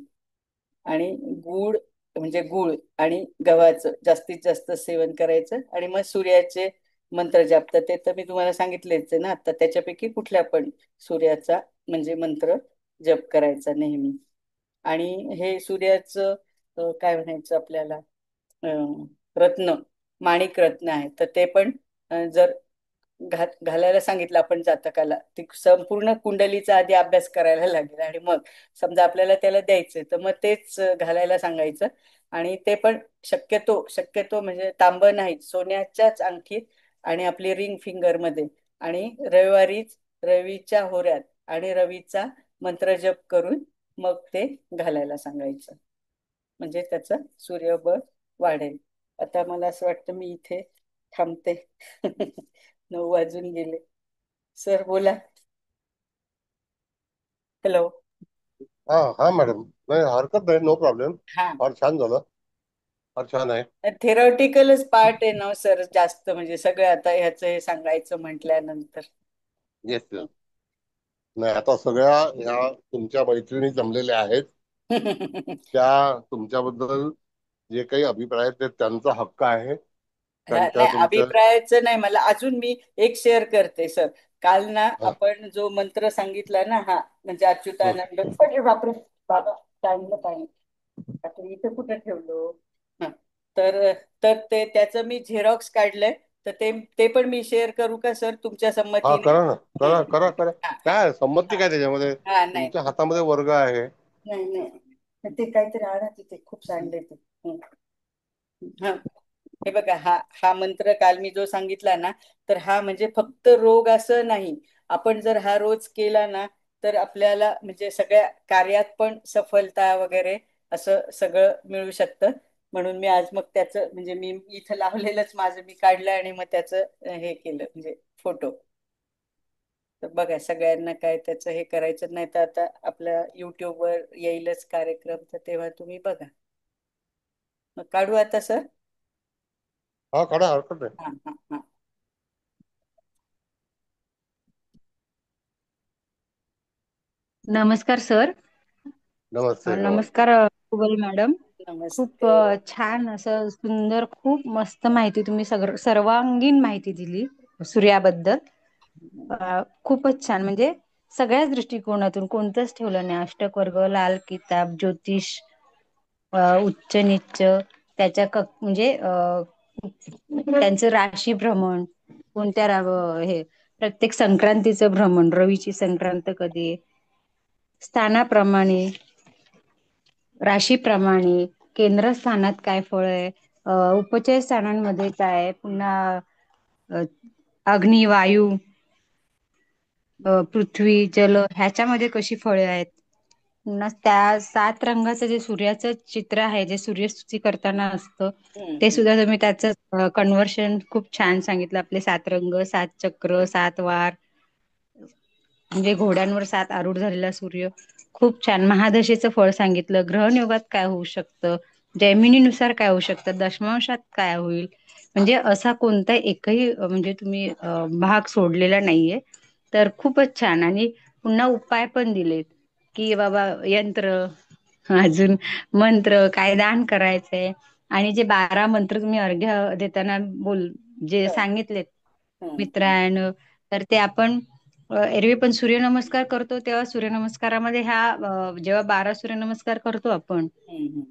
[SPEAKER 3] आणि गूळ, म्हणजे गूळ आणि गव्हाचं जास्तीत जास्त सेवन करायचं. आणि मग सूर्याचे मंत्र जापतात, ते तर मी तुम्हाला सांगितलेच आहे ना आता, त्याच्यापैकी कुठल्या पण सूर्याचा म्हणजे मंत्र जप करायचा नेहमी. आणि हे सूर्याचं काय म्हणायचं आपल्याला, रत्न, माणिक रत्न आहे, तर ते पण जर घालायला सांगितलं आपण जातकाला, ती संपूर्ण कुंडलीचा आधी अभ्यास करायला लागेल, आणि मग समजा आपल्याला त्याला द्यायचंय तर मग तेच घालायला सांगायचं. आणि ते पण शक्यतो शक्यतो म्हणजे तांब नाही, सोन्याच्याच अंगठीत आणि आपली रिंग फिंगर मध्ये. आणि रविवारीच रवीच्या होऱ्यात आणि रवीचा मंत्र जप करून मग ते घालायला सांगायचं, म्हणजे त्याचं सूर्यबळ वाढेल. आता मला असं वाटतं मी इथे थांबते. 9 वाजून गेले. सर बोला. हॅलो.
[SPEAKER 2] हा हा मॅडम, नाही हरकत नाही, नो प्रॉब्लेम.
[SPEAKER 3] हा,
[SPEAKER 2] फार छान झालं, फार छान आहे.
[SPEAKER 3] थेरॉटिकलच पार्ट आहे ना सर जास्त, म्हणजे सगळं आता ह्याचं हे सांगायचं म्हटल्यानंतर.
[SPEAKER 2] Yes yes. नाही, आता सगळ्या ह्या तुमच्या मैत्रिणी जमलेल्या आहेत, त्या तुमच्याबद्दल जे काही अभिप्राय आहेत ते त्यांचा हक्क आहे. त्यांच्या
[SPEAKER 3] नाही,
[SPEAKER 2] तुमच्या
[SPEAKER 3] अभिप्रायाचं नाही, मला अजून मी एक शेअर करते सर. काल ना
[SPEAKER 2] हा,
[SPEAKER 3] आपण जो मंत्र सांगितला ना, हा म्हणजे
[SPEAKER 2] हं.
[SPEAKER 3] अच्युतानंद, अरे बापरे, बाबा चांगलं पाणी आता इथे कुठं ठेवलो. हा, तर तर ते त्याचं मी झेरॉक्स काढलंय, तर ते ते पण मी शेअर करू का सर तुमच्या
[SPEAKER 2] हा,
[SPEAKER 3] संमतीने?
[SPEAKER 2] करा ना,
[SPEAKER 3] हं,
[SPEAKER 2] करा करा करा.
[SPEAKER 3] हा
[SPEAKER 2] काय संमती
[SPEAKER 3] हा
[SPEAKER 2] काय त्याच्यामध्ये?
[SPEAKER 3] हा नाही
[SPEAKER 2] तुमच्या हातामध्ये वर्ग आहे.
[SPEAKER 3] नाही नाही, ते काहीतरी आणा तिथे, खूप सांडले ते. हा, हे बघा, हा हा मंत्र काल मी जो सांगितला ना, तर हा म्हणजे फक्त रोग असं नाही. आपण जर हा रोज केला ना, तर आपल्याला म्हणजे सगळ्या कार्यात पण सफलता वगैरे असं सगळं मिळू शकतं. म्हणून मी आज मग त्याचं म्हणजे मी इथं लावलेलंच माझं मी काढलं आणि मग त्याचं हे केलं म्हणजे फोटो. तर बघा सगळ्यांना काय त्याचं हे करायचं नाही, तर आता आपल्या युट्यूबवर येईलच कार्यक्रम, तर तेव्हा तुम्ही बघा. मग काढू आता सर?
[SPEAKER 2] हा, काढा, हरकत नाही.
[SPEAKER 3] हा हा हा.
[SPEAKER 5] नमस्कार सर.
[SPEAKER 2] नमस्ते नमस्ते.
[SPEAKER 5] नमस्कार कुबल मॅडम. खूप
[SPEAKER 3] नमस्ते.
[SPEAKER 5] छान असं सुंदर, खूप मस्त माहिती तुम्ही सर्वांगीण माहिती दिली सूर्याबद्दल. खूपच छान, म्हणजे सगळ्याच दृष्टिकोनातून कोणतंच ठेवलं नाही. अष्टक वर्ग, लाल किताब, ज्योतिष, उच्च नीच, त्याच्या म्हणजे त्यांचं राशी भ्रमण, कोणत्या हे प्रत्येक संक्रांतीचं भ्रमण, रवीची संक्रांत कधी आहे, स्थानाप्रमाणे, राशीप्रमाणे, केंद्रस्थानात काय फळ आहे, उपचय स्थानांमध्ये काय आहे, पुन्हा अ, अग्नी, वायू, पृथ्वी, जल ह्याच्यामध्ये कशी फळे आहेत. पुन्हा त्या 7 रंगाचं जे सूर्याचं चित्र आहे, जे सूर्यस्तुती करताना असतं, ते
[SPEAKER 3] हम्म.
[SPEAKER 5] सुद्धा तुम्ही त्याचं कन्व्हर्शन खूप छान सांगितलं. आपले 7 रंग, 7 चक्र, 7 वार, म्हणजे घोड्यांवर 7 आरूढ झालेला सूर्य. खूप छान. महादशेचं फळ सांगितलं, ग्रहणयोगात काय होऊ शकतं, जैमिनीनुसार काय होऊ शकतं, दशमांशात काय होईल, म्हणजे असा कोणता एकही म्हणजे तुम्ही भाग सोडलेला नाहीये. तर खूपच छान. आणि पुन्हा उपाय पण दिलेत, की बाबा यंत्र, अजून मंत्र, काय दान करायचंय, आणि जे 12 मंत्र तुम्ही अर्घ्य देताना जे
[SPEAKER 3] हं,
[SPEAKER 5] सांगितलेत
[SPEAKER 3] हं,
[SPEAKER 5] मित्रांनो, तर ते आपण एरवी पण सूर्यनमस्कार करतो, तेव्हा सूर्यनमस्कारामध्ये जेव्हा 12 सूर्यनमस्कार करतो आपण
[SPEAKER 3] हं,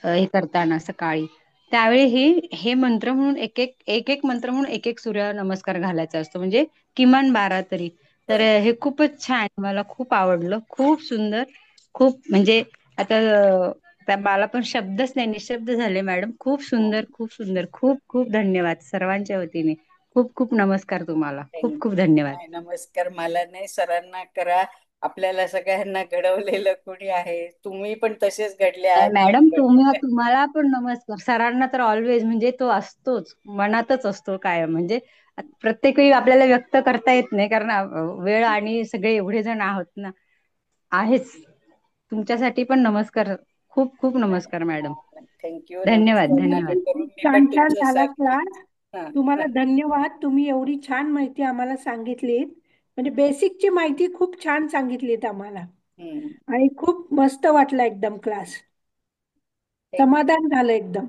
[SPEAKER 5] हे करताना सकाळी, त्यावेळी हे मंत्र म्हणून एक एक मंत्र म्हणून एक सूर्य नमस्कार घालायचा असतो, म्हणजे किमान 12 तरी. तर
[SPEAKER 3] बरं.
[SPEAKER 5] हे खूपच छान, मला खूप आवडलं, खूप सुंदर, खूप म्हणजे आता मला पण शब्दच नाही, निशब्द झाले मॅडम. खूप सुंदर, खूप सुंदर, खूप खूप धन्यवाद सर्वांच्या वतीने. खूप खूप नमस्कार तुम्हाला, खूप खूप धन्यवाद.
[SPEAKER 3] नाही, नमस्कार मला नाही, सरांना करा. आपल्याला सगळ्यांना घडवलेलं कोणी आहे, तुम्ही पण तसेच घडले
[SPEAKER 5] नाही
[SPEAKER 3] आहात.
[SPEAKER 5] मॅडम, तुम्हाला पण नमस्कार. सरांना तर ऑलवेज, म्हणजे तो असतोच, मनातच असतो कायम. म्हणजे प्रत्येक वेळी आपल्याला व्यक्त करता येत नाही, कारण वेळ आणि सगळे एवढे जण आहोत ना, आहेच. तुमच्यासाठी पण नमस्कार, खूप खूप नमस्कार मॅडम.
[SPEAKER 3] थँक्यू.
[SPEAKER 5] धन्यवाद,
[SPEAKER 3] नमस्कार नका
[SPEAKER 5] धन्यवाद.
[SPEAKER 3] करू,
[SPEAKER 4] खूप
[SPEAKER 3] मी पण
[SPEAKER 4] छान छान झाला
[SPEAKER 3] तुमच्यासारखी.
[SPEAKER 4] क्लास.
[SPEAKER 3] हा
[SPEAKER 4] तुम्हाला
[SPEAKER 3] हा
[SPEAKER 4] धन्यवाद. तुम्ही एवढी छान माहिती आम्हाला सांगितलीत. म्हणजे बेसिकची माहिती खूप छान सांगितलीत आम्हाला.
[SPEAKER 3] हम्म.
[SPEAKER 4] आणि खूप मस्त वाटला एकदम क्लास. समाधान झालं एकदम.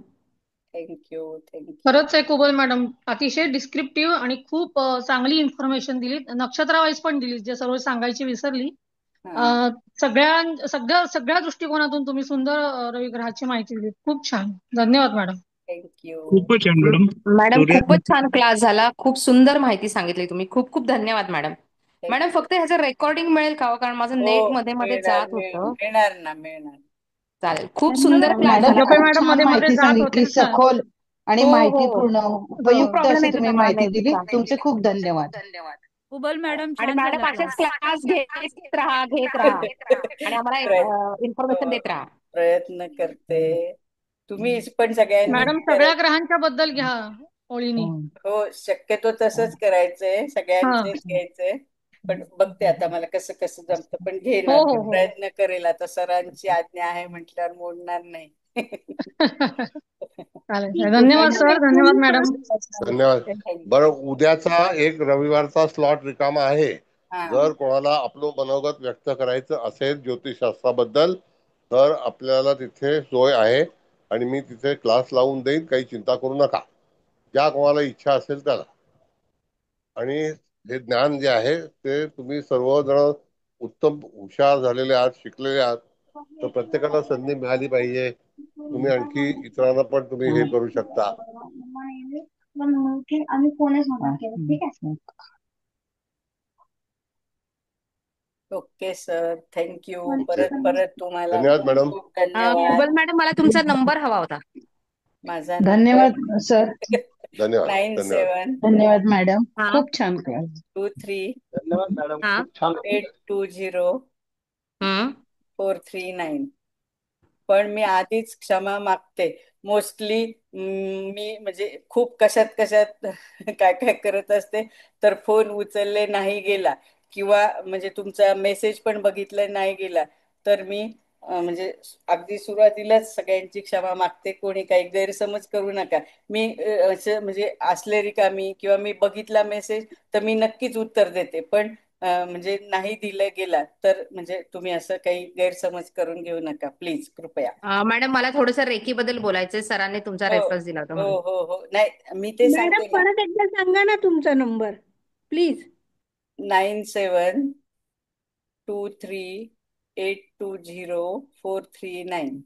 [SPEAKER 3] Thank you thank you.
[SPEAKER 6] खरंच आहे कुबल मॅडम, अतिशय डिस्क्रिप्टिव्ह आणि खूप चांगली इन्फॉर्मेशन दिली, नक्षत्र वाईज पण दिली, जे सर्व सांगायची विसरली.
[SPEAKER 3] हा
[SPEAKER 6] अ, सगळ्या सगळ्या दृष्टिकोनातून तुम्ही सुंदर रविग्रहाची माहिती दिली. खूप छान, धन्यवाद मॅडम.
[SPEAKER 3] थँक्यू.
[SPEAKER 7] खूपच छान मॅडम.
[SPEAKER 8] मॅडम
[SPEAKER 7] सूर्य
[SPEAKER 8] खूपच छान क्लास झाला. खूप सुंदर माहिती सांगितली तुम्ही. खूप खूप धन्यवाद मॅडम. Madam
[SPEAKER 3] thank you.
[SPEAKER 8] फक्त ह्याचं रेकॉर्डिंग मिळेल का हो? कारण माझं
[SPEAKER 3] हो,
[SPEAKER 8] नेट मध्ये मध्ये
[SPEAKER 3] मिळणार
[SPEAKER 8] जात होतं.
[SPEAKER 3] मिळणार ना, मिळणार.
[SPEAKER 8] चालेल. खूप सुंदर
[SPEAKER 4] धन्यवाद
[SPEAKER 8] क्लास
[SPEAKER 4] मॅडम.
[SPEAKER 8] झाला.
[SPEAKER 9] मॅडम
[SPEAKER 6] जपे
[SPEAKER 9] खूप
[SPEAKER 6] मॅडम
[SPEAKER 9] छान
[SPEAKER 6] मध्ये मध्ये
[SPEAKER 9] माहिती
[SPEAKER 6] जात होते
[SPEAKER 9] सांगितली,
[SPEAKER 6] ना.
[SPEAKER 9] सखोल आणि
[SPEAKER 8] हो हो
[SPEAKER 9] माहितीपूर्ण,
[SPEAKER 8] खूप
[SPEAKER 9] उपयुक्त
[SPEAKER 8] प्रॉब्लेम
[SPEAKER 9] अशी
[SPEAKER 8] येत
[SPEAKER 9] तुम्ही
[SPEAKER 8] होता मला
[SPEAKER 9] माहिती दिली.
[SPEAKER 8] नेटचा.
[SPEAKER 9] तुमचे खूप धन्यवाद.
[SPEAKER 10] कुबल मॅडम
[SPEAKER 8] आणि
[SPEAKER 10] छान
[SPEAKER 8] मॅडम
[SPEAKER 10] झाला
[SPEAKER 8] असेच
[SPEAKER 10] क्लास.
[SPEAKER 8] क्लास घेत राहा घेत राहा आणि आम्हाला
[SPEAKER 3] प्रयत्न
[SPEAKER 8] इन्फॉर्मेशन
[SPEAKER 3] हो,
[SPEAKER 8] देत राहा.
[SPEAKER 3] प्रयत्न करते. तुम्ही पण सगळ्यांनी
[SPEAKER 6] मॅडम सगळ्या
[SPEAKER 3] करायचं.
[SPEAKER 6] ग्रहांच्या बद्दल घ्या ओळीनी.
[SPEAKER 3] हो, शक्यतो तसंच करायचंय,
[SPEAKER 6] हा,
[SPEAKER 3] सगळ्यांचेच घ्यायचंय. पण बघते आता मला कसं कसं जमतं, पण घेईन
[SPEAKER 6] हो
[SPEAKER 3] आता,
[SPEAKER 6] हो हो.
[SPEAKER 3] प्रयत्न करेल. आता सरांची आज्ञा आहे म्हटल्यावर मोडणार नाही.
[SPEAKER 6] चालेल,
[SPEAKER 4] ठीक आहे
[SPEAKER 6] धन्यवाद
[SPEAKER 4] मॅडम.
[SPEAKER 6] सर,
[SPEAKER 4] एक
[SPEAKER 6] धन्यवाद
[SPEAKER 4] तुम्ही
[SPEAKER 6] मॅडम.
[SPEAKER 4] परत
[SPEAKER 2] धन्यवाद.
[SPEAKER 3] थँक्यू.
[SPEAKER 2] बरं, उद्याचा एक रविवारचा स्लॉट रिकामा आहे.
[SPEAKER 3] हा
[SPEAKER 2] जर कोणाला आपलं मनोगत व्यक्त करायचं असेल ज्योतिषशास्त्राबद्दल, तर आपल्याला तिथे सोय आहे आणि मी तिथे क्लास लावून देईन, काही चिंता करू नका. ज्या कोणाला इच्छा असेल त्याला. आणि हे ज्ञान जे आहे ते तुम्ही सर्वजण उत्तम हुशार झालेले आहात, शिकलेले आहात, तर प्रत्येकाला संधी मिळाली पाहिजे. तुम्ही आणखी इतरांना पण तुम्ही हे करू शकता.
[SPEAKER 3] Okay sir, thank you. परत तुम्हाला
[SPEAKER 2] धन्यवाद
[SPEAKER 3] खूप
[SPEAKER 2] मॅडम.
[SPEAKER 3] खूप धन्यवाद.
[SPEAKER 8] कुबल मॅडम, मला तुमचा नंबर हवा होता.
[SPEAKER 3] माझा
[SPEAKER 9] धन्यवाद सर.
[SPEAKER 2] धन्यवाद.
[SPEAKER 3] 97
[SPEAKER 9] धन्यवाद मॅडम.
[SPEAKER 8] हा
[SPEAKER 9] खूप छान क्लास.
[SPEAKER 3] 23
[SPEAKER 7] धन्यवाद मॅडम,
[SPEAKER 8] हा
[SPEAKER 7] खूप छान.
[SPEAKER 3] 820
[SPEAKER 8] हम्म
[SPEAKER 3] 439. पण मी आधीच क्षमा मागते. मोस्टली मी म्हणजे खूप कशात काय काय करत असते, तर फोन उचलले नाही गेला किंवा म्हणजे तुमचा मेसेज पण बघितला नाही गेला, तर मी म्हणजे अगदी सुरुवातीलाच सगळ्यांची क्षमा मागते. कोणी काही गैरसमज करू नका. मी असं म्हणजे असले रिकामी किंवा मी बघितला मेसेज तर मी नक्कीच उत्तर देते, पण म्हणजे नाही दिलं गेला तर म्हणजे तुम्ही असं काही गैरसमज करून घेऊ नका प्लीज, कृपया.
[SPEAKER 8] मॅडम, मला थोडंसं रेकी बद्दल बोलायचंय. सरांनी तुमचा
[SPEAKER 3] हो
[SPEAKER 8] रेफरन्स दिला होता
[SPEAKER 3] हो
[SPEAKER 8] म्हणून.
[SPEAKER 3] हो हो, नाही मी ते
[SPEAKER 4] मॅडम
[SPEAKER 3] सांगते ना.
[SPEAKER 4] परत एकदा सांगा ना तुमचा नंबर प्लीज.
[SPEAKER 3] 9723820439.